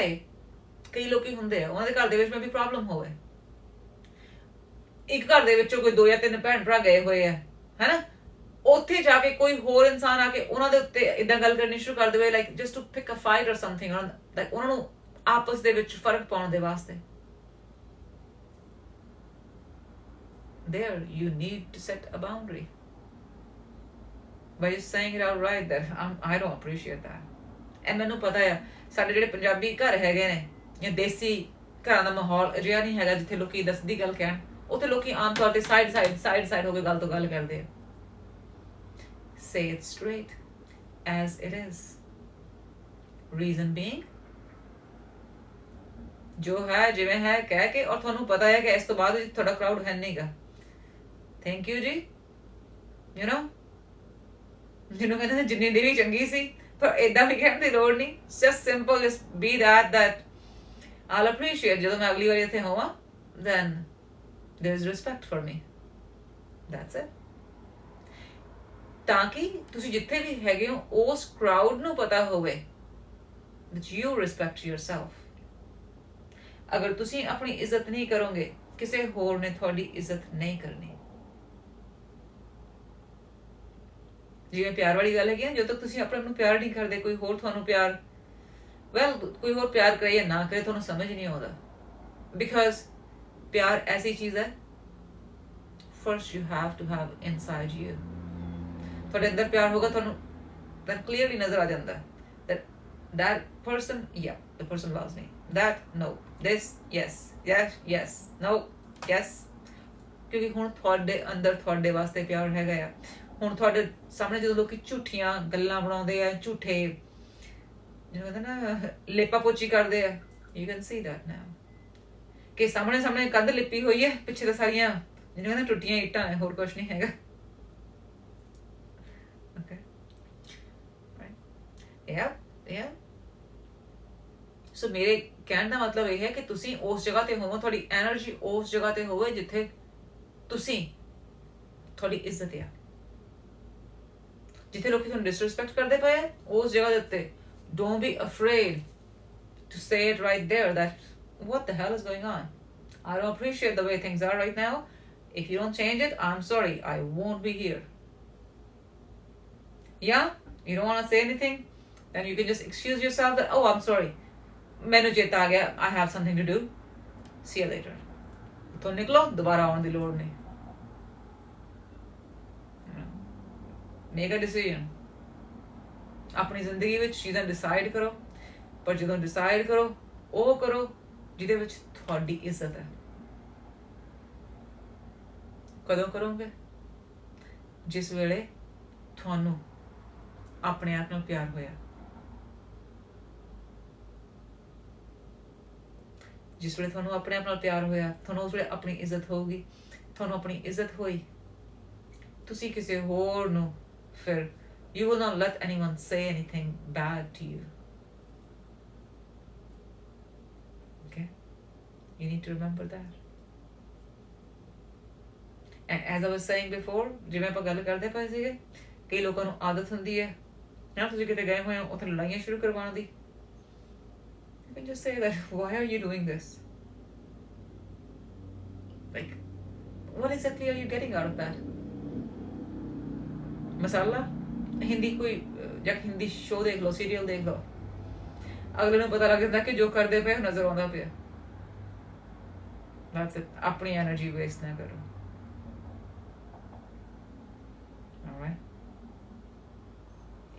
ਕਈ ਲੋਕੀ ਹੁੰਦੇ ਆ ਉਹਨਾਂ ਦੇ ਘਰ ਦੇ ਵਿੱਚ ਮੈਂ ਵੀ ਪ੍ਰੋਬਲਮ ਹੋਵੇ ਇੱਕ ਘਰ ਦੇ ਵਿੱਚੋਂ ਕੋਈ 2 ਜਾਂ 3 ਭੈਣ ਭਰਾ ਗਏ ਹੋਏ ਆ ਹੈਨਾ ਉੱਥੇ ਜਾ ਕੇ ਕੋਈ ਹੋਰ ਇਨਸਾਨ ਆ ਕੇ ਉਹਨਾਂ ਦੇ ਉੱਤੇ ਇਦਾਂ ਗੱਲ ਕਰਨੀ ਸ਼ੁਰੂ ਕਰ ਦੇਵੇ like just to pick a fight or something like ਉਹਨਾਂ ਨੂੰ ਆਪਸ ਦੇ ਵਿੱਚ ਫਰਕ ਪਾਉਣ ਦੇ ਵਾਸਤੇ there you need to set a boundary by just saying it outright that I don't appreciate that and ਮੈਨੂੰ ਪਤਾ ਆ ਸਾਡੇ ਜਿਹੜੇ ਪੰਜਾਬੀ ਘਰ ਹੈਗੇ ਨੇ ਜਾਂ ਦੇਸੀ ਘਰਾਂ ਦਾ ਮਾਹੌਲ ਅਜਿਹਾ ਨਹੀਂ ਹੈਗਾ ਜਿੱਥੇ ਲੋਕੀ ਦੱਸਦੀ ਗੱਲ ਕਹਿਣ ਉੱਥੇ ਲੋਕੀ ਆਮ ਤੌਰ ਤੇ ਸਾਈਡ ਹੋ ਕੇ ਗੱਲ ਤੋਂ ਗੱਲ ਕਰਦੇ ਆ say it straight as it is reason being ਜੋ ਹੈ ਜਿਵੇਂ ਹੈ ਕਹਿ ਕੇ ਔਰ ਤੁਹਾਨੂੰ ਪਤਾ ਹੈ ਕਿ ਇਸ ਤੋਂ ਬਾਅਦ ਤੁਹਾਡਾ ਕਰਾਊਡ ਹੈ ਨਹੀਂਗਾ ਥੈਂਕ ਯੂ ਜੀ ਯੂ نو ਜਿਹਨੂੰ ਕਹਿੰਦੇ ਜਿੰਨੀ ਦੇਰੀ ਚੰਗੀ ਸੀ ਪਰ ਏਦਾਂ ਵੀ ਕਹਿਣ ਦੀ ਲੋੜ ਨਹੀਂ just simple just be that I'll appreciate ਜਦੋਂ ਮੈਂ ਅਗਲੀ ਵਾਰੀ ਇੱਥੇ ਹੋਵਾਂ then there's respect for me that's it ਤਾਂ ਕਿ ਤੁਸੀਂ ਜਿੱਥੇ ਵੀ ਹੈਗੇ ਹੋ ਉਸ ਕਰਾਊਡ ਨੂੰ ਪਤਾ ਹੋਵੇ that you respect yourself ਅਗਰ ਤੁਸੀਂ ਆਪਣੀ ਇੱਜ਼ਤ ਨਹੀਂ ਕਰੋਗੇ ਕਿਸੇ ਹੋਰ ਨੇ ਤੁਹਾਡੀ ਇੱਜ਼ਤ ਨਹੀਂ ਕਰਨੀ ਜਿਵੇਂ ਪਿਆਰ ਵਾਲੀ ਗੱਲ ਹੈਗੀ ਜਦੋਂ ਤੱਕ ਤੁਸੀਂ ਆਪਣੇ ਆਪ ਨੂੰ ਪਿਆਰ ਨਹੀਂ ਕਰਦੇ ਕੋਈ ਹੋਰ ਤੁਹਾਨੂੰ ਪਿਆਰ ਕੋਈ ਹੋਰ ਪਿਆਰ ਕਰੇ ਜਾਂ ਨਾ ਕਰੇ ਤੁਹਾਨੂੰ ਸਮਝ ਨਹੀਂ ਆਉਂਦਾ ਬਿਕਾਜ਼ ਪਿਆਰ ਐਸੀ ਚੀਜ਼ ਹੈ first you have to have inside you ਤੁਹਾਡੇ ਅੰਦਰ ਪਿਆਰ ਹੋਗਾ ਤੁਹਾਨੂੰ ਤਾਂ ਕਲੀਅਰਲੀ ਨਜ਼ਰ ਆ ਜਾਂਦਾ that person the person loves me that no this yes no yes ਕਿਉਂਕਿ ਹੁਣ ਤੁਹਾਡੇ ਅੰਦਰ ਤੁਹਾਡੇ ਵਾਸਤੇ ਪਿਆਰ ਹੈਗਾ ਆ ਹੁਣ ਤੁਹਾਡੇ ਸਾਹਮਣੇ ਜਦੋਂ ਲੋਕੀ ਝੂਠੀਆਂ ਗੱਲਾਂ ਬਣਾਉਂਦੇ ਆ ਝੂਠੇ ਜਿਹਨੂੰ ਕਹਿੰਦੇ ਨਾ ਲੇਪਾ ਪੋਚੀ ਕਰਦੇ ਆ you can see that now ਕਿ ਸਾਹਮਣੇ ਕੰਧ ਲਿਪੀ ਹੋਈ ਹੈ ਪਿੱਛੇ ਤਾਂ ਸਾਰੀਆਂ ਜਿਹਨੂੰ ਕਹਿੰਦੇ ਟੁੱਟੀਆਂ ਇੱਟਾਂ ਹੈ ਹੋਰ ਕੁਝ ਨਹੀਂ ਹੈਗਾ okay right yeah ਸੋ ਮੇਰੇ ਕਹਿਣ ਦਾ ਮਤਲਬ ਇਹ ਹੈ ਕਿ ਤੁਸੀਂ ਉਸ ਜਗ੍ਹਾ ਤੇ ਹੋਵੋ ਤੁਹਾਡੀ એનર્ਜੀ ਉਸ ਜਗ੍ਹਾ ਤੇ ਹੋਵੇ ਜਿੱਥੇ ਤੁਸੀਂ ਤੁਹਾਡੀ ਇੱਜ਼ਤ ਆ ਜਿੱਥੇ ਲੋਕੀ ਤੁਹਾਨੂੰ ਡਿਸਰੈਸਪੈਕਟ ਕਰਦੇ ਪਏ ਉਸ ਜਗ੍ਹਾ ਦੇ ਉੱਤੇ don't be afraid to say it right there that what the hell is going on I don't appreciate the way things are right now if you don't change it I'm sorry I won't be here yeah you don't want to say anything then you can just excuse yourself that oh I'm sorry ਮੈਨੂੰ ਚੇਤਾ ਆ ਗਿਆ I have something to do see you later ਤੋਂ ਨਿਕਲੋ ਦੁਬਾਰਾ ਆਉਣ ਦੀ ਲੋੜ ਨਹੀਂ make a decision ਆਪਣੀ ਜ਼ਿੰਦਗੀ ਵਿੱਚ ਚੀਜ਼ਾਂ ਡਿਸਾਈਡ ਕਰੋ ਪਰ ਜਦੋਂ ਡਿਸਾਈਡ ਕਰੋ ਉਹ ਕਰੋ ਜਿਹਦੇ ਵਿੱਚ ਤੁਹਾਡੀ ਇੱਜ਼ਤ ਹੈ ਕਦੋਂ ਕਰੋਗੇ ਜਿਸ ਵੇਲੇ ਤੁਹਾਨੂੰ ਆਪਣੇ ਆਪ ਨਾਲ ਪਿਆਰ ਹੋਇਆ ਜਿਸ ਵੇਲੇ ਤੁਹਾਨੂੰ ਆਪਣੇ ਆਪ ਨਾਲ ਪਿਆਰ ਹੋਇਆ ਤੁਹਾਨੂੰ ਉਸ ਵੇਲੇ ਆਪਣੀ ਇੱਜ਼ਤ ਹੋਊਗੀ ਤੁਹਾਨੂੰ ਆਪਣੀ ਇੱਜ਼ਤ ਹੋਈ ਤੁਸੀਂ ਕਿਸੇ ਹੋਰ ਨੂੰ ਫਿਰ you will not let anyone say anything bad to you okay you need to remember that and as I was saying before ਜਿਵੇਂ ਆਪਾਂ ਗੱਲ ਕਰਦੇ ਪਏ ਸੀਗੇ ਕਈ ਲੋਕਾਂ ਨੂੰ ਆਦਤ ਹੁੰਦੀ ਹੈ ਨਾ ਤੁਸੀਂ ਕਿਤੇ ਗਏ ਹੋਏ ਹੋ ਉੱਥੇ ਲੜਾਈਆਂ ਸ਼ੁਰੂ ਕਰਵਾਉਣ ਦੀ you can just say that why are you doing this like what exactly are you getting out of that ਮਸਾਲਾ ਹਿੰਦੀ ਕੋਈ ਜਾਂ ਹਿੰਦੀ ਸ਼ੋਅ ਦੇਖ ਲਓ ਸੀਰੀਅਲ ਦੇਖ ਲਓ ਅਗਲੇ ਨੂੰ ਪਤਾ ਲੱਗ ਜਾਂਦਾ ਕਿ ਜੋ ਕਰਦੇ ਪਏ ਨਜ਼ਰ ਆਉਂਦਾ ਪਿਆ that's it ਆਪਣੀ એનર્ਜੀ ਵੇਸਟ ਨਾ ਕਰੋ alright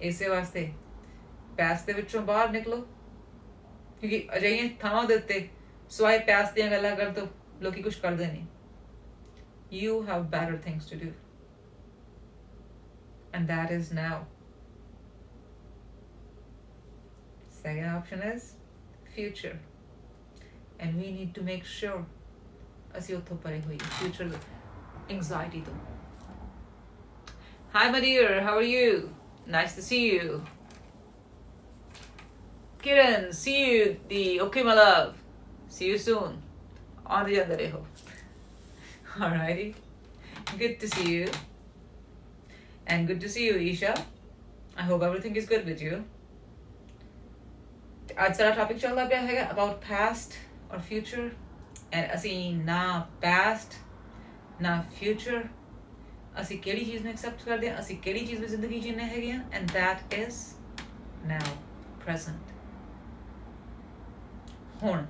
ਇਸੇ ਵਾਸਤੇ ਪੈਸ ਦੇ ਵਿੱਚੋਂ ਬਾਹਰ ਨਿਕਲੋ ਕਿਉਂਕਿ ਅਜਿਹੀਆਂ ਥਾਵਾਂ ਦੇ ਉੱਤੇ ਸਵਾਏ ਪੈਸ ਦੀਆਂ ਗੱਲਾਂ ਕਰਨ ਤੋਂ ਲੋਕੀ ਕੁਝ ਕਰਦੇ ਨਹੀਂ you have better things to do and that is now. Second option is future, and we need to make sure ਅਸੀਂ ਉੱਥੋਂ ਪਰੇ ਹੋਈਏ future anxiety ਤੋਂ. Hi my dear, how are you? Nice to see you. Kiran, see you. Okay my love, see you soon. ਆਉਂਦੇ ਜਾਂਦੇ ਰਹੋ. Alrighty, good to see you, and good to see you Isha. I hope everything is good with you. ਅੱਜ ਸਾਡਾ topic ਚੱਲਦਾ ਪਿਆ ਹੈਗਾ about past or future, and ਅਸੀਂ ਨਾ past ਨਾ future, ਅਸੀਂ ਕਿਹੜੀ ਚੀਜ਼ ਨੂੰ accept ਕਰਦੇ ਹਾਂ, ਅਸੀਂ ਕਿਹੜੀ ਚੀਜ਼ ਵਿੱਚ ਜ਼ਿੰਦਗੀ ਜੀਣੇ ਹੈਗੇ ਹਾਂ, and that is now, present. ਹੁਣ,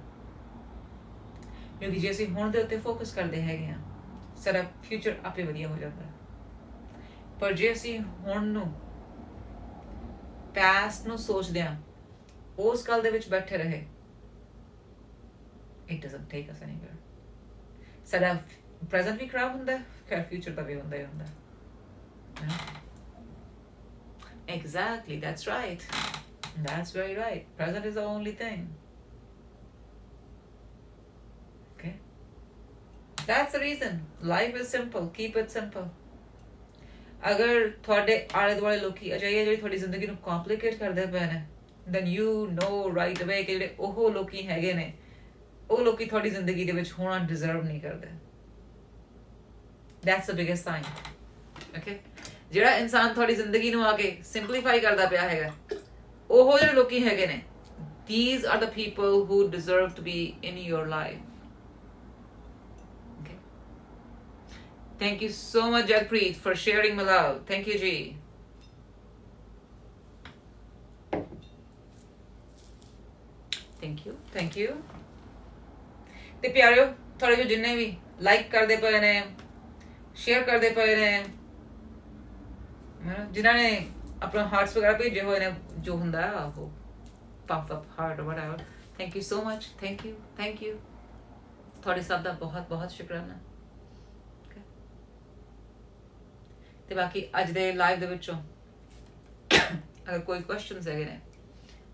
ਕਿਉਂਕਿ ਜੇ ਅਸੀਂ ਹੁਣ ਦੇ ਉੱਤੇ ਫੋਕਸ ਕਰਦੇ ਹੈਗੇ ਹਾਂ ਸਾਡਾ ਫਿਊਚਰ ਆਪੇ ਵਧੀਆ ਹੋ ਜਾਂਦਾ, ਪਰ ਜੇ ਅਸੀਂ ਹੁਣ ਨੂੰ past ਨੂੰ ਸੋਚਦੇ ਹਾਂ, ਉਸ ਗੱਲ ਦੇ ਵਿੱਚ ਬੈਠੇ ਰਹੇ, it doesn't take us anywhere. ਸਾਡਾ present ਵੀ ਖਰਾਬ ਹੁੰਦਾ ਹੈ, ਫਿਰ future ਦਾ ਵੀ ਹੁੰਦਾ ਹੀ ਹੁੰਦਾ. Exactly, that's right. That's very right. Present is the only thing. Okay? That's the reason. Life is simple. Keep it simple. ਅਗਰ ਤੁਹਾਡੇ ਆਲੇ ਦੁਆਲੇ ਲੋਕੀ ਅਜਿਹੇ ਜਿਹੜੀ ਤੁਹਾਡੀ ਜ਼ਿੰਦਗੀ ਨੂੰ ਕੰਪਲਿਕੇਟ ਕਰਦੇ ਪਏ ਨੇ, then you know right away ਕਿ ਜਿਹੜੇ ਉਹ ਲੋਕੀ ਹੈਗੇ ਨੇ, ਉਹ ਲੋਕੀ ਤੁਹਾਡੀ ਜ਼ਿੰਦਗੀ ਦੇ ਵਿੱਚ ਹੋਣਾ ਡਿਜ਼ਰਵ ਨਹੀਂ ਕਰਦੇ. That's the biggest sign. Okay? ਜਿਹੜਾ ਇਨਸਾਨ ਤੁਹਾਡੀ ਜ਼ਿੰਦਗੀ ਨੂੰ ਆ ਕੇ ਸਿੰਪਲੀਫਾਈ ਕਰਦਾ ਪਿਆ ਹੈਗਾ, ਉਹ ਜਿਹੜੇ ਲੋਕੀ ਹੈਗੇ ਨੇ, these are the people who deserve to be in your life. Okay? Thank you so much Jagpreet for sharing my love. Thank you G. Thank you. ਤੇ ਪਿਆਰਿਓ, ਤੁਹਾਡੇ ਜੋ ਜਿੰਨੇ ਵੀ ਲਾਈਕ ਕਰਦੇ ਪਏ ਨੇ, ਸ਼ੇਅਰ ਕਰਦੇ ਪਏ ਨੇ, ਜਿਨ੍ਹਾਂ ਨੇ ਆਪਣਾ ਹਾਰਟਸ ਵਗੈਰਾ ਭੇਜੇ ਹੋਏ ਨੇ, ਜੋ ਹੁੰਦਾ ਉਹ pump up heart or whatever, thank you so much. Thank you. ਤੁਹਾਡੇ ਸਭ ਦਾ ਬਹੁਤ ਬਹੁਤ ਸ਼ੁਕਰਾਨਾ. ਤੇ ਬਾਕੀ ਅੱਜ ਦੇ ਲਾਈਵ ਦੇ ਵਿੱਚੋਂ ਅਗਰ ਕੋਈ ਕੁਐਸਚਨਸ ਹੈਗੇ ਨੇ,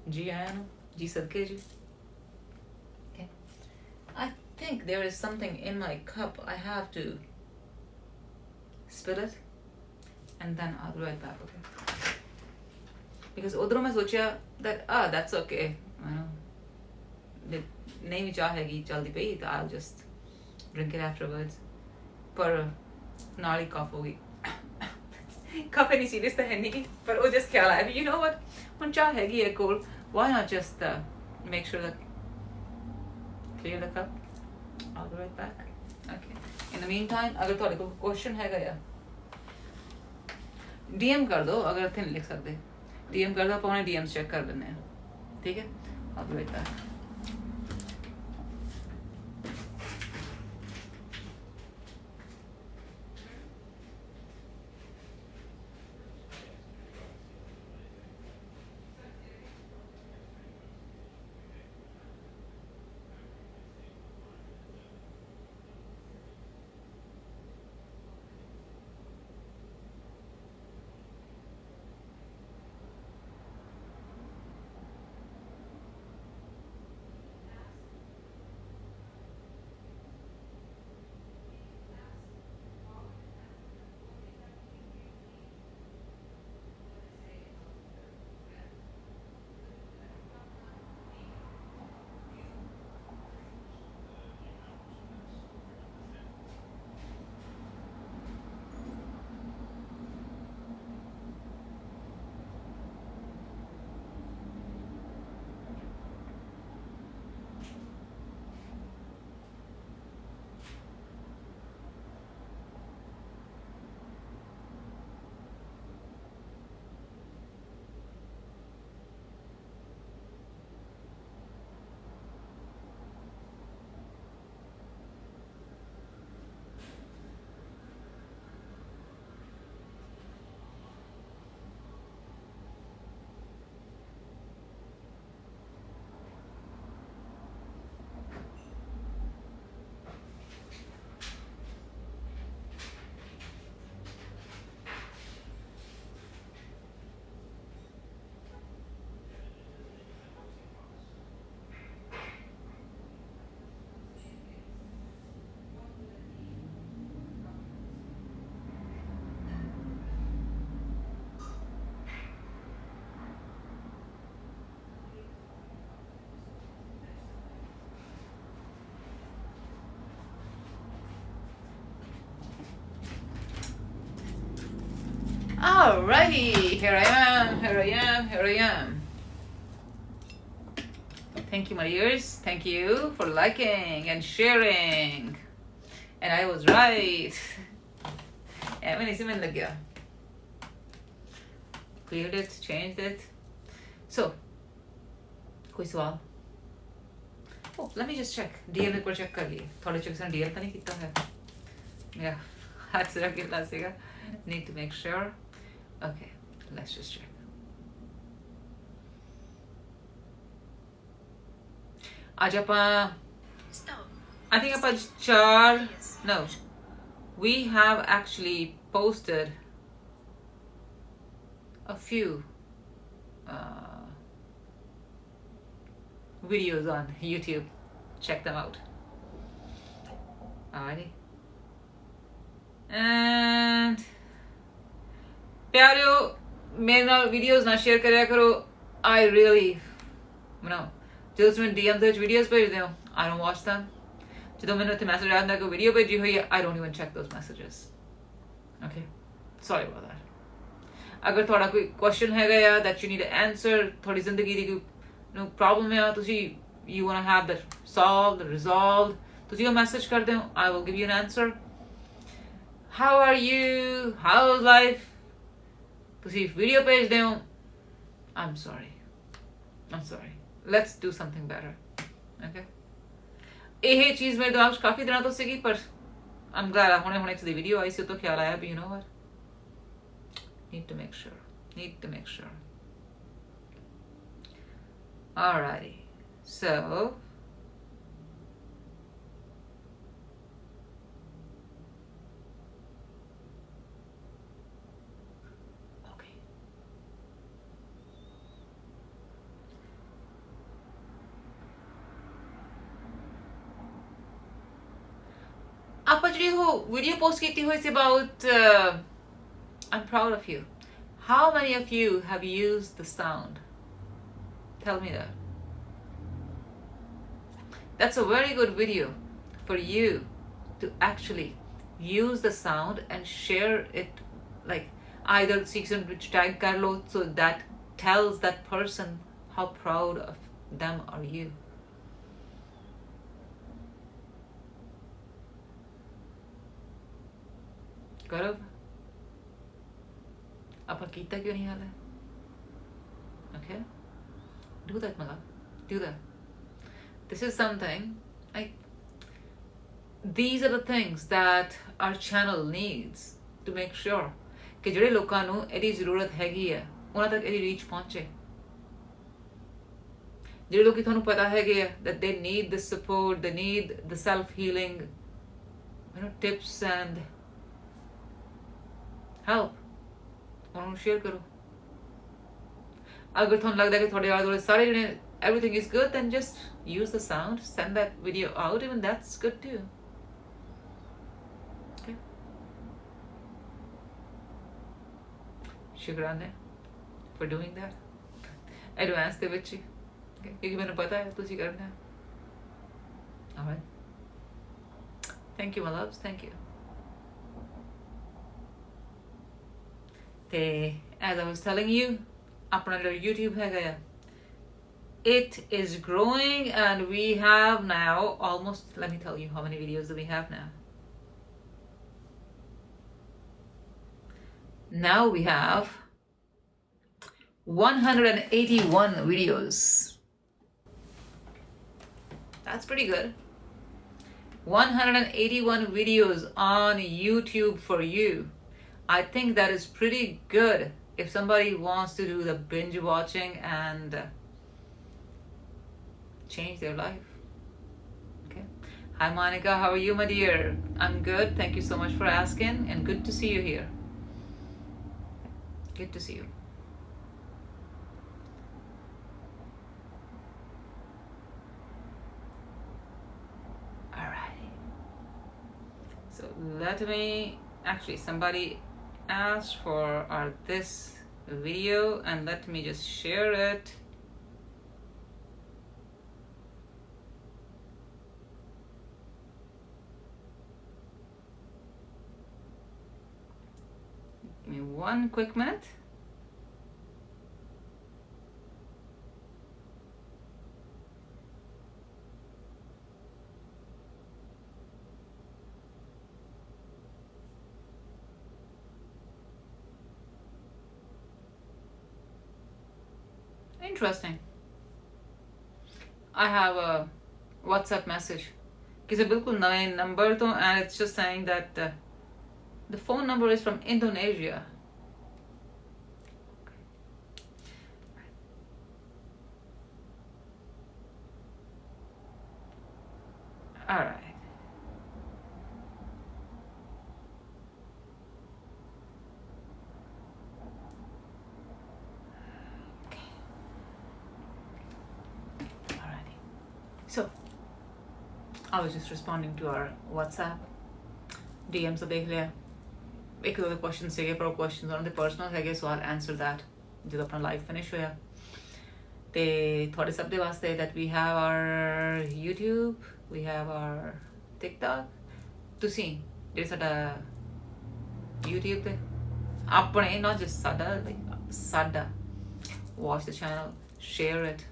ਜੀ ਆਇਆਂ ਨੂੰ, ਜੀ ਸਦਕੇ ਜੀ. I think there is something in my cup. I have to spill it and then I'll be right back, okay? Because udhro main socha that that's okay, you know, nahi vi chaah hegi chaldi pai, I'll just drink it afterwards. Par naal hi cough ho gayi. Cough nahi serious ta hai nahi, par oh just khayal aaya, you know what, hun chaah hegi hai cold, why not just make sure that clear the cup. I'll be right back. Okay. In the meantime, अगर ਤੁਹਾਡੇ ਕੋਲ question ਹੈਗਾ ਆ, DM ਕਰ ਦਿਓ. ਅਗਰ ਇੱਥੇ ਨਹੀਂ ਲਿਖ ਸਕਦੇ, DM ਕਰ ਦਿਓ, ਆਪਾਂ ਉਹਨੇ DMs ਚੈੱਕ ਕਰ ਲੈਂਦੇ ਹਾਂ. ਠੀਕ ਹੈ? I'll be right back. Alrighty, here I am, here I am, here I am. Thank you, my dears. Thank you for liking and sharing. And I was right. मैंने इसी में लग गया. Cleared it, changed it. So, कोई सवाल? Oh, let me just check. DL एक बार check कर लिए. थोड़े चेक से DL तो नहीं कितना है. मेरा हाथ से रख के लासेगा. Need to make sure. Okay, let's just check. आज अपन I think अपन चार no. We have actually posted a few videos on YouTube. Check them out. Alrighty. And प्यारियो मेरे नाल वीडियोस ना शेयर करया करो. I really ਜਦੋਂ ਤੁਸੀਂ DMs ਦੇ ਵਿੱਚ ਵੀਡੀਓਜ਼ ਭੇਜਦੇ ਹੋ I don't watch them. ਜਦੋਂ ਮੈਨੂੰ ਉੱਥੇ ਮੈਸੇਜ ਆਉਂਦਾ ਕੋਈ ਵੀਡੀਓ ਭੇਜੀ ਹੋਈ ਹੈ I don't even check those messages. Okay, sorry about that. ਅਗਰ ਤੁਹਾਡਾ ਕੋਈ ਕੁਐਸਚਨ ਹੈਗਾ ਆ that you need to answer, ਤੁਹਾਡੀ ਜ਼ਿੰਦਗੀ ਦੀ ਕੋਈ ਪ੍ਰੋਬਲਮ ਹੈ ਤੁਸੀਂ you want to have that solved, resolved, ਤੁਸੀਂ ਉਹ ਮੈਸੇਜ ਕਰਦੇ ਹੋ I will give you an answer. How are you? How's life? ਤੁਸੀਂ ਵੀਡੀਓ ਭੇਜਦੇ ਹੋ I'm sorry. Let's do something better. Okay? ਇਹ ਚੀਜ਼ ਮੇਰੇ ਦਿਮਾਗ 'ਚ ਕਾਫੀ ਦਿਨਾਂ ਤੋਂ ਸੀਗੀ ਪਰ I'm glad ਹੁਣੇ ਇੱਕ ਦੀ ਵੀਡੀਓ ਆਈ ਸੀ ਤਾਂ ਖਿਆਲ ਆਇਆ ਵੀ you know what? Need to make sure. Alrighty. So ਆਪਾਂ ਜਿਹੜੀ ਉਹ ਵੀਡੀਓ ਪੋਸਟ ਕੀਤੀ ਹੋਈ ਸੀ about I'm proud of you. How many of you have used the sound? Tell me that. That's a very good video for you to actually use the sound and share it, like either season which tag kar lo so that tells that person how proud of them are you. करो आपका कीता क्यों नहीं हाल है okay do that my love, do that. This is something like these are the things that our channel needs to make sure कि ਜਿਹੜੇ ਲੋਕਾਂ ਨੂੰ ਇਹਦੀ ਜ਼ਰੂਰਤ ਹੈਗੀ ਹੈ ਉਹਨਾਂ ਤੱਕ ਇਹਦੀ ਰੀਚ ਪਹੁੰਚੇ. ਜਿਹੜੇ ਲੋਕੀ ਤੁਹਾਨੂੰ ਪਤਾ ਹੈਗੇ ਆ that they need the support, they need the self healing tips and help, ਉਹਨੂੰ ਸ਼ੇਅਰ ਕਰੋ. ਅਗਰ ਤੁਹਾਨੂੰ ਲੱਗਦਾ ਕਿ ਤੁਹਾਡੇ ਆਲੇ ਦੁਆਲੇ ਸਾਰੇ ਜਿਹੜੇ everything is good, then just use the sound, send that video out, even that's good too. Okay, ਸ਼ੁਕਰਾਨੇ for doing that advance ਦੇ ਵਿੱਚ ਕਿਉਂਕਿ ਮੈਨੂੰ ਪਤਾ ਹੈ ਤੁਸੀਂ ਕਰਨਾ ਹੈ. Alright, thank you my loves, thank you. As I was telling you, अपना जो YouTube है it is growing and we have now almost, let me tell you how many videos do we have now. Now we have 181 videos. That's pretty good. 181 videos on YouTube for you. I think that is pretty good if somebody wants to do the binge watching and change their life. Okay. Hi Monica, how are you my dear? I'm good, thank you so much for asking and good to see you here. Good to see you. Alright. So let me actually somebody asked for this video and let me just share it. Give me me one quick minute. Interesting. I have a WhatsApp message. It's a bilkul naye number to, and it's just saying that the phone number is from Indonesia. All right. Alrighty. So I was just responding to our WhatsApp DMs. देख लिया एक दो question ਸੀਗੇ ਪਰ ਉਹ questions ਉਹਨਾਂ ਦੇ personal ਹੈਗੇ ਸੋ ਆਲ ਆਨਸਰ ਦੈਟ ਜਦੋਂ ਆਪਣਾ ਲਾਈਵ ਫਿਨਿਸ਼ ਹੋਇਆ ਤੇ ਤੁਹਾਡੇ ਸਭ ਦੇ ਵਾਸਤੇ that we have our YouTube, we have our TikTok. ਤੁਸੀਂ ਜਿਹੜੇ ਸਾਡਾ YouTube ਤੇ ਆਪਣੇ not just ਸਾਡਾ watch the channel, share it.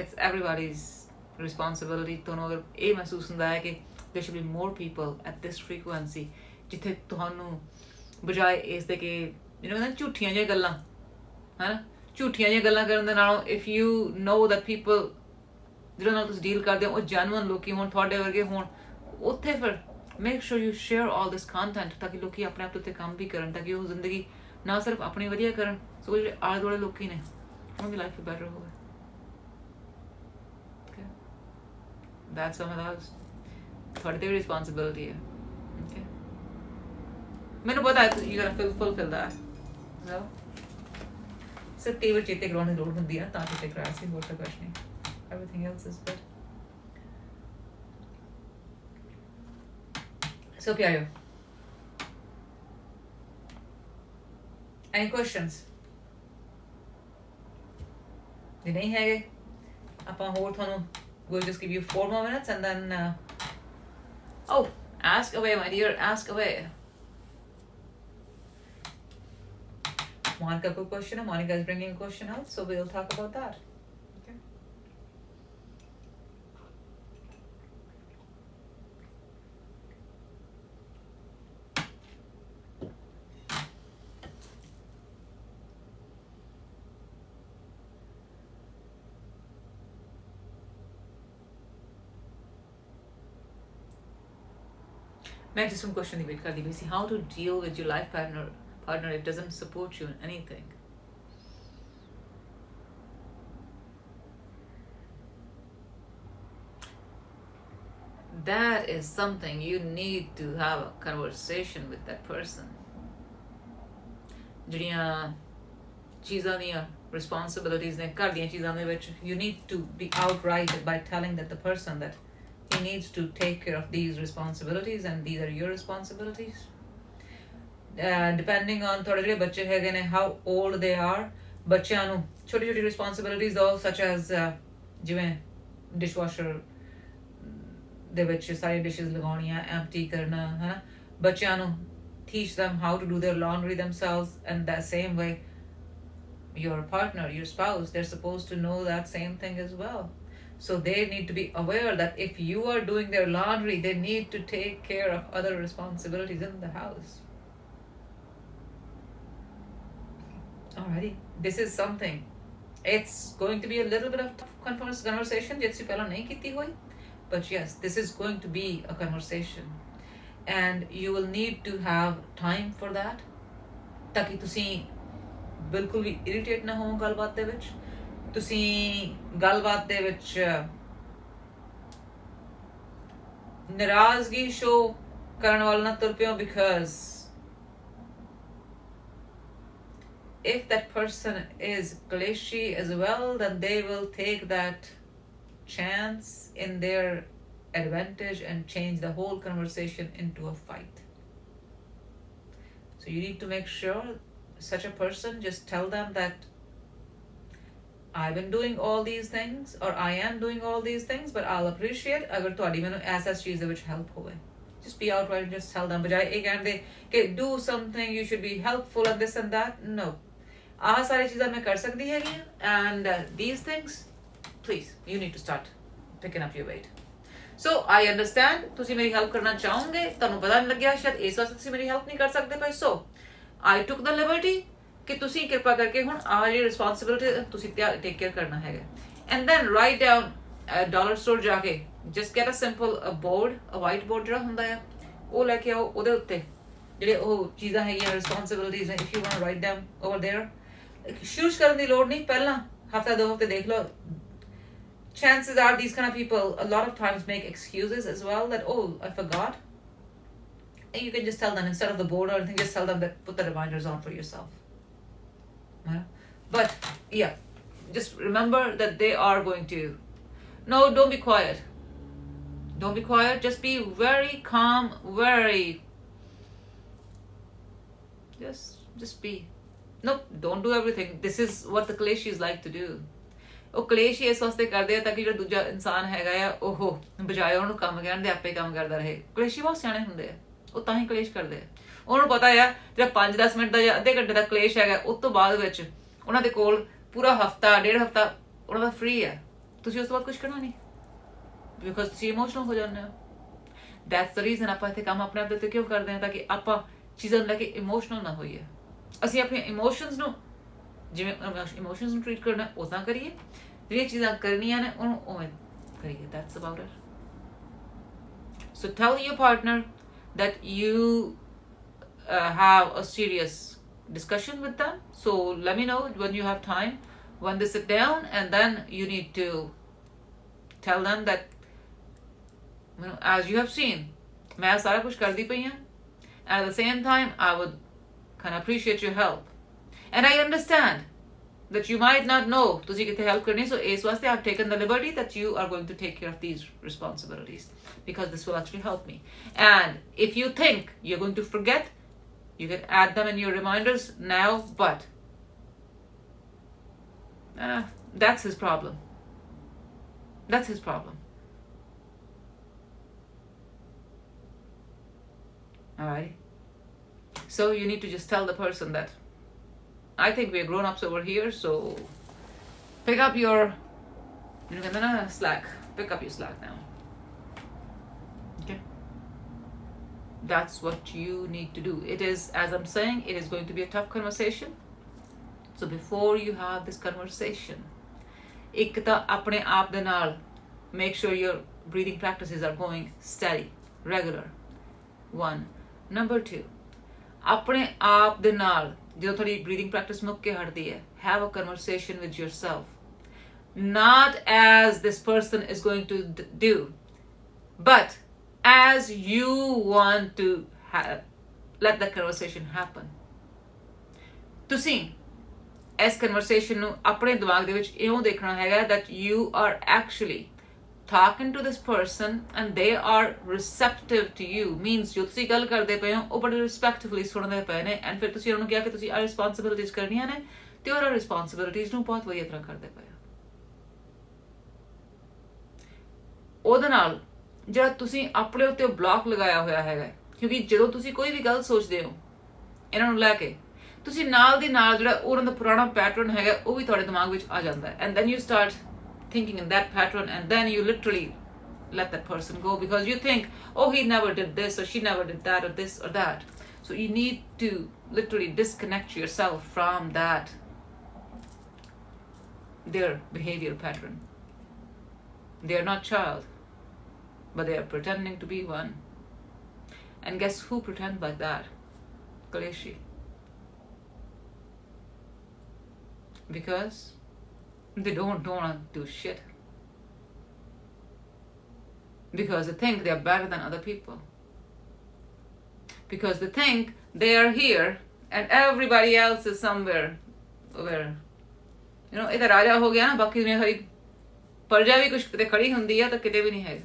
It's everybody's responsibility. ਤੁਹਾਨੂੰ ਅਗਰ ਇਹ ਮਹਿਸੂਸ ਹੁੰਦਾ ਹੈ ਕਿ there should be more people at this frequency ਜਿੱਥੇ ਤੁਹਾਨੂੰ ਬਜਾਏ ਇਸ ਦੇ ਕਿ ਜਿਹਨੂੰ ਕਹਿੰਦੇ ਝੂਠੀਆਂ ਜਿਹੀਆਂ ਗੱਲਾਂ ਹਨਾ ਝੂਠੀਆਂ ਜਿਹੀਆਂ ਗੱਲਾਂ ਕਰਨ ਦੇ ਨਾਲੋਂ if you know that people ਜਿਹਨਾਂ ਨਾਲ ਤੁਸੀਂ ਡੀਲ ਕਰਦੇ ਹੋ ਉਹ ਜੈਨੂਅਨ ਲੋਕੀ ਹੋਣ ਤੁਹਾਡੇ ਵਰਗੇ ਹੋਣ ਉੱਥੇ ਫਿਰ make sure you share all this content ਤਾਂ ਕਿ ਲੋਕੀ ਆਪਣੇ ਆਪ ਉੱਤੇ ਕੰਮ ਵੀ ਕਰਨ ਤਾਂ ਕਿ ਉਹ ਜ਼ਿੰਦਗੀ ਨਾ ਸਿਰਫ ਆਪਣੀ ਵਧੀਆ ਕਰਨ ਸਗੋਂ ਜਿਹੜੇ ਆਲੇ ਦੁਆਲੇ ਲੋਕੀ ਨੇ ਉਹਨਾਂ ਦੀ ਲਾਈਫ ਵੀ ਬੈਟਰ ਹੋਵੇ that's some of those ਤੁਹਾਡੀ ਤੇ ਵੀ ਰਿਸਪੌਂਸਿਬਿਲਿਟੀ ਹੈ ਓਕੇ ਮੈਨੂੰ ਪਤਾ ਹੈ you gotta fulfill that no ਸਿਰਫ ਕਈ ਵਾਰ ਚੇਤੇ ਕਰਾਉਣ ਦੀ ਲੋੜ ਹੁੰਦੀ ਹੈ ਤਾਂ ਚੇਤੇ ਕਰਾ ਸੀ ਹੋਰ ਤਾਂ ਕੁਛ ਨਹੀਂ everything else is good so ਪਿਆਰਿਓ any questions ਜੇ ਨਹੀਂ ਹੈਗੇ ਆਪਾਂ ਹੋਰ ਤੁਹਾਨੂੰ we'll just give you 4 more minutes and then oh ask away my dear ask away Monica put a question Monica is bringing a question out so we'll talk about that okay मैं जिस question की wait कर दी थी how to deal with your life partner if doesn't support you in anything that is something you need to have a conversation with that person ਜਿਹੜੀਆਂ ਚੀਜ਼ਾਂ ਦੀਆਂ responsibilities ਨੇ ਘਰ ਦੀਆਂ ਚੀਜ਼ਾਂ ਦੇ ਵਿੱਚ you need to be outright by telling that the person that he needs to take care of these responsibilities and these are your responsibilities depending on ਤੁਹਾਡੇ ਜਿਹੜੇ ਬੱਚੇ ਹੈਗੇ ਨੇ how old they are ਬੱਚਿਆਂ ਨੂੰ ਛੋਟੀ ਛੋਟੀ responsibilities though such as ਜਿਵੇਂ dishwasher ਦੇ ਵਿੱਚ ਸਾਰੀ dishes ਲਗਾਉਣੀਆਂ empty ਕਰਨਾ ਹਨਾ ਬੱਚਿਆਂ ਨੂੰ teach them how to do their laundry themselves and that same way your partner your spouse they're supposed to know that same thing as well so they need to be aware that if you are doing their laundry they need to take care of other responsibilities in the house alrighty this is something it's going to be a little bit of tough conversation jitsi pehla nahi kiti hoy but yes this is going to be a conversation and you will need to have time for that taki tusi ਬਿਲਕੁਲ ਵੀ irritate ਨਾ ਹੋ ਗੱਲਬਾਤ ਦੇ ਵਿੱਚ ਤੁਸੀਂ ਗੱਲਬਾਤ ਦੇ ਵਿੱਚ ਨਾਰਾਜ਼ਗੀ ਸ਼ੋ ਕਰਨ ਵਾਲਾ ਨਾ ਤੁਰ ਪਿਓ because if that person is cliche as well then they will take that chance in their advantage and change the whole conversation into a fight so you need to make sure such a person just tell them that I've been doing all these things or I am doing all these things but I'll appreciate agar ਤੁਹਾਡੀ ਮੈਨੂੰ S ਚੀਜ਼ ਦੇ ਵਿੱਚ help ਹੋਵੇ just be outright and just tell them. बजाय एक कहने दे कि do something, you should be helpful and this and that. No. आह सारी चीज़ें मैं कर सकती है and these things, please, you need to start picking up your weight. So I understand ਤੁਸੀਂ ਮੇਰੀ help ਕਰਨਾ ਚਾਹੋਗੇ, ਤੁਹਾਨੂੰ ਪਤਾ ਨਹੀਂ ਲੱਗਿਆ ਸ਼ਾਇਦ ਇਸ ਵਾਰ ਤੁਸੀਂ ਮੇਰੀ help ਨਹੀਂ ਕਰ ਸਕਦੇ ਪਏ. So I took the liberty ਕਿ ਤੁਸੀਂ ਕਿਰਪਾ ਕਰਕੇ ਹੁਣ ਆਹ ਜਿਹੜੀ responsibility ਤੁਸੀਂ take care ਕਰਨਾ ਹੈਗਾ. And then write down dollar store ਜਾ ਕੇ just get a simple board, a white board ਜਿਹੜਾ ਹੁੰਦਾ ਆ ਉਹ ਲੈ ਕੇ ਆਓ. ਉਹਦੇ ਉੱਤੇ ਜਿਹੜੇ ਉਹ ਚੀਜ਼ਾਂ ਹੈਗੀਆਂ responsibilities if you want to write them over there. ਸ਼ੁਰੂ ਕਰਨ ਦੀ ਲੋੜ ਨਹੀਂ, ਪਹਿਲਾਂ ਹਫਤਾ 2 ਹਫਤੇ ਦੇਖ ਲਓ. Chances are these kind of people a lot of times make excuses as well that oh I forgot. And you can just tell them instead of the board or anything, just tell them that put the reminders on for yourself. Yeah. But yeah, just remember that they are going to. No, don't be quiet. Don't be quiet. Just be very calm, very. Just be. No, don't do everything. This is what the Kaleshis like to do. ਉਹ ਕਲੇਸ਼ ਹੀ ਇਸ ਵਾਸਤੇ ਕਰਦੇ ਆ ਤਾਂ ਕਿ ਜਿਹੜਾ ਦੂਜਾ ਇਨਸਾਨ ਹੈਗਾ ਆ ਉਹ ਬਜਾਏ ਉਹਨੂੰ ਕੰਮ ਕਹਿਣ ਦੇ ਆਪੇ ਕੰਮ ਕਰਦਾ ਰਹੇ. ਕਲੇਸ਼ੀ ਬਹੁਤ ਸਿਆਣੇ ਹੁੰਦੇ ਆ, ਉਹ ਤਾਂ ਹੀ ਕਲੇਸ਼ ਕਰਦੇ ਆ. ਉਹਨੂੰ ਪਤਾ ਆ ਜਿਹੜਾ 5-10 ਮਿੰਟ ਦਾ ਜਾਂ ਅੱਧੇ ਘੰਟੇ ਦਾ ਕਲੇਸ਼ ਹੈਗਾ ਉਸ ਤੋਂ ਬਾਅਦ ਵਿੱਚ ਉਹਨਾਂ ਦੇ ਕੋਲ ਪੂਰਾ ਹਫਤਾ 1.5 ਹਫਤਾ ਉਹਨਾਂ ਦਾ ਫ੍ਰੀ ਹੈ. ਤੁਸੀਂ ਉਸ ਤੋਂ ਬਾਅਦ ਕੁਝ ਕਰਨਾ ਨਹੀਂ ਬਿਕੋਜ਼ ਤੁਸੀਂ ਇਮੋਸ਼ਨਲ ਹੋ ਜਾਂਦੇ ਹੋ. ਦੈਟਸ ਦ ਰੀਜ਼ਨ ਆਪਾਂ ਇੱਥੇ ਕੰਮ ਆਪਣੇ ਆਪ ਦੇ ਉੱਤੇ ਕਿਉਂ ਕਰਦੇ ਹਾਂ ਤਾਂ ਕਿ ਆਪਾਂ ਚੀਜ਼ਾਂ ਨੂੰ ਲੈ ਕੇ ਇਮੋਸ਼ਨਲ ਨਾ ਹੋਈਏ. ਅਸੀਂ ਆਪਣੇ ਇਮੋਸ਼ਨਸ ਨੂੰ ਜਿਵੇਂ ਇਮੋਸ਼ਨਸ ਨੂੰ ਟ੍ਰੀਟ ਕਰਨਾ ਉਦਾਂ ਕਰੀਏ, ਜਿਹੜੀਆਂ ਚੀਜ਼ਾਂ ਕਰਨੀਆਂ ਨੇ ਉਹਨੂੰ ਉਵੇਂ ਕਰੀਏ. That's about it. So tell your partner that you have a serious discussion with them. So let me know when you have time, when they sit down, and then you need to tell them that as you have seen मैं सारा कुछ करदी पई हां. At the same time I would kind of appreciate your help and I understand that you might not know ਤੁਸੀਂ ਕਿੱਥੇ help ਕਰਨੀ. So ਇਸ ਵਾਸਤੇ I've taken the liberty that you are going to take care of these responsibilities because this will actually help me. And if you think you're going to forget, you can add them in your reminders now, but that's his problem. That's his problem. Alright. So you need to just tell the person that I think we're grown-ups over here, so pick up your slack. Pick up your slack now. Okay? That's what you need to do. It is, as I'm saying, it is going to be a tough conversation. So before you have this conversation, ਇੱਕ ਤਾਂ ਆਪਣੇ ਆਪ ਦੇ ਨਾਲ make sure your breathing practices are going steady, regular. 1. Number 2, ਆਪਣੇ ਆਪ ਦੇ ਨਾਲ ਜਦੋਂ ਤੁਹਾਡੀ breathing practice ਮੁੱਕ ਕੇ ਹਟਦੀ ਹੈ, have a conversation with yourself. Not as this person is going to do, but as you want to let that conversation happen. ਤੁਸੀਂ ਇਸ conversation ਨੂੰ ਆਪਣੇ ਦਿਮਾਗ ਦੇ ਵਿੱਚ ਇਉਂ ਦੇਖਣਾ ਹੈਗਾ that you are actually talking to this person and they are receptive to you. Means ਜੋ ਤੁਸੀਂ ਗੱਲ ਕਰਦੇ ਪਏ ਹੋ ਉਹ ਬੜੇ respectfully ਸੁਣਦੇ ਪਏ ਨੇ and ਫਿਰ ਤੁਸੀਂ ਉਹਨਾਂ ਨੂੰ ਕਿਹਾ ਕਿ ਤੁਸੀਂ ਆ responsibilities ਕਰਨੀਆਂ ਨੇ ਤੇ ਉਹ responsibilities ਨੂੰ ਬਹੁਤ ਵਧੀਆ ਤਰ੍ਹਾਂ ਕਰਦੇ ਪਏ ਹੋ. ਉਹਦੇ ਨਾਲ ਜਿਹੜਾ ਤੁਸੀਂ ਆਪਣੇ ਉੱਤੇ ਬਲੌਕ ਲਗਾਇਆ ਹੋਇਆ ਹੈਗਾ ਕਿਉਂਕਿ ਜਦੋਂ ਤੁਸੀਂ ਕੋਈ ਵੀ ਗੱਲ ਸੋਚਦੇ ਹੋ ਇਹਨਾਂ ਨੂੰ ਲੈ ਕੇ ਤੁਸੀਂ ਨਾਲ ਦੀ ਨਾਲ ਜਿਹੜਾ ਉਹਨਾਂ ਦਾ ਪੁਰਾਣਾ ਪੈਟਰਨ ਹੈਗਾ ਉਹ ਵੀ ਤੁਹਾਡੇ ਦਿਮਾਗ ਵਿੱਚ ਆ ਜਾਂਦਾ ਹੈ and then you start thinking in that pattern and then you literally let that person go because you think oh he never did this or she never did that or this or that. So you need to literally disconnect yourself from that their behavioral pattern. They are not child but they are pretending to be one. And guess who pretends like that? Kaleshi. Because they don't want to do shit. Because they think they are better than other people. Because they think they are here and everybody else is somewhere where इधर राजा हो गया ना बाकी दुनिया सारी प्रजा भी कुछ किते खड़ी हुंदी है तो किते भी नहीं है.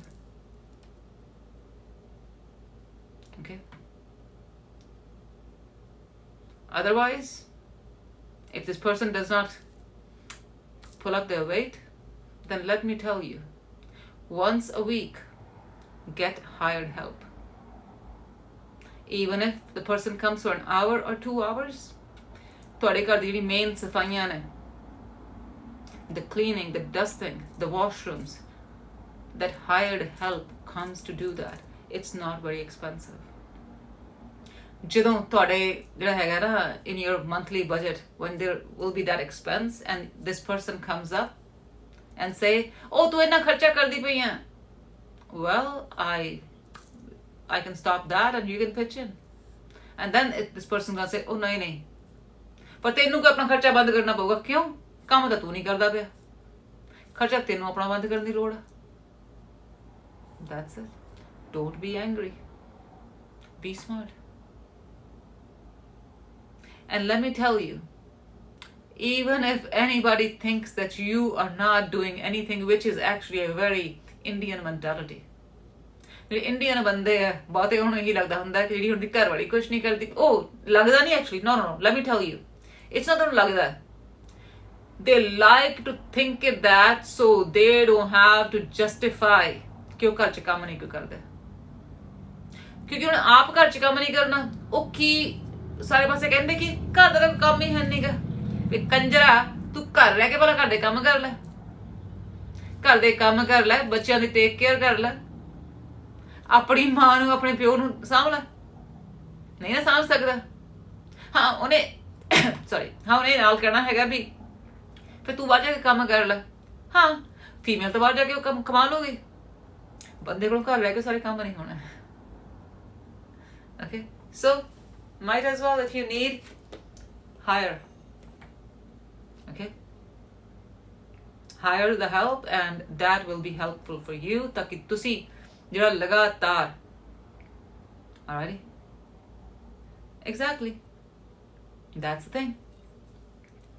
Okay. Otherwise, if this person does not pull up their weight, then let me tell you, once a week, get hired help. even if the person comes for an hour or 2 hours, ਤੁਹਾਡੇ ਘਰ ਦੀ ਜਿਹੜੀ main ਸਫਾਈਆਂ ਨੇ, the cleaning, the dusting, the washrooms, that hired help comes to do that. It's not very expensive. ਜਦੋਂ ਤੁਹਾਡੇ ਜਿਹੜਾ ਹੈਗਾ ਨਾ in your monthly budget, when there will be that expense and this person comes up and say, oh ਤੂੰ ਇੰਨਾ ਖਰਚਾ ਕਰਦੀ ਪਈ ਆ, well I can stop that and you can pitch in. And then this person gonna say, oh ਨਹੀਂ ਪਰ ਤੈਨੂੰ ਕੋਈ ਆਪਣਾ ਖਰਚਾ ਬੰਦ ਕਰਨਾ ਪਊਗਾ। ਕਿਉਂ? ਕੰਮ ਤਾਂ ਤੂੰ ਨਹੀਂ ਕਰਦਾ ਪਿਆ, ਖਰਚਾ ਤੈਨੂੰ ਆਪਣਾ ਬੰਦ ਕਰਨ ਦੀ ਲੋੜ ਆ। That's it. Don't be angry. Be smart. And let me tell you, even if anybody thinks that you are not doing anything, which is actually a very Indian mentality. ਜਿਹੜੇ ਇੰਡੀਅਨ ਬੰਦੇ ਆ ਬਹੁਤੇ ਉਹਨੂੰ ਇਹੀ ਲੱਗਦਾ ਹੁੰਦਾ ਕਿ ਜਿਹੜੀ ਉਹਦੀ ਘਰ ਵਾਲੀ ਕੁਛ ਨਹੀਂ ਕਰਦੀ, ਉਹ ਲੱਗਦਾ ਨਹੀਂ actually. No, let me tell you, it's not ਉਹਨੂੰ ਲੱਗਦਾ, they like to think it that so they don't have to justify ਕਿ ਉਹ ਘਰ 'ਚ ਕੰਮ ਨਹੀਂ ਕੋਈ ਕਰਦਾ, ਕਿਉਂਕਿ ਹੁਣ ਆਪ ਘਰ 'ਚ ਕੰਮ ਨਹੀਂ ਕਰਨਾ, ਉਹ ਕੀ ਸਾਰੇ ਪਾਸੇ ਕਹਿੰਦੇ ਕਿ ਘਰ ਦਾ ਤਾਂ ਕੰਮ ਹੀ ਹੈ ਨੀਗਾ, ਵੀ ਕੰਜਰਾ ਤੂੰ ਘਰ ਰਹਿ ਕੇ ਪਹਿਲਾਂ ਘਰ ਦੇ ਕੰਮ ਕਰ ਲੈ, ਘਰ ਦੇ ਕੰਮ ਕਰ ਲੈ, ਬੱਚਿਆਂ ਦੀ ਟੇਕ ਕੇਅਰ ਕਰ ਲੈ, ਆਪਣੀ ਮਾਂ ਨੂੰ ਆਪਣੇ ਪਿਓ ਨੂੰ ਸਾਂਭ ਲੈ। ਨਹੀਂ ਨਾ ਸਾਂਭ ਸਕਦਾ, ਹਾਂ ਉਹਨੇ ਉਹਨੇ ਨਾਲ ਕਹਿਣਾ ਹੈਗਾ ਵੀ ਫਿਰ ਤੂੰ ਬਾਹਰ ਜਾ ਕੇ ਕੰਮ ਕਰ ਲੈ। ਹਾਂ ਫੀਮੇਲ ਤਾਂ ਬਾਹਰ ਜਾ ਕੇ ਉਹ ਕੰਮ ਕਮਾ ਲੂਗੀ, ਬੰਦੇ ਕੋਲ ਘਰ ਰਹਿ ਕੇ ਸਾਰੇ ਕੰਮ ਨਹੀਂ ਹੋਣਾ। Okay, so might as well, if you need, hire. Okay, hire the help and that will be helpful for you ताकि तुसी ਜਿਹੜਾ ਲਗਾਤਾਰ, alrighty, exactly, that's the thing.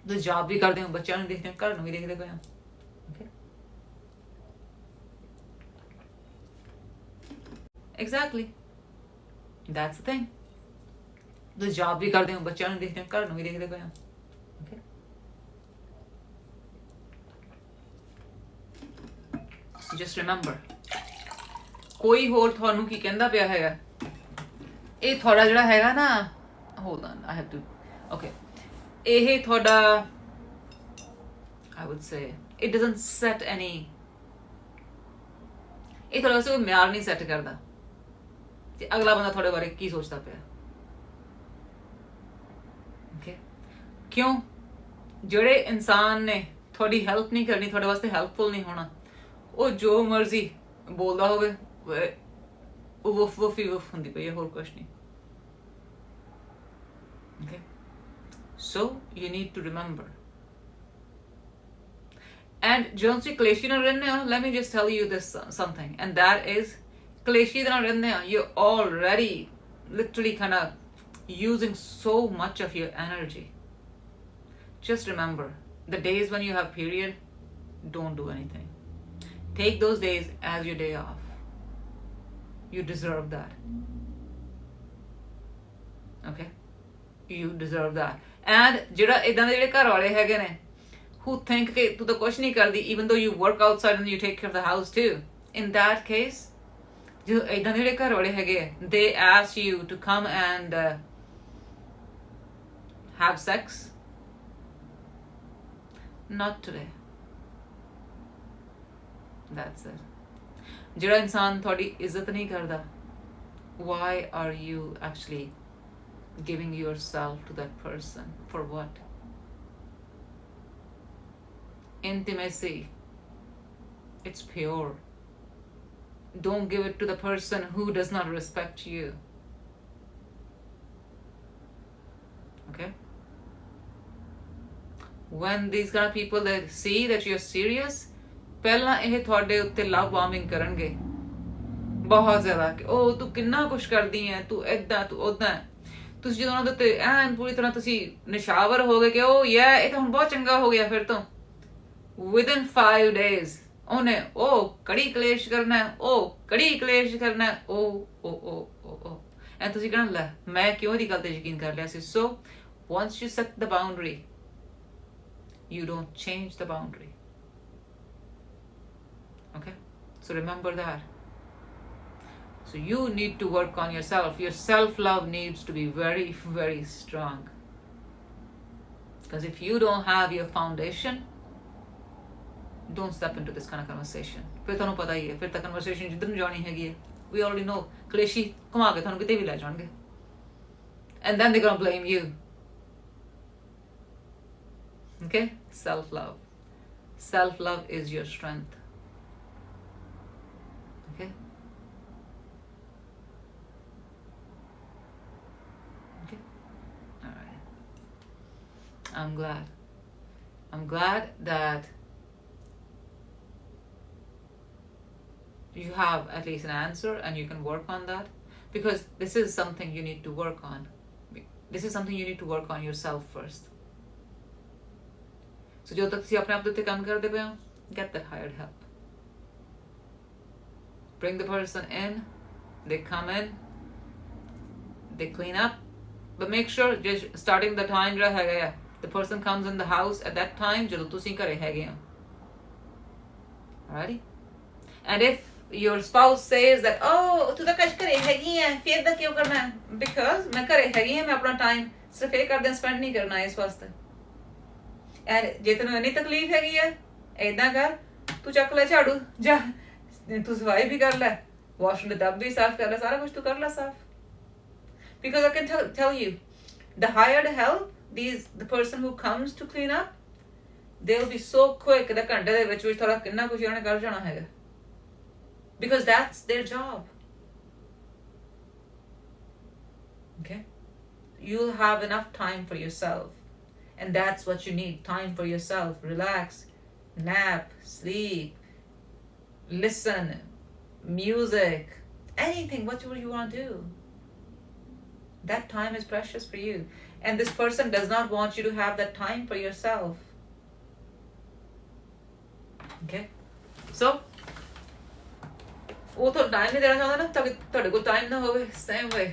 ਤੁਸੀਂ ਜੌਬ ਵੀ ਕਰਦੇ ਹੋ, ਬੱਚਿਆਂ ਨੂੰ ਦੇਖਦੇ ਹੋ, ਘਰ ਨੂੰ ਵੀ ਦੇਖਦੇ ਪਏ ਹੋ। Okay, exactly, that's the thing. ਤੁਸੀਂ ਜੌਬ ਵੀ ਕਰਦੇ ਹੋ, ਬੱਚਿਆਂ ਨੂੰ ਦੇਖਦੇ ਹੋ, ਘਰ ਨੂੰ ਵੀ ਦੇਖਦੇ ਪਏ ਹੋ। Okay, so just remember, ਕੋਈ ਹੋਰ ਤੁਹਾਨੂੰ ਕੀ ਕਹਿੰਦਾ ਪਿਆ ਹੈਗਾ, ਇਹ ਤੁਹਾਡਾ ਜਿਹੜਾ ਹੈਗਾ ਨਾ, hold on, I have to, okay, ਇਹ ਤੁਹਾਡਾ, I would say it doesn't set any, ਇਹ ਤੁਹਾਡੇ ਵਾਸਤੇ ਕੋਈ ਮਿਆਰ ਨਹੀਂ ਸੈੱਟ ਕਰਦਾ ਕਿ ਅਗਲਾ ਬੰਦਾ ਤੁਹਾਡੇ ਬਾਰੇ ਕੀ ਸੋਚਦਾ ਪਿਆ। Okay, ਕਿਉਂ? ਜਿਹੜੇ ਇਨਸਾਨ ਨੇ ਤੁਹਾਡੀ ਹੈਲਪ ਨਹੀਂ ਕਰਨੀ, ਤੁਹਾਡੇ ਵਾਸਤੇ ਹੈਲਪਫੁਲ ਨਹੀਂ ਹੋਣਾ, ਉਹ ਜੋ ਮਰਜ਼ੀ ਬੋਲਦਾ ਹੋਵੇ, ਉਹ ਵਫੀ ਹੁੰਦੀ ਪਈ ਹੈ, ਹੋਰ ਕੁਛ ਨਹੀਂ। Okay, so you need to remember. And ਜਦੋਂ ਤੁਸੀਂ ਕਲੇਸ਼ੀ ਨਾਲ ਰਹਿੰਦੇ ਹੋ, let me just tell you this something, and that is, ਕਲੇਸ਼ੀ ਦੇ ਨਾਲ ਰਹਿੰਦੇ ਹੋ, you're already literally kind of using so much of your energy. Just remember, the days when you have period, don't do anything. Take those days as your day off. You deserve that. Okay, you deserve that. And ਜਿਹੜਾ ਇਦਾਂ ਦੇ ਜਿਹੜੇ ਘਰ ਵਾਲੇ ਹੈਗੇ ਨੇ who think ਕਿ ਤੂੰ ਤਾਂ ਕੁਛ ਨਹੀਂ ਕਰਦੀ, even though you work outside and you take care of the house too, in that case, ਜਦੋਂ ਇਦਾਂ ਦੇ ਜਿਹੜੇ ਘਰ ਵਾਲੇ ਹੈਗੇ, they ask you to come and have sex, not today. That's it. ਜਿਹੜਾ ਇਨਸਾਨ ਤੁਹਾਡੀ ਇੱਜ਼ਤ ਨਹੀਂ ਕਰਦਾ, why are you actually giving yourself to that person? For what? Intimacy, it's pure. Don't give it to the person who does not respect you. Okay, when these kind of people, they see that you're serious, ਪਹਿਲਾਂ ਇਹ ਤੁਹਾਡੇ ਉੱਤੇ ਲਵ ਬਾਰਮਿੰਗ ਕਰਨਗੇ ਬਹੁਤ ਜ਼ਿਆਦਾ ਕਿ ਉਹ ਤੂੰ ਕਿੰਨਾ ਕੁਛ ਕਰਦੀ ਹੈ, ਤੂੰ ਏਦਾਂ ਤੂੰ ਓਦਾਂ। ਤੁਸੀਂ ਜਦੋਂ ਉਹਨਾਂ ਦੇ ਉੱਤੇ ਐਨ ਪੂਰੀ ਤਰ੍ਹਾਂ ਤੁਸੀਂ ਨਿਸ਼ਾਵਰ ਹੋ ਗਏ ਕਿ ਉਹ ਇਹ ਤਾਂ ਹੁਣ ਬਹੁਤ ਚੰਗਾ ਹੋ ਗਿਆ, ਫਿਰ ਤੋਂ within 5 days ਉਹਨੇ ਉਹ ਕੜੀ ਕਲੇਸ਼ ਕਰਨਾ, ਉਹ ਕੜੀ ਕਲੇਸ਼ ਕਰਨਾ, ਉਹ ਐ ਤੁਸੀਂ ਕਹਿਣਾ ਲੈ ਮੈਂ ਕਿਉਂ ਦੀ ਗੱਲ ਤੇ ਯਕੀਨ ਕਰ ਲਿਆ ਸੀ। So once you set the boundary, you don't change the boundary. Okay, so remember that. So you need to work on yourself. Your self-love needs to be very, very strong. Because if you don't have your foundation, don't step into this kind of conversation. ਫਿਰ ਤੁਹਾਨੂੰ ਪਤਾ ਹੀ ਹੈ, ਫਿਰ ਤਾਂ conversation ਜਿੱਧਰ ਨੂੰ ਜਾਣੀ ਹੈਗੀ ਹੈ. We already know. ਕਲੇਸ਼ੀ ਘੁਮਾ ਕੇ ਤੁਹਾਨੂੰ ਕਿਤੇ ਵੀ ਲੈ ਜਾਣਗੇ. And then they're gonna blame you. Okay? Self-love. Self-love is your strength. Okay? Okay? Alright. I'm glad that you have at least an answer and you can work on that, because this is something you need to work on. This is something you need to work on yourself first. So ਜਦੋਂ ਤੱਕ ਤੁਸੀਂ ਆਪਣੇ ਆਪ ਦੇ ਉੱਤੇ ਕੰਮ ਕਰਦੇ ਪਏ ਹੋ, get that hired help. Bring the person in, they come in, they clean up, but make sure just starting the time ਜਿਹੜਾ ਹੈਗਾ ਆ, the person comes in the house at that time ਜਦੋਂ ਤੁਸੀਂ ਘਰੇ ਹੈਗੇ ਹੋ. Alrighty? And if your spouse says that, oh ਤੂੰ ਤਾਂ ਕੱਚ ਘਰੇ ਹੈਗੀ ਆ, ਫਿਰ ਦਾ ਕਿਉਂ ਕਰਨਾ? Because ਮੈਂ ਘਰੇ ਹੈਗੀ ਆ, ਮੈਂ ਆਪਣਾ time ਸਿਰਫ ਇਹ ਕਰਦੇ spend ਨਹੀਂ ਕਰਨਾ ਇਸ ਵਾਸਤੇ. And ਜੇ ਤੈਨੂੰ ਇੰਨੀ ਤਕਲੀਫ ਹੈਗੀ ਆ, ਏਦਾਂ ਕਰ, ਤੂੰ ਚੱਕ ਲੈ ਝਾੜੂ, ਜਾ ਤੂੰ ਸਫਾਈ ਵੀ ਕਰ ਲੈ, ਵਾਸ਼ਰੂਮ ਦੇ ਟੱਬ ਵੀ ਸਾਫ਼ ਕਰ ਲੈ, ਸਾਰਾ ਕੁਝ ਤੂੰ ਕਰ ਲੈ ਸਾਫ਼. Because I can tell you, the hired help, the person who comes to clean up, they'll be so quick that ਘੰਟੇ ਦੇ ਵਿੱਚ ਥੋੜਾ ਕਿੰਨਾ ਕੁਝ ਉਹਨਾਂ ਨੇ ਕਰ ਜਾਣਾ ਹੈਗਾ. Because that's their job. Okay? You'll have enough time for yourself. And that's what you need, time for yourself. Relax, nap, sleep, listen, music, anything, whatever you want to do. That time is precious for you. And this person does not want you to have that time for yourself. Okay? So, ਉਹ ਤੁਹਾਨੂੰ time ਨਹੀਂ ਦੇਣਾ ਚਾਹੁੰਦਾ ਨਾ, ਤਾਂ ਕਿ ਤੁਹਾਡੇ ਕੋਲ time ਨਾ ਹੋਵੇ. Same way,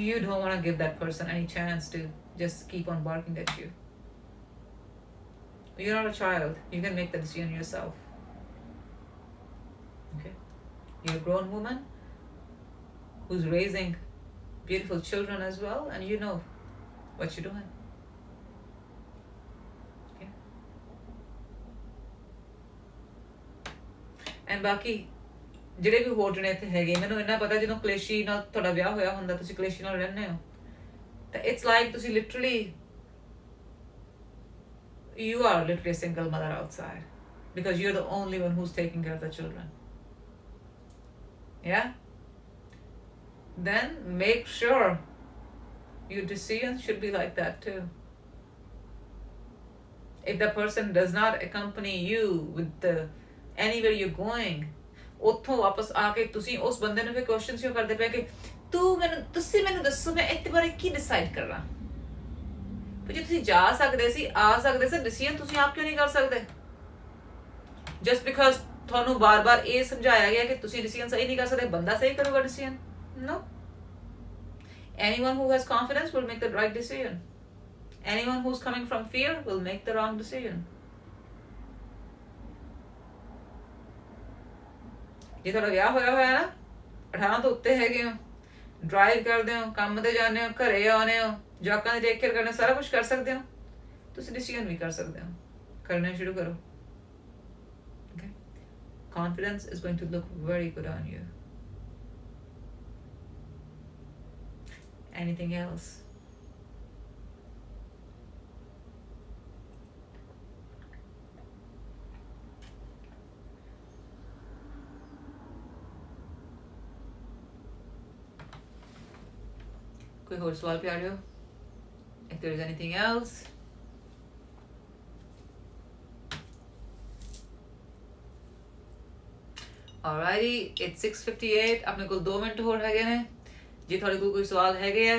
you don't want to give that person any chance to just keep on barking at you. You're not a child. You can make the decision yourself. Okay? You're a grown woman who's raising beautiful children as well, and you know what you're doing. Okay? And ਬਾਕੀ ਜਿਹੜੇ ਵੀ ਹੋਰ ਜਣੇ ਇੱਥੇ ਹੈਗੇ, ਮੈਨੂੰ ਇੰਨਾ ਪਤਾ ਜਦੋਂ ਕਲੇਸ਼ੀ ਨਾਲ ਤੁਹਾਡਾ ਵਿਆਹ ਹੋਇਆ ਹੁੰਦਾ, ਤੁਸੀਂ ਕਲੇਸ਼ੀ ਨਾਲ ਰਹਿੰਦੇ ਹੋ, ਤਾਂ it's like ਤੁਸੀਂ literally you are literally a single mother outside, because you're the only one who's taking care of the children. Yeah? Then make sure your decisions should be like that too. If the person does not accompany you with anywhere you're going, ਉੱਥੋਂ ਵਾਪਸ ਆ ਕੇ ਤੁਸੀਂ ਉਸ ਬੰਦੇ ਨੂੰ ਫਿਰ questions ਕਿਉਂ ਕਰਦੇ ਪਏ ਕਿ ਤੁਸੀਂ ਮੈਨੂੰ ਦੱਸੋ ਮੈਂ ਇਹਦੇ ਬਾਰੇ ਕੀ ਡਿਸਾਈਡ ਕਰਾਂ? ਪਰ ਜੇ ਤੁਸੀਂ ਜਾ ਸਕਦੇ ਸੀ, ਆ ਸਕਦੇ ਸੀ, ਡਿਸੀਜਨ ਤੁਸੀਂ ਆਪ ਕਿਉਂ ਨਹੀਂ ਕਰ ਸਕਦੇ? ਜਸਟ ਬਿਕਾਜ਼ ਤੁਹਾਨੂੰ ਬਾਰ-ਬਾਰ ਇਹ ਸਮਝਾਇਆ ਗਿਆ ਕਿ ਤੁਸੀਂ ਡਿਸੀਜਨ ਸਹੀ ਨਹੀਂ ਕਰ ਸਕਦੇ, ਬੰਦਾ ਸਹੀ ਕਰੂਗਾ decision? No. Anyone who has confidence will make the right decision. Anyone who's coming from fear will make the wrong decision. ਜੇ ਤੁਹਾਡਾ ਵਿਆਹ ਹੋਇਆ ਹੋਇਆ ਨਾ, 18 ਤੋਂ ਉੱਤੇ ਹੈਗੇ ਹੋ, ਡਰਾਈਵ ਕਰਦੇ ਹੋ, ਕੰਮ ਤੇ ਜਾਂਦੇ ਹੋ, ਘਰੇ ਆਉਂਦੇ ਹੋ, ਜਵਾਕਾਂ ਦੀ ਟੇਕ ਕੇਅਰ ਕਰਨਾ, ਸਾਰਾ ਕੁਝ ਕਰ ਸਕਦੇ ਹੋ, ਤੁਸੀਂ ਡਿਸੀਜਨ ਵੀ ਕਰ ਸਕਦੇ ਹੋ, ਕਰਨਾ ਸ਼ੁਰੂ ਕਰੋ. Okay? Confidence is going to look very good on you. Anything else? कोई और सवाल प्यारे हो? If there is anything else, alrighty, it's 6:58. अपने को 2 मिनट होर हैगे ने. जे थोड़े को कोई सवाल हैगे है,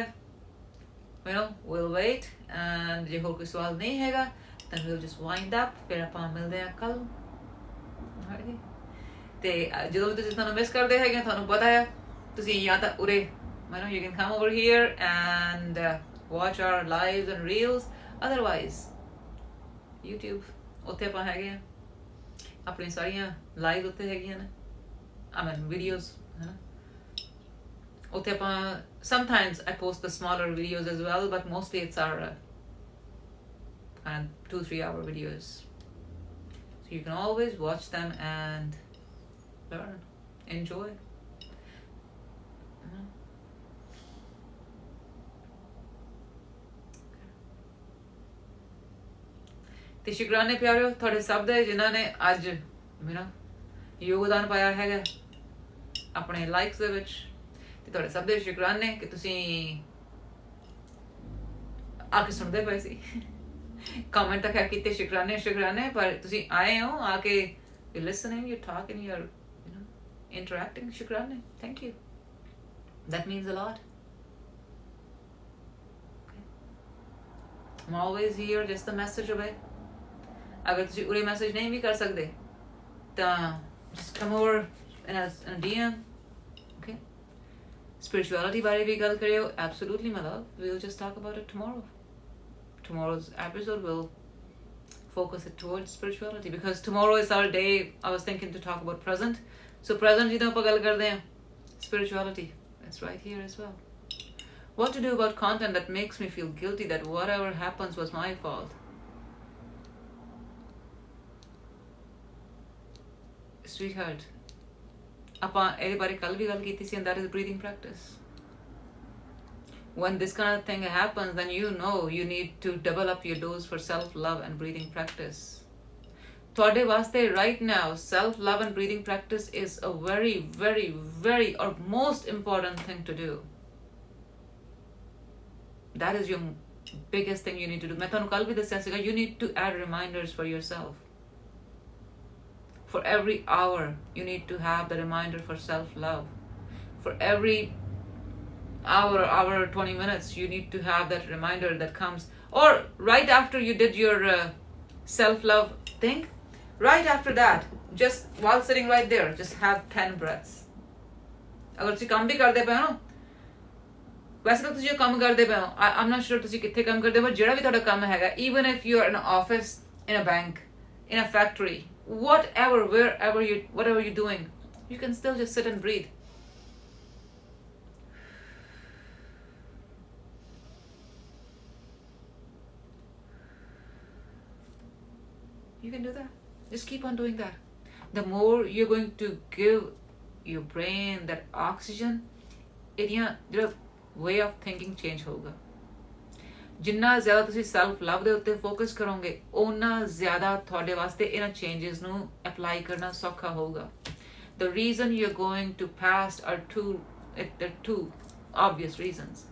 you know, we'll wait. And जे होर कोई सवाल नहीं हैगा, then we'll just wind up. फिर ਆਪਾਂ ਮਿਲਦੇ ਹਾਂ ਕੱਲ. alrighty. ਤੇ ਜਦੋਂ ਵੀ ਤੁਸੀਂ ਸਾਨੂੰ ਮਿਸ ਕਰਦੇ ਹੈਗੇ, ਤੁਹਾਨੂੰ ਪਤਾ ਹੈ, ਤੁਸੀਂ ਜਾਂ ਤਾਂ ਉਰੇ, you know, you can come over here and watch our lives and reels. Otherwise, YouTube, ਉੱਥੇ ਆਪਾਂ ਹੈਗੇ ਆ, ਆਪਣੀ ਸਾਰੀਆਂ ਲਾਈਵ ਉੱਥੇ ਹੈਗੀਆਂ ਨੇ, I mean videos, ਹੈ ਨਾ, ਉੱਥੇ ਆਪਾਂ sometimes I post the smaller videos as well, but mostly it's our kind of 2-3 hour videos, so you can always watch them and learn, enjoy. ਤੇ ਸ਼ੁਕਰਾਨੇ ਪਿਆਰਿਓ ਤੁਹਾਡੇ ਸਭ ਦੇ ਜਿਨ੍ਹਾਂ ਨੇ ਅੱਜ ਮੇਰਾ ਯੋਗਦਾਨ ਪਾਇਆ ਹੈਗਾ ਆਪਣੇ ਲਾਈਕਸ ਦੇ ਵਿੱਚ, ਤੇ ਤੁਹਾਡੇ ਸਭ ਦੇ ਸ਼ੁਕਰਾਨੇ ਕਿ ਤੁਸੀਂ ਆ ਕੇ ਸੁਣਦੇ ਪਏ ਸੀ। ਕਮੈਂਟ ਤਾਂ ਖੈਰ ਕੀਤੇ ਸ਼ੁਕਰਾਨੇ ਪਰ ਤੁਸੀਂ ਆਏ ਹੋ ਆ ਕੇ, you're listening, you're talking, you're interacting. ਸ਼ੁਕਰਾਨੇ, thank you, that means a lot. Okay. I'm always here, just a message away. अगर ਤੁਸੀਂ ਉਰੇ ਮੈਸੇਜ ਨਹੀਂ ਵੀ ਕਰ ਸਕਦੇ ਤਾਂ just come over in a DM. Okay. Spirituality ਬਾਰੇ ਵੀ ਗੱਲ ਕਰਿਓ, absolutely my love, we'll just talk about it tomorrow. Tomorrow's episode will focus it towards spirituality, because tomorrow is our day. I was thinking to talk about present, so present ਜਦੋਂ ਆਪਾਂ ਗੱਲ ਕਰਦੇ ਹਾਂ spirituality, it's right here as well. What to do about content that makes me feel guilty that whatever happens was my fault? Sweetheart, ਆਪਾਂ ਇਹਦੇ ਬਾਰੇ ਕੱਲ ਵੀ ਗੱਲ ਕੀਤੀ ਸੀ, and that is breathing practice. When this kind of thing happens, then you know you need to double up your dose for self-love and breathing practice. ਤੁਹਾਡੇ ਵਾਸਤੇ right now, self-love and breathing practice is a very, very, very or most important thing to do. That is your biggest thing you need to do. ਮੈਂ ਤੁਹਾਨੂੰ ਕੱਲ ਵੀ ਦੱਸਿਆ ਸੀਗਾ, you need to add reminders for yourself. For every hour, you need to have the reminder for self-love. For every hour or 20 minutes, you need to have that reminder that comes. Or right after you did your self-love thing, right after that, just while sitting right there, just have 10 breaths. ਅਗਰ ਤੁਸੀਂ ਕੰਮ ਵੀ ਕਰਦੇ ਪਏ ਹੋ ਨਾ, ਵੈਸੇ ਤਾਂ ਤੁਸੀਂ ਜੋ ਕੰਮ ਕਰਦੇ ਪਏ ਹੋ, I'm not sure ਤੁਸੀਂ ਕਿੱਥੇ ਕੰਮ ਕਰਦੇ ਹੋ, ਜਿਹੜਾ ਵੀ ਤੁਹਾਡਾ ਕੰਮ ਹੈਗਾ, even if you're in an office, in a bank, in a factory, whatever, wherever you, whatever you're doing, you can still just sit and breathe. You can do that. Just keep on doing that. The more you're going to give your brain that oxygen, your way of thinking change ਹੋਊਗਾ। ਜਿੰਨਾ ਜ਼ਿਆਦਾ ਤੁਸੀਂ self ਲਵ ਦੇ ਉੱਤੇ focus ਕਰੋਗੇ, ਓਨਾ ਜ਼ਿਆਦਾ ਤੁਹਾਡੇ ਵਾਸਤੇ ਇਹਨਾਂ ਚੇਂਜਸ ਨੂੰ ਅਪਲਾਈ ਕਰਨਾ ਸੌਖਾ ਹੋਊਗਾ। The reason you're going to past are two obvious reasons.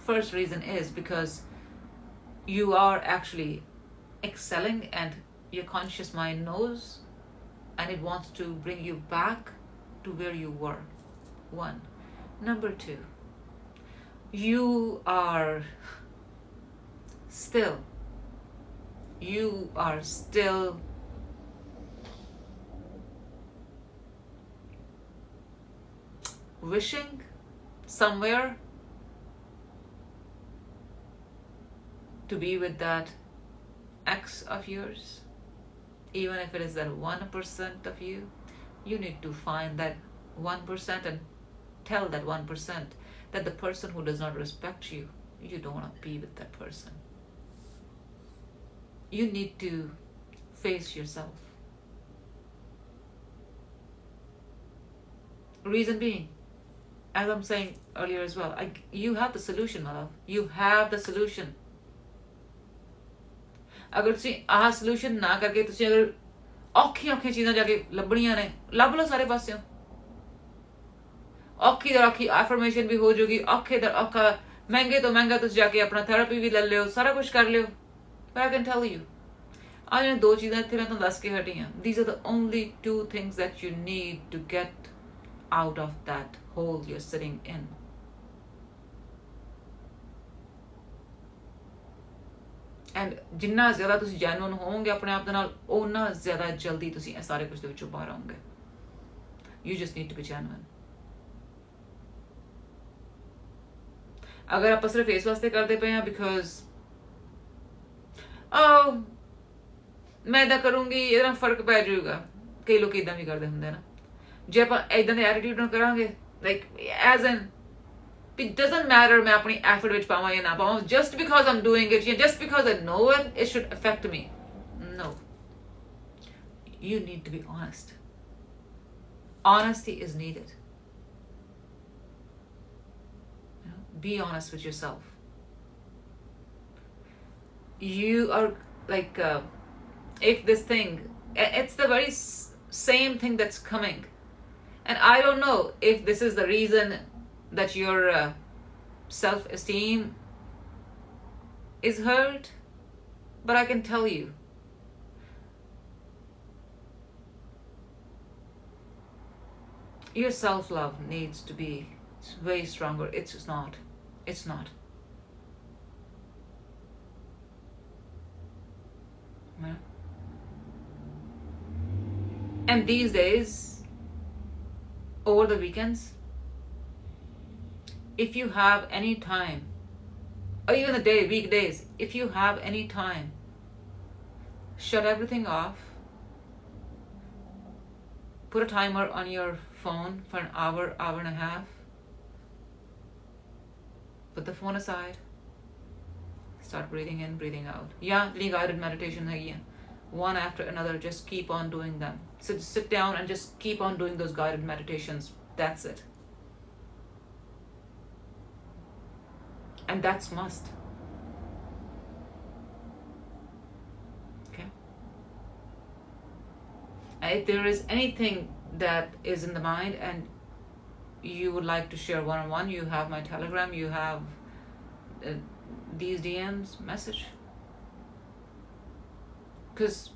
First reason is because you are actually excelling and your conscious mind knows and it wants to bring you back to where you were. One. Number two, you are still wishing somewhere to be with that ex of yours. Even if it is that 1% of you, you need to find that 1% and tell that 1% that the person who does not respect you, you don't want to be with that person. You need to face yourself. Reason being, as I'm saying earlier as well, you have the solution, my love. You have the solution. ਅਗਰ ਤੁਸੀਂ ਆਹ solution ਨਾ ਕਰਕੇ ਤੁਸੀਂ ਅਗਰ ਔਖੀਆਂ ਚੀਜ਼ਾਂ ਜਾ ਕੇ ਲੱਭਣੀਆਂ ਨੇ, ਲੱਭ ਲਓ ਸਾਰੇ ਪਾਸਿਓਂ। ਔਖੀ ਦਾ ਔਖੀ ਐਫਰਮੇਸ਼ਨ ਵੀ ਹੋ ਜਾਊਗੀ, ਔਖੇ ਦਾ ਔਖਾ ਮਹਿੰਗੇ ਤੋਂ ਮਹਿੰਗਾ ਤੁਸੀਂ ਜਾ ਕੇ ਆਪਣਾ ਥੈਰੇਪੀ ਵੀ ਲੈ ਲਿਓ, ਸਾਰਾ ਕੁਝ ਕਰ ਲਿਓ। But I can tell you, ਆਹ ਜਿਹੜੀਆਂ ਦੋ ਚੀਜ਼ਾਂ ਇੱਥੇ ਮੈਂ ਤੁਹਾਨੂੰ ਦੱਸ ਕੇ ਹਟੀ ਹਾਂ, these are the only two things that you need to get out of that hole you're sitting in. And ਜਿੰਨਾ ਜ਼ਿਆਦਾ ਤੁਸੀਂ ਜੈਨੂਇਨ ਹੋਵੋਗੇ ਆਪਣੇ ਆਪ ਦੇ ਨਾਲ, ਓਨਾ ਜ਼ਿਆਦਾ ਜਲਦੀ ਤੁਸੀਂ ਇਹ ਸਾਰੇ ਕੁਝ ਦੇ ਵਿੱਚੋਂ ਬਾਹਰ ਆਓਗੇ। You just need to be genuine. ਅਗਰ ਆਪਾਂ ਸਿਰਫ ਫੇਸ ਵਾਸਤੇ ਕਰਦੇ ਪਏ ਹਾਂ because ਮੈਂ ਇੱਦਾਂ ਕਰੂੰਗੀ ਇਹਦੇ ਨਾਲ ਫਰਕ ਪੈ ਜਾਊਗਾ, ਕਈ ਲੋਕ ਇੱਦਾਂ ਵੀ ਕਰਦੇ ਹੁੰਦੇ ਨਾ। ਜੇ ਆਪਾਂ ਇੱਦਾਂ ਦੇ ਐਟੀਟਿਊਡ ਨਾਲ ਕਰਾਂਗੇ, like as in it doesn't matter मैं अपनी effort which पाऊँ या ना पाऊँ, just because I'm doing it, just because I know it, it should affect me. No. You need to be honest. Honesty is needed. Be honest with yourself. You are like, if this thing, it's the very same thing that's coming. And I don't know if this is the reason that your self-esteem is hurt, but I can tell you, your self-love needs to be way stronger. It's not. It's not. Yeah. And these days, over the weekends, if you have any time, or even the day, weekdays, if you have any time, shut everything off. Put a timer on your phone for an hour, hour and a half. Put the phone aside. Start breathing in, breathing out. Yeah, guided meditation hai, one after another. Just keep on doing them. So sit down and just keep on doing those guided meditations. That's it. And that's must. Okay. And if there is anything that is in the mind and you would like to share one-on-one, you have my Telegram, you have these DMs, message. Because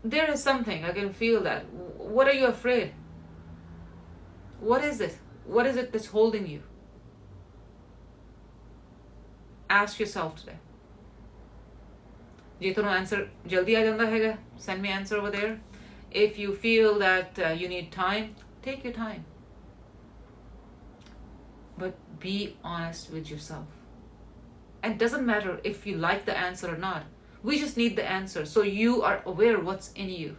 there is something, I can feel that. What are you afraid? What is it? What is it that's holding you? Ask yourself today. Je tonu answer jaldi aa janda hai, send me answer over there. If you feel that you need time, take your time. But be honest with yourself. And it doesn't matter if you like the answer or not. We just need the answer so you are aware what's in you.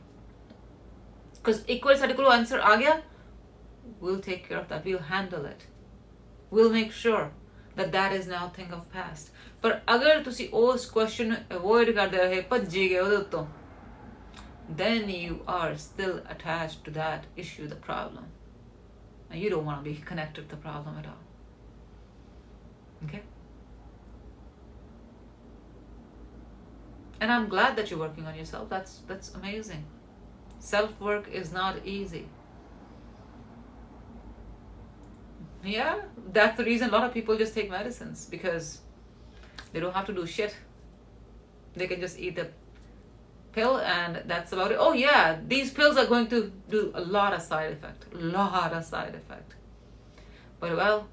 Because equal sadical answer aa gaya, we'll take care of that. We'll handle it. We'll make sure that that is now thing of past. But agar tusi us question avoid karde rahe, bhajje gaye ਉਹਦੇ ਉੱਤੋਂ, then you are still attached to that issue, the problem. And you don't want to be connected to the problem at all. Okay? And I'm glad that you're working on yourself. That's amazing. Self-work is not easy. Yeah, that's the reason a lot of people just take medicines, because they don't have to do shit. They can just eat the pill and that's about it. Oh yeah, these pills are going to do a lot of side effect. But well,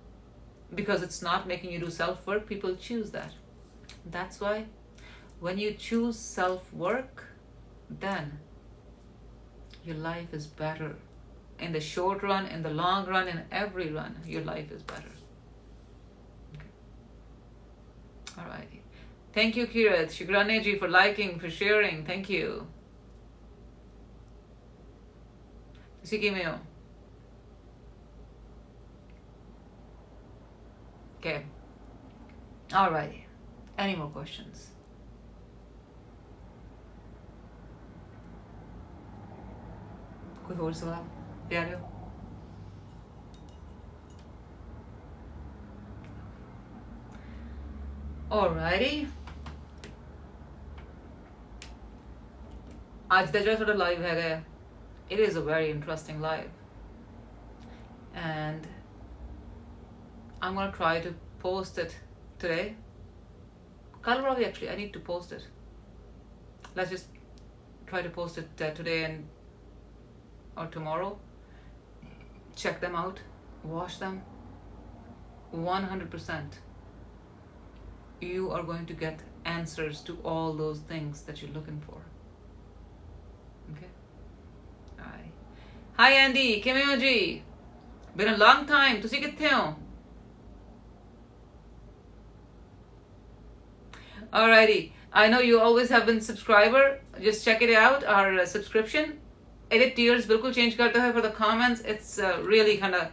because it's not making you do self-work, people choose that. That's why when you choose self-work, then your life is better. In the short run, in the long run, in every run, your life is better. Okay. Alrighty. Thank you, Kirat. Shukrane ji for liking, for sharing. Thank you. Tusi kiਵੇਂ ਹੋ? Okay. Alrighty. Any more questions? कोई और सवाल प्यारे हो? Alrighty. आज ਦਾ ਜਿਹੜਾ ਸਾਡਾ live ਹੈਗਾ, it is a very interesting live, and I'm gonna try to post it today. Kalravi, actually, I need to post it. Let's just try to post it today or tomorrow. Check them out, watch them. 100%. You are going to get answers to all those things that you're looking for. Okay? Alright. Hi Andy, ਕਿਵੇਂ ਹੋ ਜੀ? Been a long time. ਤੁਸੀਂ ਕਿੱਥੇ ਹੋ? Alrighty. I know you always have been subscriber. Just check it out, our subscription. edit tiers बिल्कुल change करते हो for the comments. It's really kind of,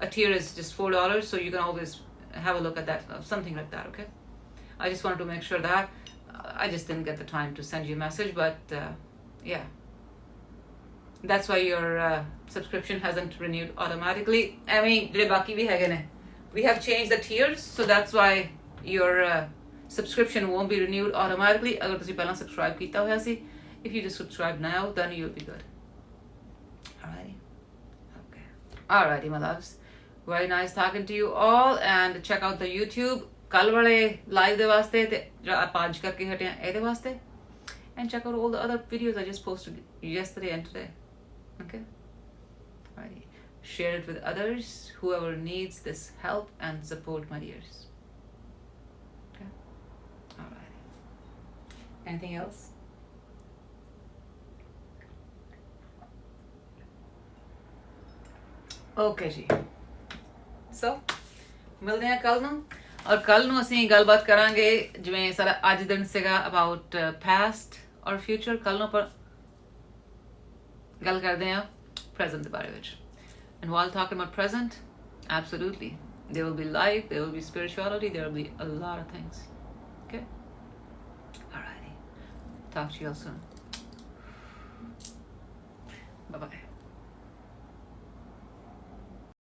a tier is just $4, so you can always have a look at that, something like that. Okay, I just wanted to make sure that I just didn't get the time to send you a message, but yeah, that's why your subscription hasn't renewed automatically. I mean, we have changed the tiers, so that's why your subscription won't be renewed automatically. अगर तुसी पहला subscribe कीता होया सी, if you just subscribe now, then you'll be good. Alrighty, okay, alrighty, my loves. Very nice talking to you all, and check out the YouTube. कल वाले live दे वास्ते ते जो आप आज करके हटे हैं ऐदे वास्ते, and check out all the other videos I just posted yesterday and today. Okay, alrighty. Share it with others, whoever needs this help and support, my dears. Okay, alrighty. Anything else? Okay ji, so मिलते हैं कल ਨੂੰ, और कल ਨੂੰ ਅਸੀਂ ਗੱਲਬਾਤ ਕਰਾਂਗੇ ਜਿਵੇਂ ਸਾਰਾ ਅੱਜ ਦਿਨ ਸੀਗਾ about past or future, ਕੱਲ ਨੂੰ ਪਰ ਗੱਲ ਕਰਦੇ ਹਾਂ present ਦੇ ਬਾਰੇ ਵਿੱਚ. And while talking about present, absolutely, there will be life, there will be spirituality, there will be a lot of things. Okay, alrighty, talk to you all soon. Bye bye.